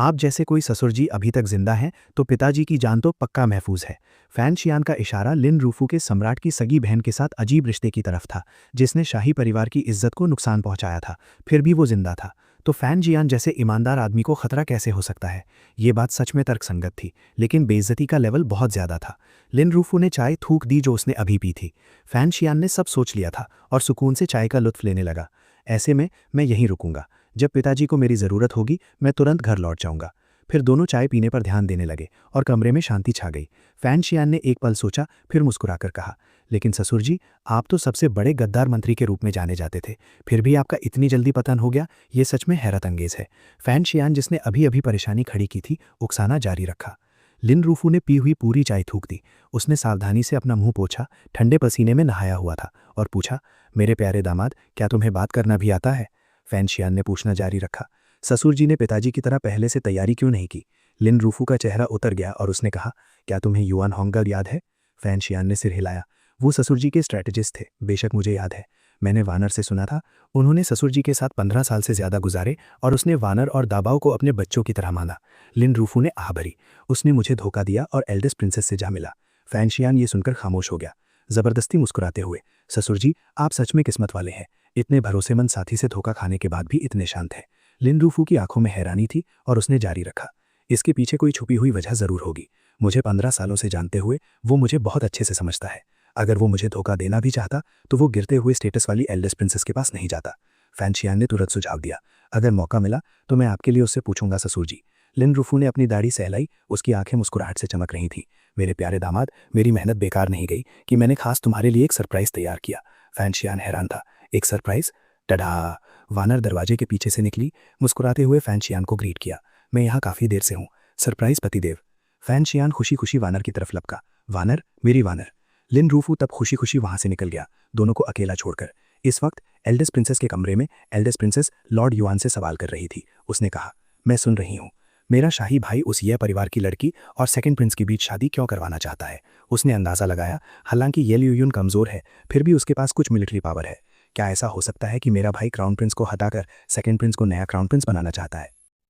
आप जैसे कोई ससुर जी अभी तक जिंदा हैं तो पिताजी की जान तो पक्का महफूज है। फैन शियान का इशारा लिन रूफू के सम्राट की सगी बहन के साथ अजीब रिश्ते की तरफ था, जिसने शाही परिवार की इज्जत को नुकसान पहुंचाया था, फिर भी वो जिंदा था। तो फैन जियान जैसे ईमानदार आदमी को खतरा कैसे हो सकता है? ये बात सच में तर्कसंगत थी, लेकिन बेइज्जती का लेवल बहुत ज्यादा था। लिन रूफू ने चाय थूक दी जो उसने अभी पी थी। फैन शियान ने सब सोच लिया था और सुकून से चाय का लुत्फ लेने लगा। ऐसे में मैं यहीं रुकूंगा। जब पिताजी को मेरी ज़रूरत होगी मैं तुरंत घर लौट जाऊंगा। फिर दोनों चाय पीने पर ध्यान देने लगे और कमरे में शांति छा गई। फैन शियान ने एक पल सोचा, फिर मुस्कुराकर कहा, लेकिन ससुर जी, आप तो सबसे बड़े गद्दार मंत्री के रूप में जाने जाते थे, फिर भी आपका इतनी जल्दी पतन हो गया, ये सच में हैरत अंगेज है। फैन शियान, जिसने अभी अभी परेशानी खड़ी की थी, उकसाना जारी रखा। लिन रूफू ने पी हुई पूरी चाय थूक दी। उसने सावधानी से अपना मुंह पोंछा, ठंडे पसीने में नहाया हुआ था, और पूछा, मेरे प्यारे दामाद, क्या तुम्हें बात करना भी आता है? फैन शियान ने पूछना जारी रखा, ससुर जी ने पिताजी की तरह पहले से तैयारी क्यों नहीं की? लिन रूफू का चेहरा उतर गया और उसने कहा, क्या तुम्हें युआन होंगर याद है? फैन शियान ने सिर हिलाया। वो ससुर जी के स्ट्रैटेजिस्ट थे, बेशक मुझे याद है। मैंने वानर से सुना था, उन्होंने ससुर जी के साथ 15 साल से ज्यादा गुजारे और उसने वानर और दाबाओ को अपने बच्चों की तरह माना। लिन रूफू ने आह भरी। उसने मुझे धोखा दिया और एल्डेस्ट प्रिंसेस से जा मिला। फैन शियान ये सुनकर खामोश हो गया, जबरदस्ती मुस्कुराते हुए। ससुर जी, आप सच में किस्मत वाले हैं, इतने भरोसेमंद साथी से धोखा खाने के बाद भी इतने शांत हैं। लिन रूफू की आंखों में हैरानी थी और उसने जारी रखा, इसके पीछे कोई छुपी हुई वजह जरूर होगी। मुझे 15 सालों से जानते हुए वो मुझे बहुत अच्छे से समझता है। अगर वो मुझे धोखा देना भी चाहता तो वो गिरते हुए स्टेटस वाली एल्डेस्ट प्रिंसेस के पास नहीं जाता। फैन शियान ने तुरंत सुझाव दिया, अगर मौका मिला तो मैं आपके लिए उससे पूछूंगा ससुर जी। लिन रूफू ने अपनी दाढ़ी सहलाई, उसकी आंखें मुस्कुराहट से चमक रही थीं। मेरे प्यारे दामाद, मेरी मेहनत बेकार नहीं गई कि मैंने खास तुम्हारे लिए एक सरप्राइज तैयार किया। फैन शियान हैरान था, एक सरप्राइज? टडा! वानर दरवाजे के पीछे से निकली, मुस्कुराते हुए फैन शियान को ग्रीट किया, मैं यहाँ काफी देर से हूँ, सरप्राइज पतिदेव। फैन शियान खुशी खुशी वानर की तरफ लपका, वानर, मेरी वानर। लिन रूफू तब खुशी खुशी वहां से निकल गया, दोनों को अकेला छोड़कर। इस वक्त एल्डेस्ट प्रिंसेस के कमरे में एल्डेस्ट प्रिंसेस लॉर्ड युआन से सवाल कर रही थी। उसने कहा, मैं सुन रही हूँ, मेरा शाही भाई उस ये परिवार की लड़की और सेकंड प्रिंस के बीच शादी क्यों करवाना चाहता है? उसने अंदाजा लगाया, हालांकि ये ल्यूयुन कमजोर है, फिर भी उसके पास कुछ मिलिट्री पावर है। क्या ऐसा हो सकता है कि मेरा भाई क्राउन प्रिंस को हटाकर सेकंड प्रिंस को नया क्राउन प्रिंस बनाना चाहता है?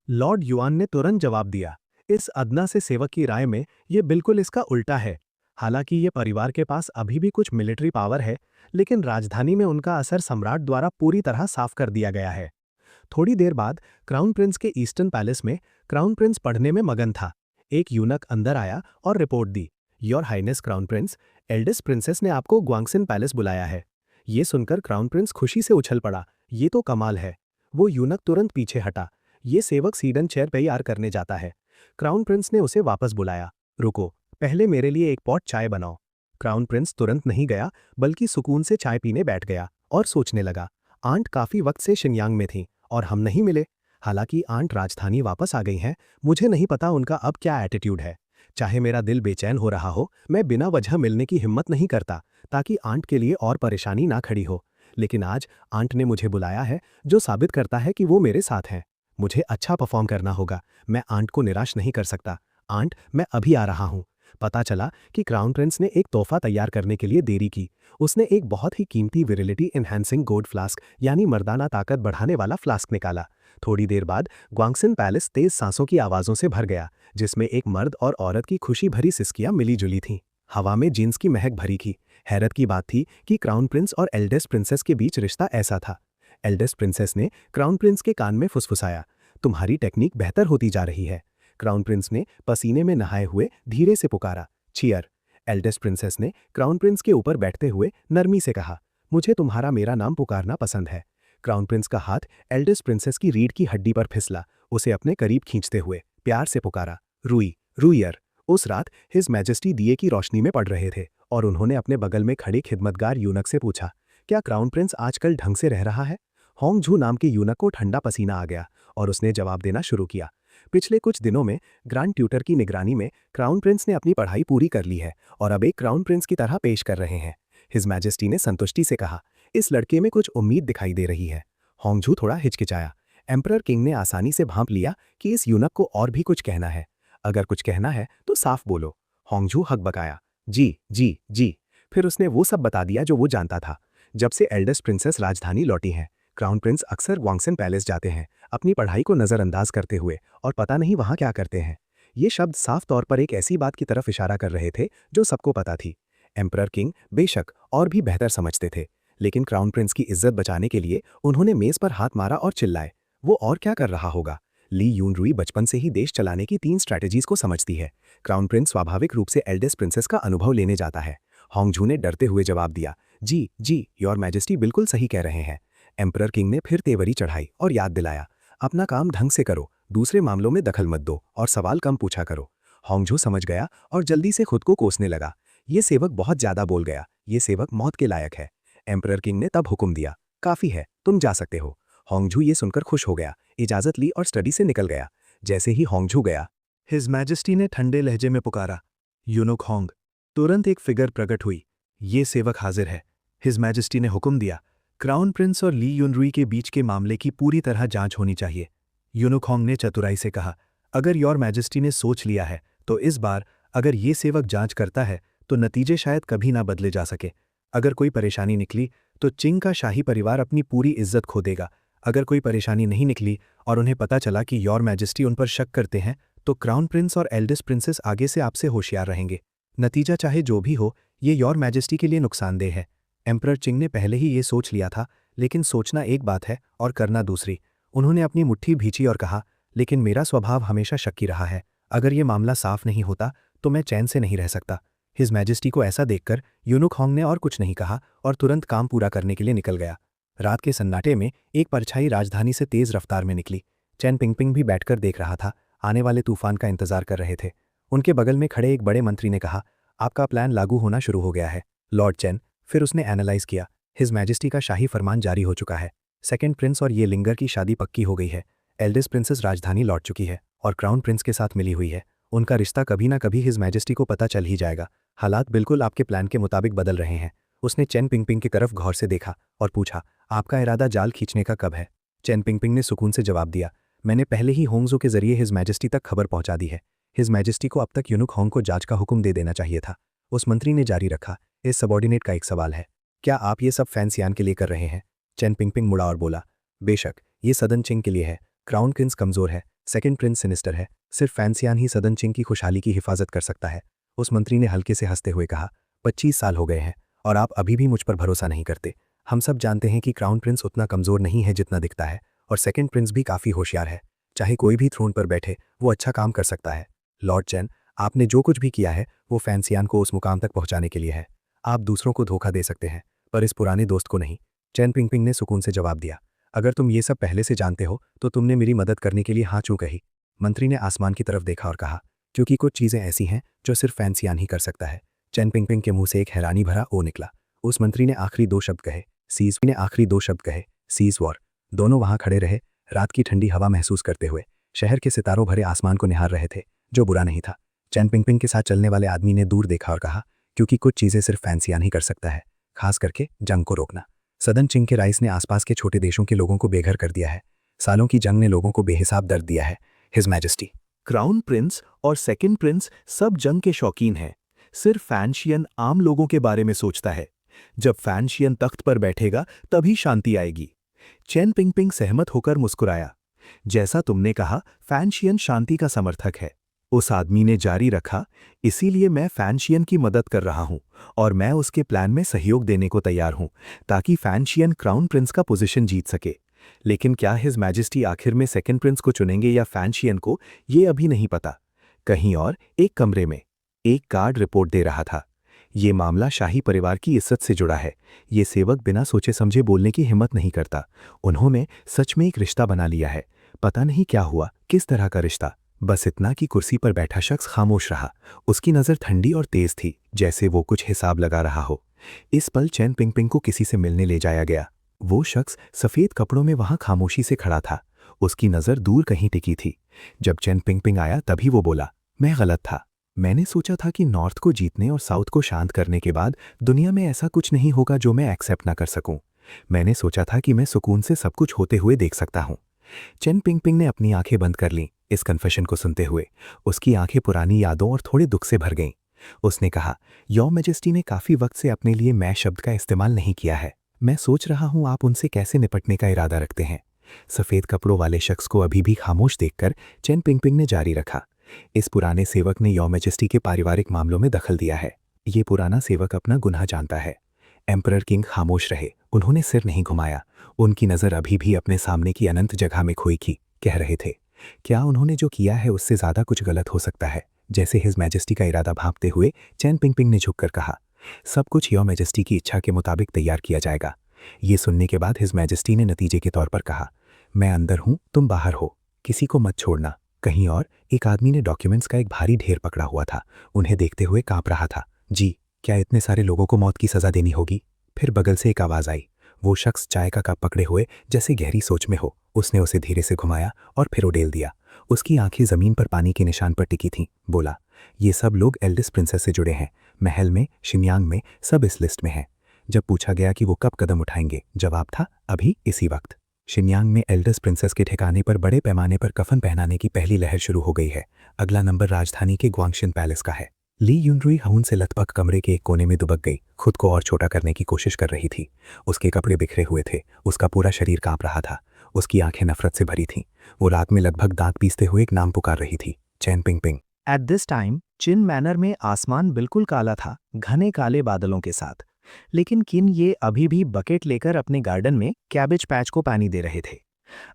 लॉर्ड युआन ने तुरंत जवाब दिया, इस अदना से सेवक की राय में ये बिल्कुल इसका उल्टा है। हालांकि ये परिवार के पास अभी भी कुछ मिलिट्री पावर है, लेकिन राजधानी में उनका असर सम्राट द्वारा पूरी तरह साफ कर दिया गया है। थोड़ी देर बाद क्राउन प्रिंस के ईस्टर्न पैलेस में क्राउन प्रिंस पढ़ने में मगन था। एक यूनक अंदर आया और रिपोर्ट दी, your highness crown prince, eldest princess ने आपको ग्वांगसिन पैलेस बुलाया है। ये सुनकर क्राउन प्रिंस खुशी से उछल पड़ा, ये तो कमाल है। वो यूनक तुरंत पीछे हटा, ये सेवक सीडन चेयर तैयार करने जाता है। क्राउन प्रिंस ने उसे वापस बुलाया, रुको, पहले मेरे लिए एक पॉट चाय बनाओ। क्राउन प्रिंस तुरंत नहीं गया, बल्कि सुकून से चाय पीने बैठ गया और सोचने लगा, आंट काफी वक्त से शिनयांग में थी और हम नहीं मिले। हालांकि आंट राजधानी वापस आ गई हैं, मुझे नहीं पता उनका अब क्या एटीट्यूड है। चाहे मेरा दिल बेचैन हो रहा हो, मैं बिना वजह मिलने की हिम्मत नहीं करता, ताकि आंट के लिए और परेशानी ना खड़ी हो। लेकिन आज आंट ने मुझे बुलाया है, जो साबित करता है कि वो मेरे साथ हैं। मुझे अच्छा परफॉर्म करना होगा, मैं आंट को निराश नहीं कर सकता। आंट, मैं अभी आ रहा हूँ। पता चला कि क्राउन प्रिंस ने एक तोहफा तैयार करने के लिए देरी की। उसने एक बहुत ही कीमती विरिलिटी एनहांसिंग गोल्ड फ्लास्क यानी मर्दाना ताकत बढ़ाने वाला फ्लास्क निकाला। थोड़ी देर बाद ग्वांगसिन पैलेस तेज सांसों की आवाजों से भर गया, जिसमें एक मर्द और औरत की खुशी भरी सिसकियां मिली जुली थीं। हवा में जींस की महक भरी थी। हैरत की बात थी कि क्राउन प्रिंस और एल्डेस्ट प्रिंसेस के बीच रिश्ता ऐसा था। एल्डेस्ट प्रिंसेस ने क्राउन प्रिंस के कान में फुसफुसाया, तुम्हारी टेक्निक बेहतर होती जा रही है। क्राउन प्रिंस ने पसीने में नहाए हुए धीरे से पुकारा, चीयर। एल्डेस्ट प्रिंसेस ने क्राउन प्रिंस के ऊपर बैठते हुए नरमी से कहा, मुझे तुम्हारा मेरा नाम पुकारना पसंद है। क्राउन प्रिंस का हाथ एल्डेस्ट प्रिंसेस की रीढ़ की हड्डी पर फिसला, उसे अपने करीब खींचते हुए प्यार से पुकारा, रूई, रूइयर। उस रात हिज मैजेस्टी दिए की रोशनी में पड़ रहे थे और उन्होंने अपने बगल में खड़े खिदमतगार यूनक से पूछा, क्या क्राउन प्रिंस आजकल ढंग से रह रहा है? होंगझू नाम के यूनक को ठंडा पसीना आ गया और उसने जवाब देना शुरू किया, पिछले कुछ दिनों में ग्रांड ट्यूटर की निगरानी में क्राउन प्रिंस ने अपनी पढ़ाई पूरी कर ली है और अब एक क्राउन प्रिंस की तरह पेश कर रहे हैं। हिज मैजेस्टी ने संतुष्टि से कहा, इस लड़के में कुछ उम्मीद दिखाई दे रही है। होंगझू थोड़ा हिचकिचाया। एम्परर किंग ने आसानी से भांप लिया कि इस यूनक को और भी कुछ कहना है। अगर कुछ कहना है तो साफ बोलो। होंगझू हकबकाया, जी जी जी। फिर उसने वो सब बता दिया जो वो जानता था। जब से एल्डेस्ट प्रिंसेस राजधानी लौटी हैं, क्राउन प्रिंस अक्सर वांगसन पैलेस जाते हैं, अपनी पढ़ाई को नज़रअंदाज करते हुए, और पता नहीं वहाँ क्या करते हैं। ये शब्द साफ तौर पर एक ऐसी बात की तरफ इशारा कर रहे थे जो सबको पता थी। एम्परर किंग बेशक और भी बेहतर समझते थे, लेकिन क्राउन प्रिंस की इज्जत बचाने के लिए उन्होंने मेज पर हाथ मारा और चिल्लाए। वो और क्या कर रहा होगा? ली यूनरुई बचपन से ही देश चलाने की 3 स्ट्रैटेजीज को समझती है। क्राउन प्रिंस स्वाभाविक रूप से एल्डेस्ट प्रिंसेस का अनुभव लेने जाता है। होंगझू ने डरते हुए जवाब दिया, जी, योर मैजेस्टी बिल्कुल सही कह रहे हैं। एम्परर किंग ने फिर तेवरी चढ़ाई और याद दिलाया, अपना काम ढंग से करो, दूसरे मामलों में दखल मत दो और सवाल कम पूछा करो। होंगझू समझ गया और जल्दी से खुद को कोसने लगा। ये सेवक बहुत ज्यादा बोल गया, ये सेवक मौत के लायक है। एम्परर किंग ने तब हुक्म दिया, काफी है, तुम जा सकते हो। होंगझू ये सुनकर खुश हो गया, इजाजत ली और स्टडी से निकल गया। जैसे ही होंगझू गया, हिज मैजेस्टी ने ठंडे लहजे में पुकारा, यूनुक होंग। तुरंत एक फिगर प्रकट हुई। ये सेवक हाजिर है। हिज मैजेस्टी ने हुक्म दिया, क्राउन प्रिंस और ली यूनरुई के बीच के मामले की पूरी तरह जांच होनी चाहिए। यूनुक होंग ने चतुराई से कहा, अगर योर मैजेस्टी ने सोच लिया है तो इस बार अगर ये सेवक जांच करता है तो नतीजे शायद कभी ना बदले जा सके। अगर कोई परेशानी निकली तो चिंग का शाही परिवार अपनी पूरी इज्जत खो देगा। अगर कोई परेशानी नहीं निकली और उन्हें पता चला कि योर मैजेस्टी उन पर शक करते हैं तो क्राउन प्रिंस और एल्डेस्ट प्रिंसेस आगे से आपसे होशियार रहेंगे। नतीजा चाहे जो भी हो, ये योर मैजेस्टी के लिए नुकसानदेह है। एम्परर चिंग ने पहले ही ये सोच लिया था, लेकिन सोचना एक बात है और करना दूसरी। उन्होंने अपनी मुट्ठी भींची और कहा, लेकिन मेरा स्वभाव हमेशा शक्की रहा है। अगर ये मामला साफ नहीं होता तो मैं चैन से नहीं रह सकता। हिज मैजेस्टी को ऐसा देखकर यूनुक होंग ने और कुछ नहीं कहा और तुरंत काम पूरा करने के लिए निकल गया। रात के सन्नाटे में एक परछाई राजधानी से तेज रफ्तार में निकली। चैन पिंगपिंग भी बैठकर देख रहा था, आने वाले तूफान का इंतजार कर रहे थे। उनके बगल में खड़े एक बड़े मंत्री ने कहा, आपका प्लान लागू होना शुरू हो गया है लॉर्ड चैन। फिर उसने एनालाइज किया, हिज मैजेस्टी का शाही फरमान जारी हो चुका है। सेकंड प्रिंस और ये लिंगर की शादी पक्की हो गई है। एल्डेस्ट प्रिंसेस राजधानी लौट चुकी है और क्राउन प्रिंस के साथ मिली हुई है। उनका रिश्ता कभी ना कभी हिज मैजेस्टी को पता चल ही जाएगा। हालात बिल्कुल आपके प्लान के मुताबिक बदल रहे हैं। उसने चैन पिंगपिंग की तरफ गौर से देखा और पूछा, आपका इरादा जाल खींचने का कब है? चैन पिंगपिंग ने सुकून से जवाब दिया, मैंने पहले ही होंगजो के जरिए हिज मैजेस्टी तक खबर पहुंचा दी है। हिज मैजेस्टी को अब तक यूनुक होंग को जांच का हुक्म दे देना चाहिए था। उस मंत्री ने जारी रखा, इस सबॉर्डिनेट का एक सवाल है, क्या आप ये सब फैंसियान के लिए कर रहे हैं? चैन पिंगपिंग मुड़ा और बोला, बेशक, ये सदन चिंग के लिए है। क्राउन प्रिंस कमजोर है, सेकंड प्रिंस सिनिस्टर है, सिर्फ फैंसियान ही सदन चिंग की खुशहाली की हिफाजत कर सकता है। उस मंत्री ने हल्के से हंसते हुए कहा, 25 साल हो गए हैं और आप अभी भी मुझ पर भरोसा नहीं करते। हम सब जानते हैं कि क्राउन प्रिंस उतना कमजोर नहीं है जितना दिखता है, और सेकंड प्रिंस भी काफ़ी होशियार है। चाहे कोई भी थ्रोन पर बैठे, वो अच्छा काम कर सकता है। लॉर्ड चैन, आपने जो कुछ भी किया है वो फैंसियान को उस मुकाम तक पहुंचाने के लिए है। आप दूसरों को धोखा दे सकते हैं, पर इस पुराने दोस्त को नहीं। चैन पिंगपिंग ने सुकून से जवाब दिया, अगर तुम ये सब पहले से जानते हो तो तुमने मेरी मदद करने के लिए हाँ क्यों कही? मंत्री ने आसमान की तरफ देखा और कहा, क्योंकि कुछ चीज़ें ऐसी हैं जो सिर्फ फैंसियान ही कर सकता है। चैन पिंगपिंग के मुंह से एक हैरानी भरा ओ निकला। उस मंत्री ने आखिरी दो शब्द कहे, सीज वॉर। दोनों वहां खड़े रहे, रात की ठंडी हवा महसूस करते हुए, शहर के सितारों भरे आसमान को निहार रहे थे, जो बुरा नहीं था। चैन पिंगपिंग के साथ चलने वाले आदमी ने दूर देखा और कहा, क्योंकि कुछ चीज़ें सिर्फ फैंसियान ही कर सकता है, खास करके जंग को रोकना। सदन चिंग के राइस ने आसपास के छोटे देशों के लोगों को बेघर कर दिया है। सालों की जंग ने लोगों को बेहिसाब दर्द दिया है। हिज मैजेस्टी, क्राउन प्रिंस और सेकंड प्रिंस सब जंग के शौकीन हैं। सिर्फ फैंशियन आम लोगों के बारे में सोचता है। जब फैंशियन तख्त पर बैठेगा तभी शांति आएगी। चैन पिंगपिंग सहमत होकर मुस्कुराया, जैसा तुमने कहा, फैंशियन शांति का समर्थक है। उस आदमी ने जारी रखा, इसीलिए मैं फैंशियन की मदद कर रहा हूं और मैं उसके प्लान में सहयोग देने को तैयार हूं ताकि फैंशियन क्राउन प्रिंस का पोजीशन जीत सके। लेकिन क्या हिज मैजेस्टी आखिर में सेकंड प्रिंस को चुनेंगे या फैंशियन को, ये अभी नहीं पता। कहीं और एक कमरे में एक गार्ड रिपोर्ट दे रहा था, ये मामला शाही परिवार की इज्जत से जुड़ा है। ये सेवक बिना सोचे समझे बोलने की हिम्मत नहीं करता। उन्होंने सच में एक रिश्ता बना लिया है। पता नहीं क्या हुआ, किस तरह का रिश्ता। बस इतना कि कुर्सी पर बैठा शख्स खामोश रहा। उसकी नज़र ठंडी और तेज थी, जैसे वो कुछ हिसाब लगा रहा हो। इस पल चैन पिंगपिंग को किसी से मिलने ले जाया गया। वो शख्स सफ़ेद कपड़ों में वहां खामोशी से खड़ा था। उसकी नज़र दूर कहीं टिकी थी। जब चैन पिंगपिंग आया तभी वो बोला, मैं गलत था। मैंने सोचा था कि नॉर्थ को जीतने और साउथ को शांत करने के बाद दुनिया में ऐसा कुछ नहीं होगा जो मैं एक्सेप्ट ना कर सकूं। मैंने सोचा था कि मैं सुकून से सब कुछ होते हुए देख सकता हूं। चैन पिंगपिंग ने अपनी आंखें बंद कर लीं इस कन्फेशन को सुनते हुए। उसकी आंखें पुरानी यादों और थोड़े दुख से भर गईं। उसने कहा, योर मैजेस्टी ने काफ़ी वक्त से अपने लिए मैं शब्द का इस्तेमाल नहीं किया है। मैं सोच रहा हूं आप उनसे कैसे निपटने का इरादा रखते हैं। सफ़ेद कपड़ों वाले शख्स को अभी भी खामोश देखकर चेन पिंगपिंग ने जारी रखा। इस पुराने सेवक ने योर मैजेस्टी के पारिवारिक मामलों में दखल दिया है। ये पुराना सेवक अपना गुनाह जानता है। एम्परर किंग खामोश रहे, उन्होंने सिर नहीं घुमाया। उनकी नज़र अभी भी अपने सामने की अनंत जगह में खोई थी। कह रहे थे, क्या उन्होंने जो किया है उससे ज़्यादा कुछ गलत हो सकता है? जैसे हिज मैजेस्टी का इरादा भांपते हुए चेन पिंगपिंग ने झुककर कहा, सब कुछ योर मैजेस्टी की इच्छा के मुताबिक तैयार किया जाएगा। ये सुनने के बाद हिज मैजेस्टी ने नतीजे के तौर पर कहा, मैं अंदर हूं, तुम बाहर हो, किसी को मत छोड़ना। कहीं और एक आदमी ने डॉक्यूमेंट्स का एक भारी ढेर पकड़ा हुआ था, उन्हें देखते हुए कांप रहा था। जी, क्या इतने सारे लोगों को मौत की सज़ा देनी होगी? फिर बगल से एक आवाज़ आई। वो शख्स चाय का कप पकड़े हुए जैसे गहरी सोच में हो, उसने उसे धीरे से घुमाया और फिर उड़ेल दिया। उसकी आंखें ज़मीन पर पानी के निशान पर टिकी थीं। बोला, ये सब लोग एल्डेस्ट प्रिंसेस से जुड़े हैं, महल में, शिन्यांग में, सब इस लिस्ट में हैं। जब पूछा गया कि वो कब कदम उठाएंगे, जवाब था, अभी, इसी वक्त। शिन्यांग में एल्डेस्ट प्रिंसेस के ठिकाने पर बड़े पैमाने पर कफन पहनाने की पहली लहर शुरू हो गई है। अगला नंबर राजधानी के ग्वांगशिन पैलेस का है। ली यूनरुई हून से लथपथ कमरे के एक कोने में दुबक गई, खुद को और छोटा करने की कोशिश कर रही थी। उसके कपड़े बिखरे हुए थे, उसका पूरा शरीर कांप रहा था, उसकी आंखें नफरत से भरी थीं। वो रात में लगभग दांत पीसते हुए एक नाम पुकार रही थी, Chen Pingping. At this time Chin manor में आसमान बिल्कुल काला था, घने काले बादलों के साथ। लेकिन किन ये अभी भी बकेट लेकर अपने गार्डन में कैबेज पैच को पानी दे रहे थे।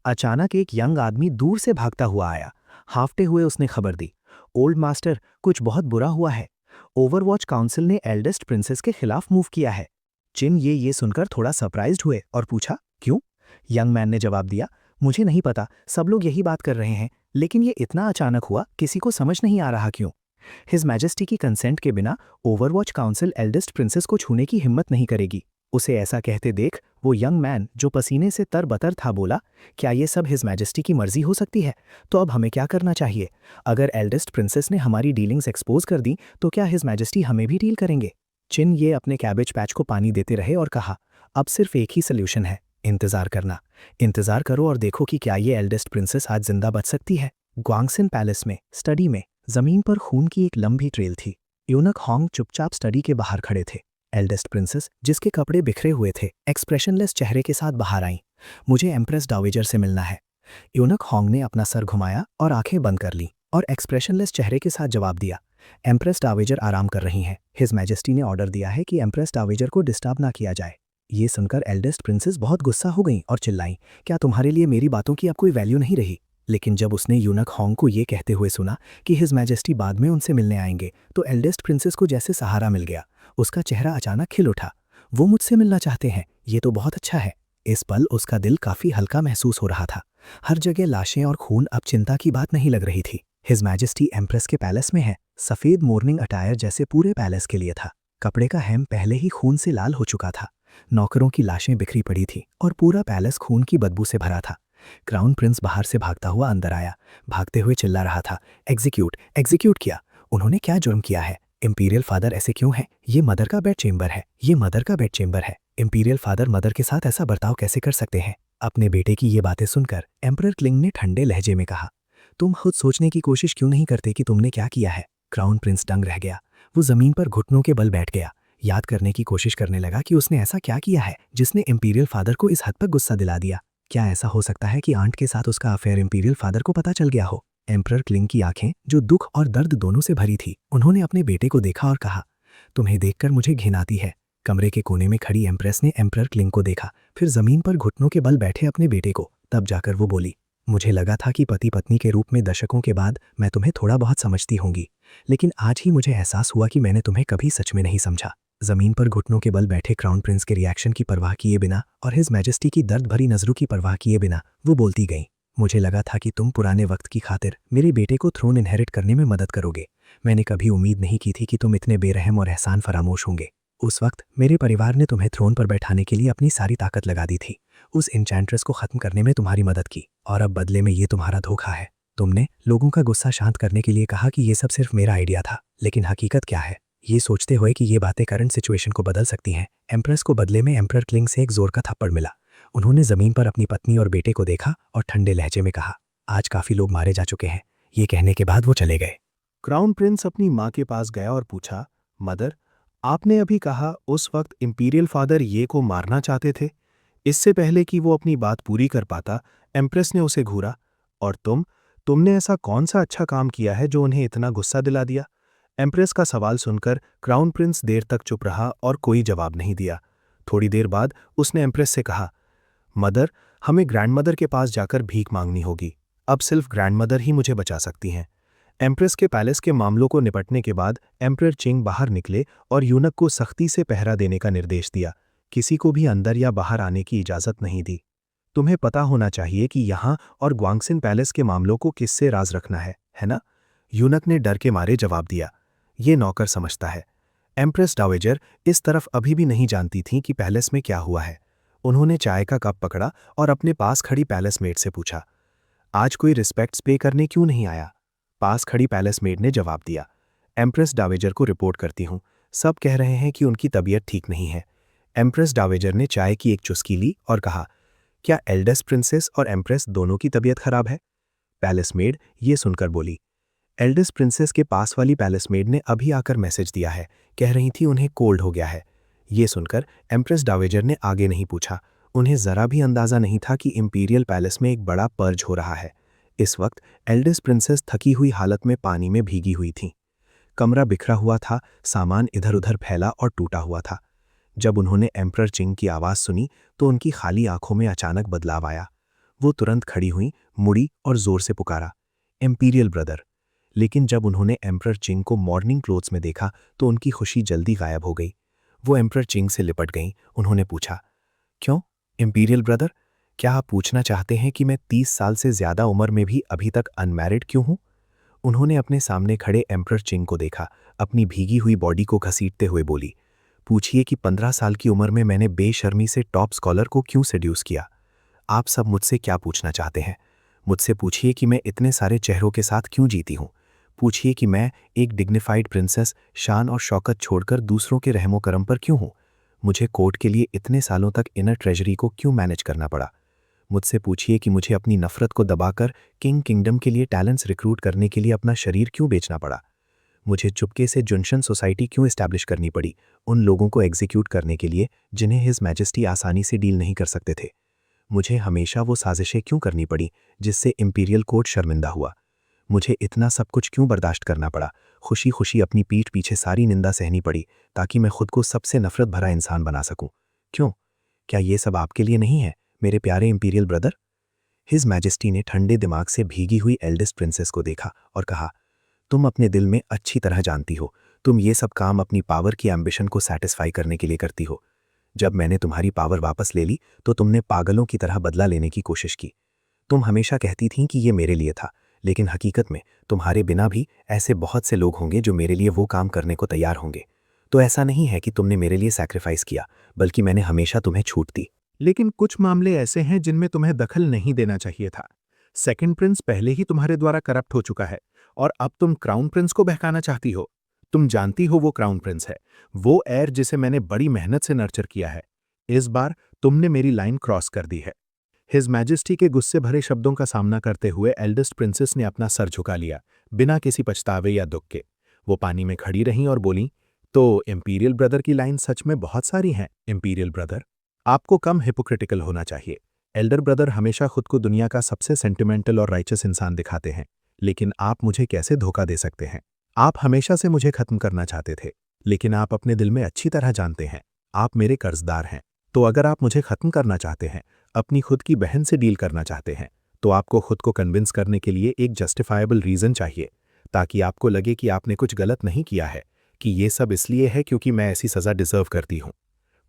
अचानक एक यंग आदमी दूर से भागता हुआ आया। हाफते हुए उसने खबर दी, ओल्ड मास्टर, कुछ बहुत बुरा हुआ है। ओवरवॉच काउंसिल ने एल्डेस्ट प्रिंसेस के खिलाफ मूव किया है। चिन ये सुनकर थोड़ा सरप्राइज्ड हुए और पूछा, क्यों? यंग मैन ने जवाब दिया, मुझे नहीं पता, सब लोग यही बात कर रहे हैं, लेकिन ये इतना अचानक हुआ, किसी को समझ नहीं आ रहा क्यों। हिज मैजेस्टी की कंसेंट के बिना ओवरवॉच काउंसिल एल्डेस्ट प्रिंसेस को छूने की हिम्मत नहीं करेगी। उसे ऐसा कहते देख वो यंग मैन जो पसीने से तरबतर था बोला, क्या ये सब हिज मैजेस्टी की मर्जी हो सकती है? तो अब हमें क्या करना चाहिए? अगर एल्डेस्ट प्रिंसेस ने हमारी डीलिंग्स एक्सपोज कर दी तो क्या हिज मैजेस्टी हमें भी डील करेंगे? चिन ये अपने कैबेज पैच को पानी देते रहे और कहा, अब सिर्फ एक ही सोल्यूशन है, इंतजार करना। इंतजार करो और देखो कि क्या ये एल्डेस्ट प्रिंसेस आज जिंदा बच सकती है। ग्वांगसिन पैलेस में स्टडी में जमीन पर खून की एक लंबी ट्रेल थी। यूनक होंग चुपचाप स्टडी के बाहर खड़े थे। एल्डेस्ट प्रिंसेस, जिसके कपड़े बिखरे हुए थे, एक्सप्रेशनलेस चेहरे के साथ बाहर आईं। मुझे एम्प्रेस डावेजर से मिलना है। यूनक होंग ने अपना सर घुमाया और आंखें बंद कर लीं और एक्सप्रेशनलेस चेहरे के साथ जवाब दिया, एम्प्रेस डावेजर आराम कर रही हैं। हिज मैजेस्टी ने ऑर्डर दिया है कि एम्प्रेस डावेजर को डिस्टर्ब ना किया जाए। ये सुनकर एल्डेस्ट प्रिंसेस बहुत गुस्सा हो गईं और चिल्लाईं, क्या तुम्हारे लिए मेरी बातों की अब कोई वैल्यू नहीं रही? लेकिन जब उसने यूनक होंग को ये कहते हुए सुना कि हिज मैजेस्टी बाद में उनसे मिलने आएंगे, तो एल्डेस्ट प्रिंसेस को जैसे सहारा मिल गया। उसका चेहरा अचानक खिल उठा। वो मुझसे मिलना चाहते हैं, ये तो बहुत अच्छा है। इस पल उसका दिल काफी हल्का महसूस हो रहा था। हर जगह लाशें और खून अब चिंता की बात नहीं लग रही थी। हिज मैजेस्टी एम्प्रेस के पैलेस में है। सफेद मॉर्निंग अटायर जैसे पूरे पैलेस के लिए था। कपड़े का हेम पहले ही खून से लाल हो चुका था। नौकरों की लाशें बिखरी पड़ी थी और पूरा पैलेस खून की बदबू से भरा था। क्राउन प्रिंस बाहर से भागता हुआ अंदर आया, भागते हुए चिल्ला रहा था, एग्जीक्यूट, एग्जीक्यूट किया। उन्होंने क्या जुर्म किया है? इंपीरियल फादर ऐसे क्यों है? ये मदर का बेड चेंबर है, ये मदर का बेड चेंबर है। इंपीरियल फादर मदर के साथ ऐसा बर्ताव कैसे कर सकते हैं? अपने बेटे की ये बातें सुनकर एम्परर क्लिंग ने ठंडे लहजे में कहा, तुम खुद सोचने की कोशिश क्यों नहीं करते कि तुमने क्या किया है? क्राउन प्रिंस दंग रह गया। वो जमीन पर घुटनों के बल बैठ गया। याद करने की कोशिश करने लगा कि उसने ऐसा क्या किया है जिसने इंपीरियल फादर को इस हद तक गुस्सा दिला दिया। क्या ऐसा हो सकता है कि आंट के साथ उसका अफेयर इंपीरियल फादर को पता चल गया हो? एम्परर क्लिंग की आंखें, जो दुख और दर्द दोनों से भरी थी, उन्होंने अपने बेटे को देखा और कहा, तुम्हें देखकर मुझे घिन आती है। कमरे के कोने में खड़ी एम्प्रेस ने एम्परर क्लिंग को देखा, फिर जमीन पर घुटनों के बल बैठे अपने बेटे को। तब जाकर वो बोली, मुझे लगा था कि पति पत्नी के रूप में दशकों के बाद मैं तुम्हें थोड़ा बहुत समझती होंगी, लेकिन आज ही मुझे एहसास हुआ कि मैंने तुम्हें कभी सच में नहीं समझा। जमीन पर घुटनों के बल बैठे क्राउन प्रिंस के रिएक्शन की परवाह किए बिना और हिज मैजेस्टी की दर्द भरी नजरों की परवाह किए बिना वो बोलती गई, मुझे लगा था कि तुम पुराने वक्त की खातिर मेरे बेटे को थ्रोन इनहेरिट करने में मदद करोगे। मैंने कभी उम्मीद नहीं की थी कि तुम इतने बेरहम और एहसान फरामोश होंगे। उस वक्त मेरे परिवार ने तुम्हें थ्रोन पर बैठाने के लिए अपनी सारी ताकत लगा दी थी। उस इंचैंट्रेस को खत्म करने में तुम्हारी मदद की, और अब बदले में ये तुम्हारा धोखा है। तुमने लोगों का गुस्सा शांत करने के लिए कहा कि ये सब सिर्फ मेरा आइडिया था, लेकिन हकीकत क्या है? ये सोचते हुए कि ये बातें करंट सिचुएशन को बदल सकती हैं, एम्प्रेस को बदले में एम्परर क्लिंग से एक जोर का थप्पड़ मिला। उन्होंने जमीन पर अपनी पत्नी और बेटे को देखा और ठंडे लहजे में कहा, आज काफी लोग मारे जा चुके हैं। ये कहने के बाद वो चले गए। क्राउन प्रिंस अपनी माँ के पास गया और पूछा, मदर, आपने अभी कहा उस वक्त इंपीरियल फादर ये को मारना चाहते थे। इससे पहले कि वो अपनी बात पूरी कर पाता, एम्प्रेस ने उसे घूरा। और तुमने ऐसा कौन सा अच्छा काम किया है जो उन्हें इतना गुस्सा दिला दिया? एम्प्रेस का सवाल सुनकर क्राउन प्रिंस देर तक चुप रहा और कोई जवाब नहीं दिया। थोड़ी देर बाद उसने एम्प्रेस से कहा, मदर, हमें ग्रैंडमदर के पास जाकर भीख मांगनी होगी। अब सिर्फ ग्रैंडमदर ही मुझे बचा सकती हैं। एम्प्रेस के पैलेस के मामलों को निपटने के बाद एम्परर चिंग बाहर निकले और यूनक को सख्ती से पहरा देने का निर्देश दिया। किसी को भी अंदर या बाहर आने की इजाज़त नहीं दी। तुम्हें पता होना चाहिए कि यहाँ और ग्वांगसिन पैलेस के मामलों को किससे राज रखना है ना? यूनक ने डर के मारे जवाब दिया। ये नौकर समझता है। एम्प्रेस डावेजर इस तरफ अभी भी नहीं जानती थीं कि पैलेस में क्या हुआ है। उन्होंने चाय का कप पकड़ा और अपने पास खड़ी पैलेस मेड से पूछा, आज कोई रिस्पेक्ट्स पे करने क्यों नहीं आया? पास खड़ी पैलेस मेड ने जवाब दिया, एम्प्रेस डावेजर को रिपोर्ट करती हूँ। सब कह रहे हैं कि उनकी तबीयत ठीक नहीं है। एम्प्रेस डावेजर ने चाय की एक चुस्की ली और कहा, क्या एल्डेस्ट प्रिंसेस और एम्प्रेस दोनों की तबीयत खराब है? पैलेस मेड ये सुनकर बोली, एल्डेस्ट प्रिंसेस के पास वाली पैलेस मेड ने अभी आकर मैसेज दिया है, कह रही थी उन्हें कोल्ड हो गया है। ये सुनकर एम्प्रेस डावेजर ने आगे नहीं पूछा। उन्हें जरा भी अंदाजा नहीं था कि इंपीरियल पैलेस में एक बड़ा पर्ज हो रहा है। इस वक्त एल्डेस्ट प्रिंसेस थकी हुई हालत में पानी में भीगी हुई थीं। कमरा बिखरा हुआ था, सामान इधर उधर फैला और टूटा हुआ था। जब उन्होंने एम्परर चिंग की आवाज़ सुनी तो उनकी खाली आंखों में अचानक बदलाव आया। वो तुरंत खड़ी हुई, मुड़ी और जोर से पुकारा, इंपीरियल ब्रदर। लेकिन जब उन्होंने एम्परर चिंग को मॉर्निंग क्लोथ्स में देखा तो उनकी खुशी जल्दी गायब हो गई। वो एम्परर चिंग से लिपट गईं। उन्होंने पूछा, क्यों इंपीरियल ब्रदर, क्या आप पूछना चाहते हैं कि मैं 30 साल से ज़्यादा उम्र में भी अभी तक अनमैरिड क्यों हूँ? उन्होंने अपने सामने खड़े एम्परर चिंग को देखा, अपनी भीगी हुई बॉडी को घसीटते हुए बोली, पूछिए कि 15 साल की उम्र में मैंने बेशर्मी से टॉप स्कॉलर को क्यों सेड्यूस किया? आप सब मुझसे क्या पूछना चाहते हैं? मुझसे पूछिए कि मैं इतने सारे चेहरों के साथ क्यों जीती हूँ। पूछिए कि मैं एक डिग्निफाइड प्रिंसेस शान और शौकत छोड़कर दूसरों के रहमो करम पर क्यों हूँ। मुझे कोर्ट के लिए इतने सालों तक इनर ट्रेजरी को क्यों मैनेज करना पड़ा। मुझसे पूछिए कि मुझे अपनी नफरत को दबाकर किंगडम के लिए टैलेंट्स रिक्रूट करने के लिए अपना शरीर क्यों बेचना पड़ा। मुझे चुपके से जुनशन सोसाइटी क्यों एस्टैब्लिश करनी पड़ी, उन लोगों को एग्जीक्यूट करने के लिए जिन्हें हिज मैजेस्टी आसानी से डील नहीं कर सकते थे। मुझे हमेशा वो साजिशें क्यों करनी पड़ी जिससे इंपीरियल कोर्ट शर्मिंदा हुआ। मुझे इतना सब कुछ क्यों बर्दाश्त करना पड़ा, खुशी खुशी अपनी पीठ पीछे सारी निंदा सहनी पड़ी ताकि मैं खुद को सबसे नफरत भरा इंसान बना सकूं। क्यों? क्या ये सब आपके लिए नहीं है मेरे प्यारे इंपीरियल ब्रदर? हिज मैजेस्टी ने ठंडे दिमाग से भीगी हुई एल्डेस्ट प्रिंसेस को देखा और कहा, तुम अपने दिल में अच्छी तरह जानती हो तुम ये सब काम अपनी पावर की एम्बिशन को सैटिस्फाई करने के लिए करती हो। जब मैंने तुम्हारी पावर वापस ले ली तो तुमने पागलों की तरह बदला लेने की कोशिश की। तुम हमेशा कहती थीं कि ये मेरे लिए था, लेकिन हकीकत में तुम्हारे बिना भी ऐसे बहुत से लोग होंगे जो मेरे लिए वो काम करने को तैयार होंगे। तो ऐसा नहीं है कि तुमने मेरे लिए सैक्रिफाइस किया, बल्कि मैंने हमेशा तुम्हें छूट दी। लेकिन कुछ मामले ऐसे हैं जिनमें तुम्हें दखल नहीं देना चाहिए था। सेकंड प्रिंस पहले ही तुम्हारे द्वारा करप्ट हो चुका है और अब तुम क्राउन प्रिंस को बहकाना चाहती हो। तुम जानती हो वो क्राउन प्रिंस है, वो एयर जिसे मैंने बड़ी मेहनत से नर्चर किया है। इस बार तुमने मेरी लाइन क्रॉस कर दी है। हिज मैजेस्टी के गुस्से भरे शब्दों का सामना करते हुए एल्डेस्ट प्रिंसेस ने अपना सर झुका लिया, बिना किसी पछतावे या दुख के। वो पानी में खड़ी रहीं और बोली, तो इंपीरियल ब्रदर की लाइन सच में बहुत सारी हैं। इंपीरियल ब्रदर, आपको कम हिपोक्रिटिकल होना चाहिए। एल्डर ब्रदर हमेशा खुद को दुनिया का सबसे सेंटिमेंटल और राइचस इंसान दिखाते हैं, लेकिन आप मुझे कैसे धोखा दे सकते हैं? आप हमेशा से मुझे खत्म करना चाहते थे, लेकिन आप अपने दिल में अच्छी तरह जानते हैं आप मेरे कर्जदार हैं। तो अगर आप मुझे खत्म करना चाहते हैं, अपनी खुद की बहन से डील करना चाहते हैं, तो आपको खुद को कन्विंस करने के लिए एक जस्टिफाइबल रीज़न चाहिए, ताकि आपको लगे कि आपने कुछ गलत नहीं किया है, कि ये सब इसलिए है क्योंकि मैं ऐसी सज़ा डिज़र्व करती हूँ।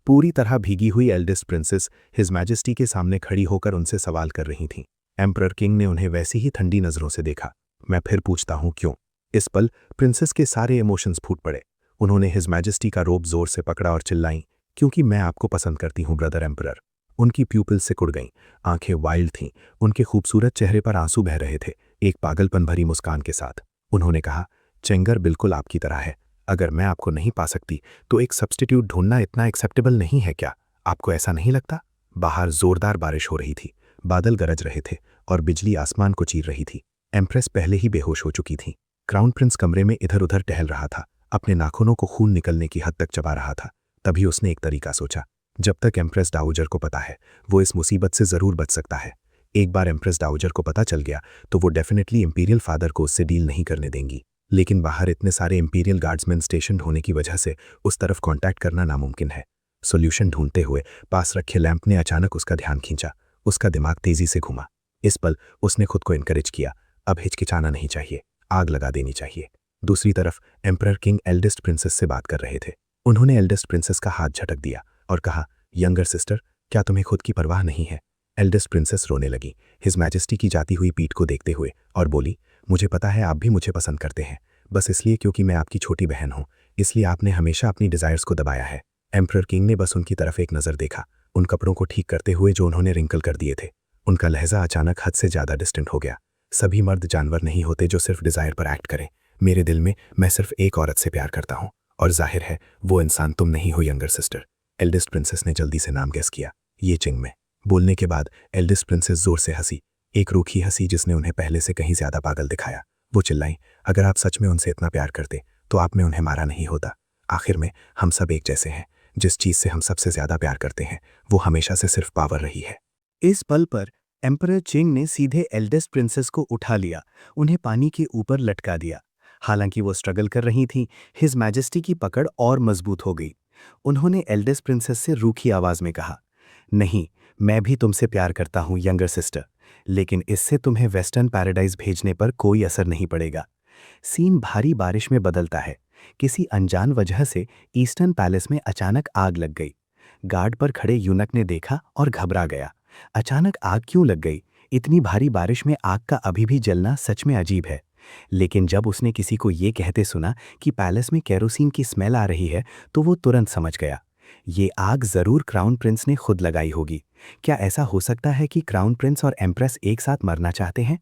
पूरी तरह भीगी हुई एल्डेस्ट प्रिंसेस हिज मैजेस्टी के सामने खड़ी होकर उनसे सवाल कर रही थीं। एम्परर किंग ने उन्हें वैसी ही ठंडी नज़रों से देखा। मैं फिर पूछता हूँ क्यों? इस पल प्रिंसेस के सारे इमोशंस फूट पड़े। उन्होंने हिज मैजेस्टी का रोब जोर से पकड़ा और चिल्लाईं, क्योंकि मैं आपको पसंद करती हूँ ब्रदर एम्परर। उनकी प्यूपिल्स सिकुड़ गईं, आंखें वाइल्ड थीं, उनके खूबसूरत चेहरे पर आंसू बह रहे थे, एक पागलपन भरी मुस्कान के साथ। उन्होंने कहा, चेंगर बिल्कुल आपकी तरह है। अगर मैं आपको नहीं पा सकती तो एक सब्स्टिट्यूट ढूंढना इतना एक्सेप्टेबल नहीं है क्या? आपको ऐसा नहीं लगता? बाहर जोरदार बारिश हो रही थी, बादल गरज रहे थे और बिजली आसमान को चीर रही थी। एम्प्रेस पहले ही बेहोश हो चुकी थी। क्राउन प्रिंस कमरे में इधर उधर टहल रहा था, अपने नाखूनों को खून निकलने की हद तक चबा रहा था। तभी उसने एक तरीका सोचा। जब तक एम्प्रेस डाउजर को पता है, वो इस मुसीबत से ज़रूर बच सकता है। एक बार एम्प्रेस डाउजर को पता चल गया तो वो डेफिनेटली इंपीरियल फादर को उससे डील नहीं करने देंगी। लेकिन बाहर इतने सारे इंपीरियल गार्ड्समैन स्टेशन होने की वजह से उस तरफ कांटेक्ट करना नामुमकिन है। सॉल्यूशन ढूंढते हुए पास रखे लैंप ने अचानक उसका ध्यान खींचा। उसका दिमाग तेजी से घुमा। इस पल उसने खुद को इनकरेज किया, अब हिचकिचाना नहीं चाहिए, आग लगा देनी चाहिए। दूसरी तरफ एम्परर किंग एल्डेस्ट प्रिंसेस से बात कर रहे थे। उन्होंने एल्डेस्ट प्रिंसेस का हाथ झटक दिया और कहा, यंगर सिस्टर, क्या तुम्हें खुद की परवाह नहीं है? एल्डेस्ट प्रिंसेस रोने लगी, हिज मैजेस्टी की जाती हुई पीठ को देखते हुए, और बोली, मुझे पता है आप भी मुझे पसंद करते हैं, बस इसलिए क्योंकि मैं आपकी छोटी बहन हूं, इसलिए आपने हमेशा अपनी डिजायर्स को दबाया है। एम्परर किंग ने बस उनकी तरफ एक नज़र देखा, उन कपड़ों को ठीक करते हुए जो उन्होंने रिंकल कर दिए थे। उनका लहजा अचानक हद से ज़्यादा डिस्टेंट हो गया। सभी मर्द जानवर नहीं होते जो सिर्फ डिज़ायर पर एक्ट करें। मेरे दिल में मैं सिर्फ एक औरत से प्यार करता हूँ, और जाहिर है वो इंसान तुम नहीं हो यंगर सिस्टर। एल्डेस्ट प्रिंसेस ने जल्दी से नाम गेस किया, ये चिंग में। बोलने के बाद एल्डेस्ट प्रिंसेस जोर से हंसी, एक रूखी हंसी जिसने उन्हें पहले से कहीं ज्यादा पागल दिखाया। वो चिल्लाई, अगर आप सच में उनसे इतना प्यार करते तो आप में उन्हें मारा नहीं होता। आखिर में हम सब एक जैसे हैं। जिस चीज से हम सबसे ज्यादा प्यार करते हैं वो हमेशा से सिर्फ पावर रही है। इस पल पर एम्परर चिंग ने सीधे एल्डेस्ट प्रिंसेस को उठा लिया, उन्हें पानी के ऊपर लटका दिया। हालांकि वो स्ट्रगल कर रही थीं, हिज मैजेस्टी की पकड़ और मजबूत हो गई। उन्होंने एल्डेस्ट प्रिंसेस से रूखी आवाज में कहा, नहीं, मैं भी तुमसे प्यार करता हूं यंगर सिस्टर, लेकिन इससे तुम्हें वेस्टर्न पैराडाइज भेजने पर कोई असर नहीं पड़ेगा। सीन भारी बारिश में बदलता है। किसी अनजान वजह से ईस्टर्न पैलेस में अचानक आग लग गई। गार्ड पर खड़े यूनक ने देखा और घबरा गया। अचानक आग क्यों लग गई? इतनी भारी बारिश में आग का अभी भी जलना सच में अजीब है। लेकिन जब उसने किसी को ये कहते सुना कि पैलेस में केरोसिन की स्मेल आ रही है, तो वो तुरंत समझ गया, ये आग जरूर क्राउन प्रिंस ने खुद लगाई होगी। क्या ऐसा हो सकता है कि क्राउन प्रिंस और एम्प्रेस एक साथ मरना चाहते हैं?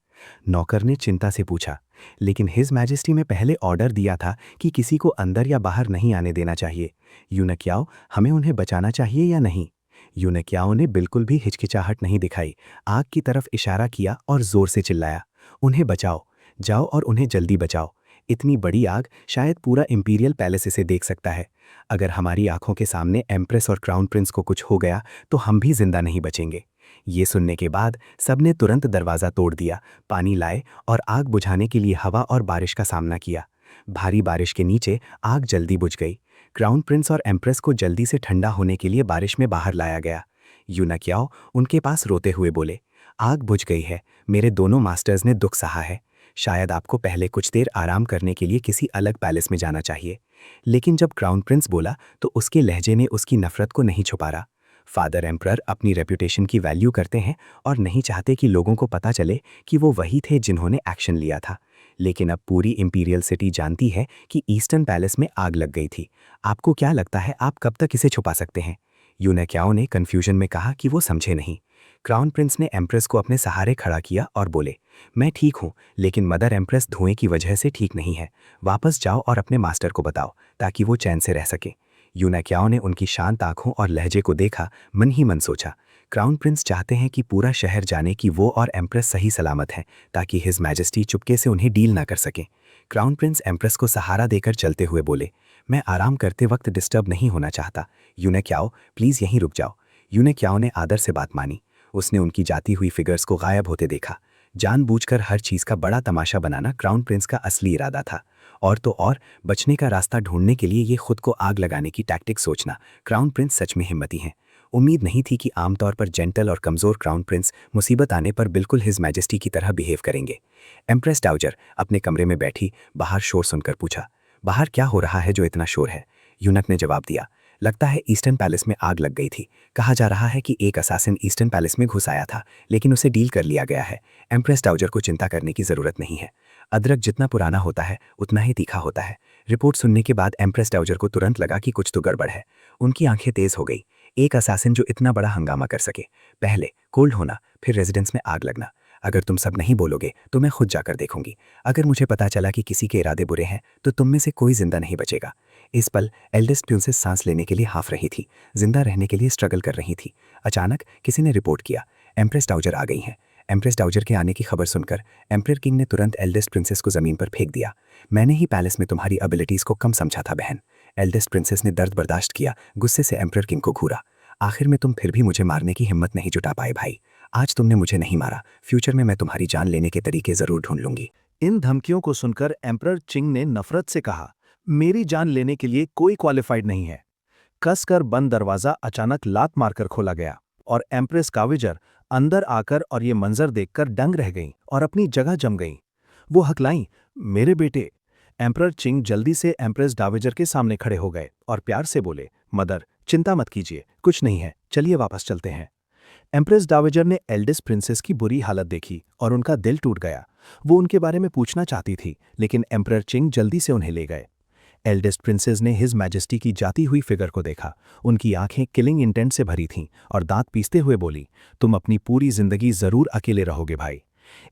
नौकर ने चिंता से पूछा। लेकिन हिज मैजेस्टी में पहले ऑर्डर दिया था कि किसी को अंदर या बाहर नहीं आने देना चाहिए। यूनक्याओ, हमें उन्हें बचाना चाहिए या नहीं? यूनक्याओ ने बिल्कुल भी हिचकिचाहट नहीं दिखाई, आग की तरफ इशारा किया और जोर से चिल्लाया, उन्हें बचाओ, जाओ और उन्हें जल्दी बचाओ। इतनी बड़ी आग, शायद पूरा इंपीरियल पैलेस इसे देख सकता है। अगर हमारी आंखों के सामने एम्प्रेस और क्राउन प्रिंस को कुछ हो गया तो हम भी जिंदा नहीं बचेंगे। ये सुनने के बाद सबने तुरंत दरवाज़ा तोड़ दिया, पानी लाए और आग बुझाने के लिए हवा और बारिश का सामना किया। भारी बारिश के नीचे आग जल्दी बुझ गई। क्राउन प्रिंस और एम्प्रेस को जल्दी से ठंडा होने के लिए बारिश में बाहर लाया गया। यूनक्याओ उनके पास रोते हुए बोले, आग बुझ गई है, मेरे दोनों मास्टर्स ने दुख सहा है। शायद आपको पहले कुछ देर आराम करने के लिए किसी अलग पैलेस में जाना चाहिए। लेकिन जब क्राउन प्रिंस बोला तो उसके लहजे ने उसकी नफरत को नहीं छुपारा। फादर एम्परर अपनी रेपुटेशन की वैल्यू करते हैं और नहीं चाहते कि लोगों को पता चले कि वो वही थे जिन्होंने एक्शन लिया था। लेकिन अब पूरी इंपीरियल सिटी जानती है कि ईस्टर्न पैलेस में आग लग गई थी। आपको क्या लगता है, आप कब तक इसे छुपा सकते हैं? यूनक्याओ ने कन्फ्यूजन में कहा कि वो समझे नहीं। क्राउन प्रिंस ने एम्प्रेस को अपने सहारे खड़ा किया और बोले, मैं ठीक हूँ, लेकिन मदर एम्प्रेस धुएं की वजह से ठीक नहीं है। वापस जाओ और अपने मास्टर को बताओ ताकि वो चैन से रह सके। यूनक्याओ ने उनकी शांत आंखों और लहजे को देखा, मन ही मन सोचा, क्राउन प्रिंस चाहते हैं कि पूरा शहर जाने कि वो और एम्प्रेस सही सलामत हैं, ताकि हिज मैजेस्टी चुपके से उन्हें डील ना कर सके। क्राउन प्रिंस एम्प्रेस को सहारा देकर चलते हुए बोले, मैं आराम करते वक्त डिस्टर्ब नहीं होना चाहता। यूनक्याओ, प्लीज़ यहीं रुक जाओ। यूनक्याओ ने आदर से बात मानी। उसने उनकी जाती हुई फिगर्स को गायब होते देखा। जानबूझकर हर चीज़ का बड़ा तमाशा बनाना क्राउन प्रिंस का असली इरादा था। और तो और, बचने का रास्ता ढूंढने के लिए ये खुद को आग लगाने की टैक्टिक सोचना, क्राउन प्रिंस सच में हिम्मती हैं। उम्मीद नहीं थी कि आमतौर पर जेंटल और कमज़ोर क्राउन प्रिंस मुसीबत आने पर बिल्कुल हिज मैजेस्टी की तरह बिहेव करेंगे। एम्प्रेस डाउजर अपने कमरे में बैठी बाहर शोर सुनकर पूछा, बाहर क्या हो रहा है जो इतना शोर है? यूनक ने जवाब दिया, लगता है ईस्टर्न पैलेस में आग लग गई थी। कहा जा रहा है कि एक असासिन ईस्टर्न पैलेस में घुस आया था, लेकिन उसे डील कर लिया गया है। एम्प्रेस डाउजर को चिंता करने की ज़रूरत नहीं है। अदरक जितना पुराना होता है उतना ही तीखा होता है। रिपोर्ट सुनने के बाद एम्प्रेस डाउजर को तुरंत लगा कि कुछ तो गड़बड़ है। उनकी आंखें तेज हो गई। एक असासिन जो इतना बड़ा हंगामा कर सके, पहले कोल्ड होना, फिर रेजिडेंस में आग लगना। अगर तुम सब नहीं बोलोगे तो मैं खुद जाकर देखूंगी। अगर मुझे पता चला कि किसी के इरादे बुरे हैं तो तुम में से कोई जिंदा नहीं बचेगा। इस पल एल्डेस्ट प्रिंसेस सांस लेने के लिए हाफ रही थी, जिंदा रहने के लिए स्ट्रगल कर रही थी। अचानक किसी ने रिपोर्ट किया, एम्प्रेस डाउजर आ गई हैं। एम्प्रेस डाउजर के आने की खबर सुनकर एम्परर किंग ने तुरंत एल्डेस्ट प्रिंसेस को ज़मीन पर फेंक दिया। मैंने ही पैलेस में तुम्हारी एबिलिटीज़ को कम समझा था बहन। एल्डेस्ट प्रिंसेस ने दर्द बर्दाश्त किया, गुस्से से एम्परर किंग को घूरा। आखिर में तुम फिर भी मुझे मारने की हिम्मत नहीं जुटा पाए भाई। आज तुमने मुझे नहीं मारा, फ्यूचर में मैं तुम्हारी जान लेने के तरीके ज़रूर ढूंढ लूंगी। इन धमकियों को सुनकर एम्परर चिंग ने नफरत से कहा, मेरी जान लेने के लिए कोई क्वालिफाइड नहीं है। कसकर बंद दरवाजा अचानक लात मारकर खोला गया और एम्प्रेस काविजर अंदर आकर और ये मंजर देखकर दंग रह गईं और अपनी जगह जम गईं। वो हकलाईं, मेरे बेटे। एम्परर चिंग जल्दी से एम्प्रेस डावेजर के सामने खड़े हो गए और प्यार से बोले, मदर चिंता मत कीजिए, कुछ नहीं है, चलिए वापस चलते हैं। एम्प्रेस डावेजर ने एल्डेस्ट प्रिंसेस की बुरी हालत देखी और उनका दिल टूट गया। वो उनके बारे में पूछना चाहती थी, लेकिन एम्परर चिंग जल्दी से उन्हें ले गए। एल्डेस्ट प्रिंसेस ने हिज मैजेस्टी की जाती हुई फिगर को देखा। उनकी आंखें किलिंग इंटेंट से भरी थीं और दांत पीसते हुए बोली, तुम अपनी पूरी जिंदगी जरूर अकेले रहोगे भाई।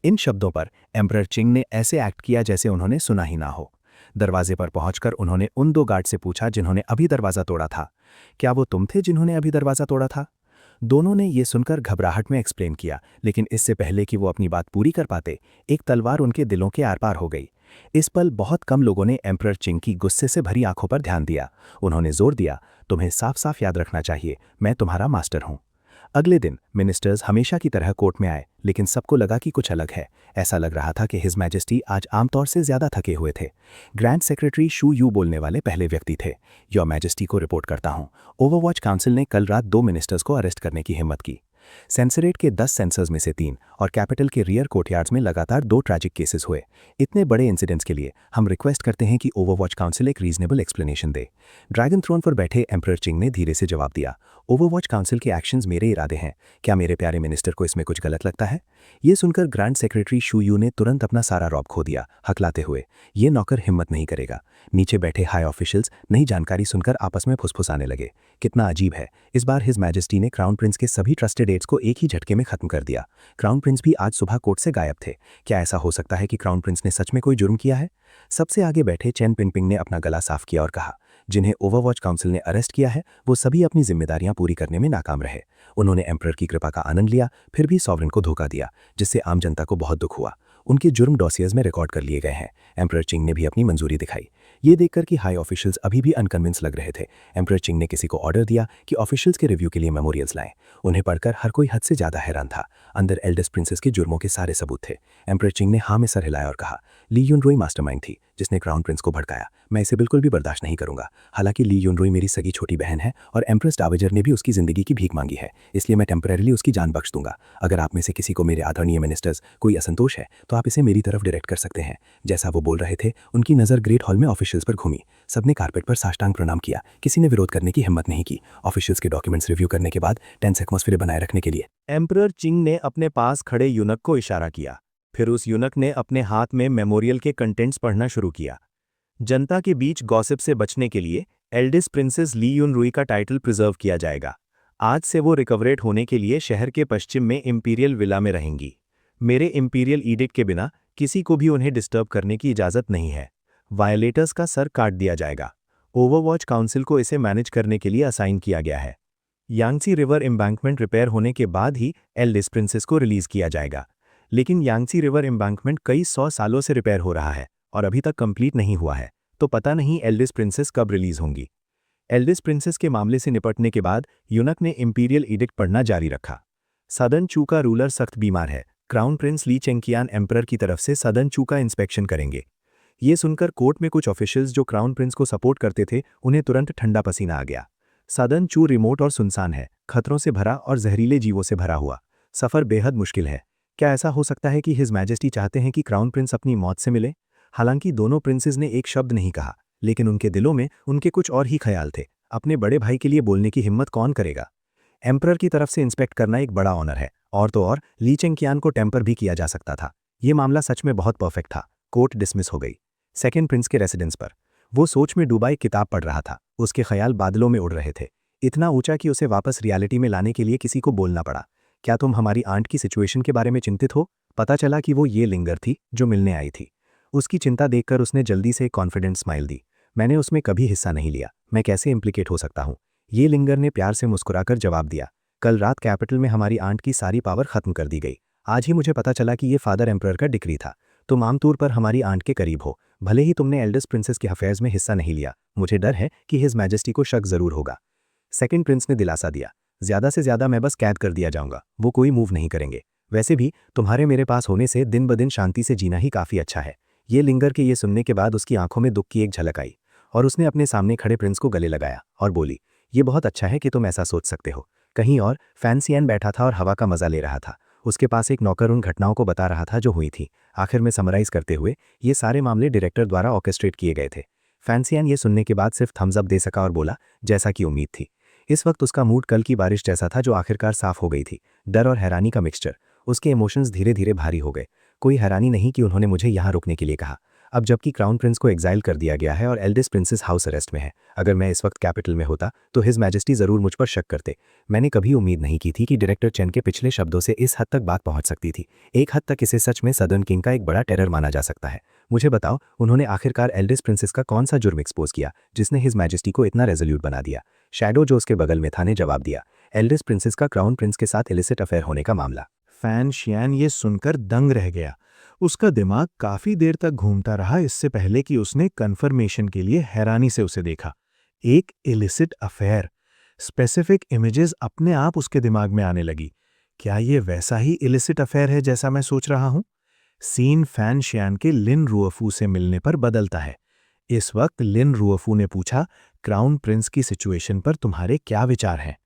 इन शब्दों पर एम्परर चिंग ने ऐसे एक्ट किया जैसे उन्होंने सुना ही ना हो। दरवाजे पर पहुंचकर उन्होंने उन 2 गार्ड से पूछा जिन्होंने अभी दरवाजा तोड़ा था, क्या वो तुम थे जिन्होंने अभी दरवाजा तोड़ा था? दोनों ने ये सुनकर घबराहट में एक्सप्लेन किया, लेकिन इससे पहले कि वो अपनी बात पूरी कर पाते, एक तलवार उनके दिलों के आर पार हो गई। इस पल बहुत कम लोगों ने एम्परर चिंग की गुस्से से भरी आंखों पर ध्यान दिया। उन्होंने जोर दिया, तुम्हें साफ साफ याद रखना चाहिए, मैं तुम्हारा मास्टर हूं। अगले दिन मिनिस्टर्स हमेशा की तरह कोर्ट में आए, लेकिन सबको लगा कि कुछ अलग है। ऐसा लग रहा था कि हिज मैजेस्टी आज आमतौर से ज्यादा थके हुए थे। ग्रैंड सेक्रेटरी शू यू बोलने वाले पहले व्यक्ति थे। योर मैजेस्टी को रिपोर्ट करता हूं, ओवरवॉच काउंसिल ने कल रात 2 मिनिस्टर्स को अरेस्ट करने की हिम्मत की। सेंसरेट के 10 सेंसर्स में से 3 और कैपिटल के रियर कोर्टयार्ड्स में लगातार 2 ट्रैजिक केसेस हुए। इतने बड़े इंसिडेंट्स के लिए हम रिक्वेस्ट करते हैं कि ओवरवॉच काउंसिल एक रीजनेबल एक्सप्लेनेशन दे। ड्रैगन थ्रोन पर बैठे एम्परर चिंग ने धीरे से जवाब दिया, ओवरवॉच काउंसिल के एक्शंस मेरे इरादे हैं, क्या मेरे प्यारे मिनिस्टर को इसमें कुछ गलत लगता है? ये सुनकर ग्रैंड सेक्रेटरी शू यू ने तुरंत अपना सारा रौब खो दिया, हकलाते हुए, ये नौकर हिम्मत नहीं करेगा। नीचे बैठे हाई ऑफिशियल्स नई जानकारी सुनकर आपस में फुसफुसाने लगे। कितना अजीब है, इस बार हिज मैजेस्टी ने क्राउन प्रिंस के सभी ट्रस्टेड एड्स को एक ही झटके में खत्म कर दिया। क्राउन प्रिंस भी आज सुबह कोर्ट से गायब थे। क्या ऐसा हो सकता है कि क्राउन प्रिंस ने सच में कोई जुर्म किया है? सबसे आगे बैठे चेन पिंगपिंग ने अपना गला साफ किया और कहा, जिन्हें ओवरवॉच काउंसिल ने अरेस्ट किया है वो सभी अपनी जिम्मेदारियां पूरी करने में नाकाम रहे। उन्होंने एम्परर की कृपा का आनंद लिया, फिर भी सॉवरेन को धोखा दिया, जिससे आम जनता को बहुत दुख हुआ। उनके जुर्म डॉसियर्स में रिकॉर्ड कर लिए गए हैं। एम्परर चिंग ने भी अपनी मंजूरी दिखाई। ये देखकर कि हाई ऑफिशियल्स अभी भी अनकन्विंस लग रहे थे, एम्परर चिंग ने किसी को ऑर्डर दिया कि ऑफिशियल्स के रिव्यू के लिए मेमोरियल्स लाएं। उन्हें पढ़कर हर कोई हद से ज्यादा हैरान था। अंदर एल्डेस्ट प्रिंसेस के जुर्मों के सारे सबूत थे। एम्परर चिंग ने हाँ में सर हिलाया और कहा, ली युनरुई मास्टरमाइंड थी जिसने क्राउन प्रिंस को भड़काया। मैं इसे बिल्कुल भी बर्दाश्त नहीं करूंगा। हालांकि ली युनरुई मेरी सगी छोटी बहन है और एम्प्रेस डावेजर ने भी उसकी जिंदगी की भीख मांगी है, इसलिए मैं टेम्परेरीली उसकी जान बख्श दूंगा। अगर आप में से किसी को मेरे आदरणीय मिनिस्टर्स कोई असंतोष है तो आप इसे मेरी तरफ डायरेक्ट कर सकते हैं। जैसा वो बोल रहे थे, उनकी नज़र ग्रेट हॉल में ऑफिशियल्स पर घूमी। सबने कारपेट पर साष्टांग प्रणाम किया, किसी ने विरोध करने की हिम्मत नहीं की। ऑफिशियल्स के डॉक्यूमेंट्स रिव्यू करने के बाद टेंस एटमॉस्फेयर बनाए रखने के लिए एम्परर चिंग ने अपने पास खड़े यूनक को इशारा किया। फिर उस यूनक ने अपने हाथ में मेमोरियल के कंटेंट्स पढ़ना शुरू किया। जनता के बीच गॉसिप से बचने के लिए एल्डेस्ट प्रिंसेस ली युनरुई का टाइटल प्रिजर्व किया जाएगा। आज से वो रिकवरेट होने के लिए शहर के पश्चिम में इंपीरियल विला में रहेंगी। मेरे इंपीरियल ईडिक्ट के बिना किसी को भी उन्हें डिस्टर्ब करने की इजाज़त नहीं है। वायलेटर्स का सर काट दिया जाएगा। ओवरवॉच काउंसिल को इसे मैनेज करने के लिए असाइन किया गया है। यांगसी रिवर एम्बैंकमेंट रिपेयर होने के बाद ही एल्डेस्ट प्रिंसेस को रिलीज किया जाएगा। लेकिन यांगसी रिवर एम्बैंकमेंट कई 100 सालों से रिपेयर हो रहा है और अभी तक कंप्लीट नहीं हुआ है, तो पता नहीं एल्डेस्ट प्रिंसेस कब रिलीज होंगी। एल्डेस्ट प्रिंसेस के मामले से निपटने के बाद यूनक ने इंपीरियल एडिक्ट पढ़ना जारी रखा। सदर्न चू का रूलर सख्त बीमार है। क्राउन प्रिंस ली चेंकियान एम्परर की तरफ से सदर्न चू का इंस्पेक्शन करेंगे। ये सुनकर कोर्ट में कुछ ऑफिशियल्स जो क्राउन प्रिंस को सपोर्ट करते थे, उन्हें तुरंत ठंडा पसीना आ गया। सदर्न चू रिमोट और सुनसान है, खतरों से भरा और जहरीले जीवों से भरा हुआ। सफ़र बेहद मुश्किल है। क्या ऐसा हो सकता है कि हिज मैजेस्टी चाहते हैं कि क्राउन प्रिंस अपनी मौत से मिले? हालांकि दोनों प्रिंसेस ने एक शब्द नहीं कहा, लेकिन उनके दिलों में उनके कुछ और ही ख्याल थे। अपने बड़े भाई के लिए बोलने की हिम्मत कौन करेगा? एम्परर की तरफ से इंस्पेक्ट करना एक बड़ा ऑनर है, और तो और ली चेंकियान को टेम्पर भी किया जा सकता था। ये मामला सच में बहुत परफेक्ट था। कोर्ट डिसमिस हो गई। सेकेंड प्रिंस के रेसिडेंस पर वो सोच में डूबा एक किताब पढ़ रहा था। उसके ख्याल बादलों में उड़ रहे थे, इतना ऊंचा कि उसे वापस रियलिटी में लाने के लिए किसी को बोलना पड़ा। क्या तुम हमारी आंट की सिचुएशन के बारे में चिंतित हो? पता चला कि वो ये लिंगर थी जो मिलने आई थी। उसकी चिंता देखकर उसने जल्दी से कॉन्फिडेंट स्माइल दी। मैंने उसमें कभी हिस्सा नहीं लिया, मैं कैसे इम्प्लिकेट हो सकता हूँ? ये लिंगर ने प्यार से मुस्कुराकर जवाब दिया, कल रात कैपिटल में हमारी आंट की सारी पावर खत्म कर दी गई। आज ही मुझे पता चला कि ये फादर एम्परर का डिक्री था। तुम आमतौर पर हमारी आंट के करीब हो, भले ही तुमने एल्डेस्ट प्रिंसेस के अफेयर्स में हिस्सा नहीं लिया। मुझे डर है कि हिज मैजेस्टी को शक जरूर होगा। सेकंड प्रिंस ने दिलासा दिया, ज्यादा से ज्यादा मैं बस कैद कर दिया जाऊंगा, वो कोई मूव नहीं करेंगे। वैसे भी तुम्हारे मेरे पास होने से दिन ब दिन शांति से जीना ही काफी अच्छा है। ये लिंगर के ये सुनने के बाद उसकी आंखों में दुख की एक झलक आई और उसने अपने सामने खड़े प्रिंस को गले लगाया और बोली, ये बहुत अच्छा है कि तुम ऐसा सोच सकते हो। कहीं और फैंसियन बैठा था और हवा का मजा ले रहा था। उसके पास एक नौकर उन घटनाओं को बता रहा था जो हुई थी। आखिर में समराइज करते हुए, ये सारे मामले डायरेक्टर द्वारा ऑर्केस्ट्रेट किए गए थे। फैंसियन ये सुनने के बाद सिर्फ थम्स अप दे सका और बोला, जैसा कि उम्मीद थी। इस वक्त उसका मूड कल की बारिश जैसा था जो आखिरकार साफ हो गई थी। डर और हैरानी का मिक्सचर। उसके इमोशंस धीरे धीरे भारी हो गए। कोई हैरानी नहीं कि उन्होंने मुझे यहाँ रुकने के लिए कहा, अब जबकि क्राउन प्रिंस को एग्जाइल कर दिया गया है और एल्डेस्ट प्रिंसेस हाउस अरेस्ट में है। अगर मैं इस वक्त कैपिटल में होता तो हिज मैजेस्टी जरूर मुझ पर शक करते। मैंने कभी उम्मीद नहीं की थी कि डायरेक्टर चेन के पिछले शब्दों से इस हद तक बात पहुंच सकती थी। एक हद तक इसे सच में सदर्न किंग का एक बड़ा टेरर माना जा सकता है। मुझे बताओ, उन्होंने आखिरकार एल्डेस्ट प्रिंसेस का कौन सा जुर्म एक्सपोज किया जिसने हिज मैजेस्टी को इतना रेजोल्यूट बना दिया? शैडो, जो उसके बगल में था, ने जवाब दिया, एल्डेस्ट प्रिंसेस का क्राउन प्रिंस के साथ इलिसिट अफेयर होने का मामला। फैन शियान ये सुनकर दंग रह गया। उसका दिमाग काफी देर तक घूमता रहा इससे पहले कि उसने कन्फर्मेशन के लिए हैरानी से उसे देखा। एक इलिसिट अफेयर। स्पेसिफिक इमेजेस अपने आप उसके दिमाग में आने लगी। क्या ये वैसा ही इलिसिट अफेयर है जैसा मैं सोच रहा हूं? सीन फैन शियान के लिन रुअफू से मिलने पर बदलता है। इस वक्त लिन रुअफू ने पूछा, क्राउन प्रिंस की सिचुएशन पर तुम्हारे क्या विचार हैं?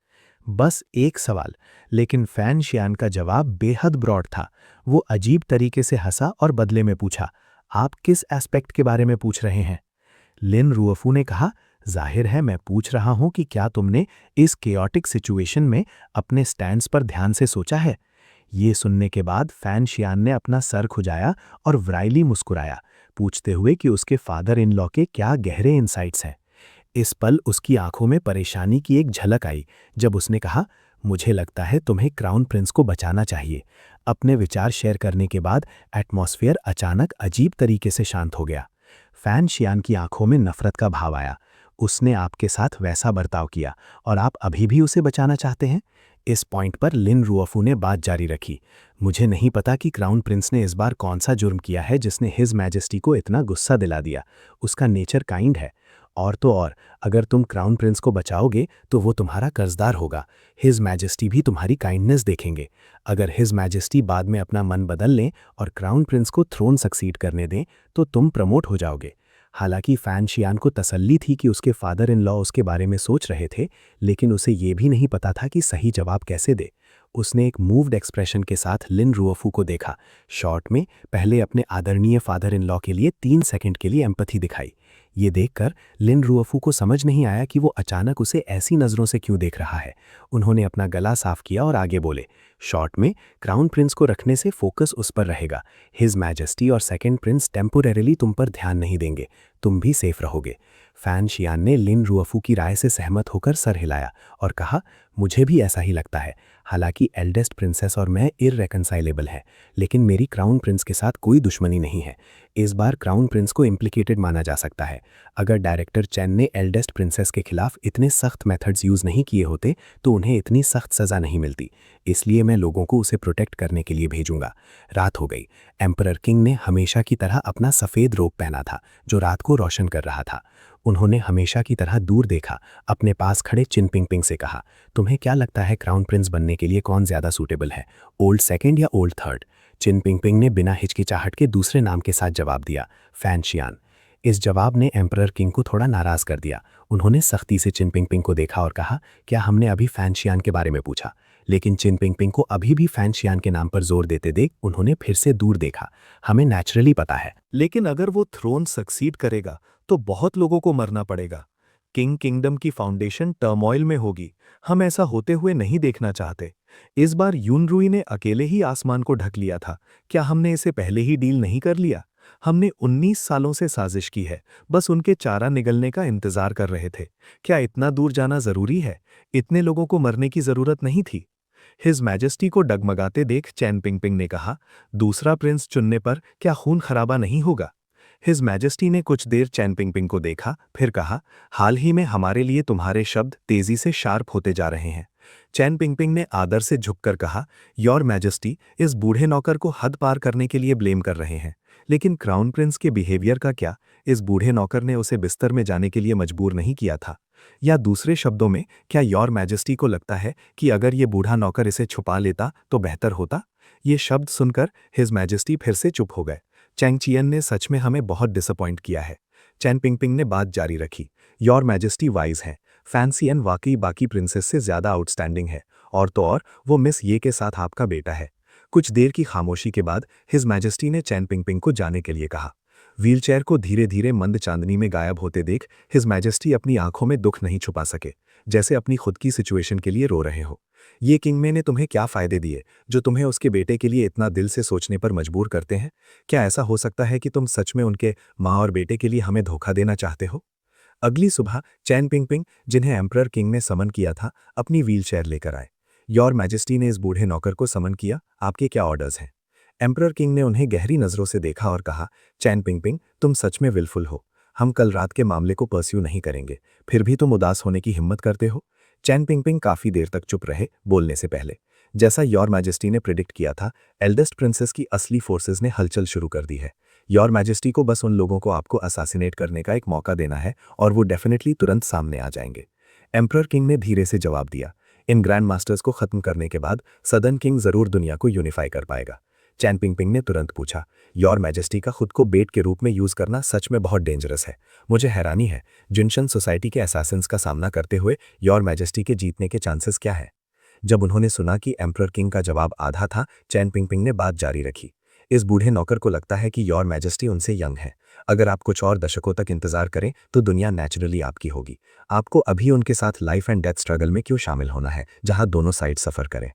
बस एक सवाल, लेकिन फैन शियान का जवाब बेहद ब्रॉड था। वो अजीब तरीके से हंसा और बदले में पूछा, आप किस एस्पेक्ट के बारे में पूछ रहे हैं? लिन रुअफू ने कहा, जाहिर है मैं पूछ रहा हूं कि क्या तुमने इस केओटिक सिचुएशन में अपने स्टैंड्स पर ध्यान से सोचा है? ये सुनने के बाद फैन शियान ने अपना सर खुजाया और व्राइली मुस्कुराया, पूछते हुए कि उसके फादर इन लॉ के क्या गहरे इनसाइट्स हैं। इस पल उसकी आंखों में परेशानी की एक झलक आई जब उसने कहा, मुझे लगता है तुम्हें क्राउन प्रिंस को बचाना चाहिए। अपने विचार शेयर करने के बाद एटमॉस्फेयर अचानक अजीब तरीके से शांत हो गया। फैन शियान की आंखों में नफरत का भाव आया। उसने आपके साथ वैसा बर्ताव किया और आप अभी भी उसे बचाना चाहते हैं? इस पॉइंट पर लिन रुअफू ने बात जारी रखी, मुझे नहीं पता कि क्राउन प्रिंस ने इस बार कौन सा जुर्म किया है जिसने हिज मैजेस्टी को इतना गुस्सा दिला दिया। उसका नेचर काइंड है। और तो और, अगर तुम क्राउन प्रिंस को बचाओगे तो वो तुम्हारा कर्जदार होगा। हिज मैजेस्टी भी तुम्हारी काइंडनेस देखेंगे। अगर हिज मैजेस्टी बाद में अपना मन बदल लें और क्राउन प्रिंस को थ्रोन सक्सीड करने दें तो तुम प्रमोट हो जाओगे। हालांकि फैन शियान को तसल्ली थी कि उसके फादर इन लॉ उसके बारे में सोच रहे थे, लेकिन उसे ये भी नहीं पता था कि सही जवाब कैसे दे। उसने एक मूव्ड एक्सप्रेशन के साथ लिन रुअफू को देखा। शॉर्ट में पहले अपने आदरणीय फादर इन लॉ के लिए 3 सेकंड के लिए एम्पैथी दिखाई। ये देखकर लिन रुअफू को समझ नहीं आया कि वो अचानक उसे ऐसी नज़रों से क्यों देख रहा है। उन्होंने अपना गला साफ किया और आगे बोले, शॉर्ट में क्राउन प्रिंस को रखने से फोकस उस पर रहेगा। हिज मैजेस्टी और सेकंड प्रिंस टेम्पोरेरली तुम पर ध्यान नहीं देंगे, तुम भी सेफ रहोगे। फैन शियान ने लिन रुअफू की राय से सहमत होकर सर हिलाया और कहा, मुझे भी ऐसा ही लगता है। हालांकि एल्डेस्ट प्रिंसेस और मैं इररेकंसाइलेबल हैं, लेकिन मेरी क्राउन प्रिंस के साथ कोई दुश्मनी नहीं है। इस बार क्राउन प्रिंस को इम्प्लिकेटेड माना जा सकता है। अगर डायरेक्टर चेन ने एल्डेस्ट प्रिंसेस के खिलाफ इतने सख्त मेथड्स यूज़ नहीं किए होते तो उन्हें इतनी सख्त सज़ा नहीं मिलती। इसलिए मैं लोगों को उसे प्रोटेक्ट करने के लिए भेजूंगा। रात हो गई। एम्परर किंग ने हमेशा की तरह अपना सफ़ेद रोब पहना था जो रात को रोशन कर रहा था। उन्होंने हमेशा की तरह दूर देखा, अपने पास खड़े चिन पिंगपिंग से कहा, तुम्हें क्या लगता है क्राउन प्रिंस बनने के लिए कौन ज़्यादा सूटेबल है, ओल्ड सेकंड या ओल्ड थर्ड? चिन पिंगपिंग ने बिना हिचकिचाहट के दूसरे नाम के साथ जवाब दिया, फैन शियान। इस जवाब ने एम्परर किंग को थोड़ा नाराज़ कर दिया। उन्होंने सख्ती से चिन पिंगपिंग को देखा और कहा, क्या हमने अभी फैन शियान के बारे में पूछा? लेकिन चिन पिंगपिंग को अभी भी फैन शियान के नाम पर जोर देते देख उन्होंने फिर से दूर देखा। हमें नेचुरली पता है, लेकिन अगर वो थ्रोन सक्सीड करेगा तो बहुत लोगों को मरना पड़ेगा। किंग किंगडम की फाउंडेशन टर्मॉइल में होगी। हम ऐसा होते हुए नहीं देखना चाहते। इस बार यूनरुई ने अकेले ही आसमान को ढक लिया था। क्या हमने इसे पहले ही डील नहीं कर लिया? हमने 19 सालों से साजिश की है, बस उनके चारा निगलने का इंतजार कर रहे थे। क्या इतना दूर जाना जरूरी है? इतने लोगों को मरने की जरूरत नहीं थी। हिज मैजेस्टी को डगमगाते देख चैन पिंगपिंग ने कहा, दूसरा प्रिंस चुनने पर क्या खून खराबा नहीं होगा? हिज मैजेस्टी ने कुछ देर चैन पिंगपिंग को देखा, फिर कहा, हाल ही में हमारे लिए तुम्हारे शब्द तेजी से शार्प होते जा रहे हैं। चैन पिंगपिंग ने आदर से झुककर कहा, योर मैजेस्टी इस बूढ़े नौकर को हद पार करने के लिए ब्लेम कर रहे हैं, लेकिन क्राउन प्रिंस के बिहेवियर का क्या? इस बूढ़े नौकर ने उसे बिस्तर में जाने के लिए मजबूर नहीं किया था। या दूसरे शब्दों में, क्या योर मैजेस्टी को लगता है कि अगर ये बूढ़ा नौकर इसे छुपा लेता तो बेहतर होता? ये शब्द सुनकर हिज मैजेस्टी फिर से चुप हो गए। चैंग चियन ने सच में हमें बहुत डिसअपॉइंट किया है। चैन पिंगपिंग ने बात जारी रखी, योर मैजेस्टी वाइज हैं। फैंसी एन वाकई बाकी प्रिंसेस से ज्यादा आउटस्टैंडिंग है, और तो और वो मिस ये के साथ आपका बेटा है। कुछ देर की खामोशी के बाद हिज मैजेस्टी ने चैन पिंगपिंग को जाने के लिए कहा। व्हीलचेयर को धीरे धीरे मंद चांदनी में गायब होते देख हिज मैजेस्टी अपनी आंखों में दुख नहीं छुपा सके, जैसे अपनी खुद की सिचुएशन के लिए रो रहे हो। ये किंगमे ने तुम्हें क्या फायदे दिए जो तुम्हें उसके बेटे के लिए इतना दिल से सोचने पर मजबूर करते हैं? क्या ऐसा हो सकता है कि तुम सच में उनके माँ और बेटे के लिए हमें धोखा देना चाहते हो? अगली सुबह चैन पिंगपिंग, जिन्हें एम्परर किंग ने समन किया था, अपनी व्हीलचेयर लेकर आए। योर मैजेस्टी ने इस बूढ़े नौकर को समन किया, आपके क्या ऑर्डर्स हैं? एम्परर किंग ने उन्हें गहरी नजरों से देखा और कहा, चैन पिंगपिंग, तुम सच में विलफुल हो। हम कल रात के मामले को परस्यू नहीं करेंगे, फिर भी तुम उदास होने की हिम्मत करते हो। चैन पिंगपिंग काफी देर तक चुप रहे, बोलने से पहले। जैसा योर मैजेस्टी ने प्रिडिक्ट किया था, एल्डेस्ट प्रिंसेस की असली फोर्सेस ने हलचल शुरू कर दी है। योर मैजेस्टी को बस उन लोगों को आपको असासिनेट करने का एक मौका देना है और वो डेफिनेटली तुरंत सामने आ जाएंगे। एम्परर किंग ने धीरे से जवाब दिया, इन ग्रैंड मास्टर्स को खत्म करने के बाद सदर्न किंग जरूर दुनिया को यूनिफाई कर पाएगा। चैन पिंगपिंग ने तुरंत पूछा, योर मैजेस्टी का खुद को बेट के रूप में यूज करना सच में बहुत डेंजरस है। मुझे हैरानी है, जुनशन सोसाइटी के असैसिन्स का सामना करते हुए योर मैजेस्टी के जीतने के चांसेस क्या है? जब उन्होंने सुना कि एम्परर किंग का जवाब आधा था, चैन पिंगपिंग ने बात जारी रखी, इस बूढ़े नौकर को लगता है कि योर मैजेस्टी उनसे यंग है। अगर आप कुछ और दशकों तक इंतजार करें तो दुनिया नेचुरली आपकी होगी। आपको अभी उनके साथ लाइफ एंड डेथ स्ट्रगल में क्यों शामिल होना है, जहां दोनों साइड सफर करें?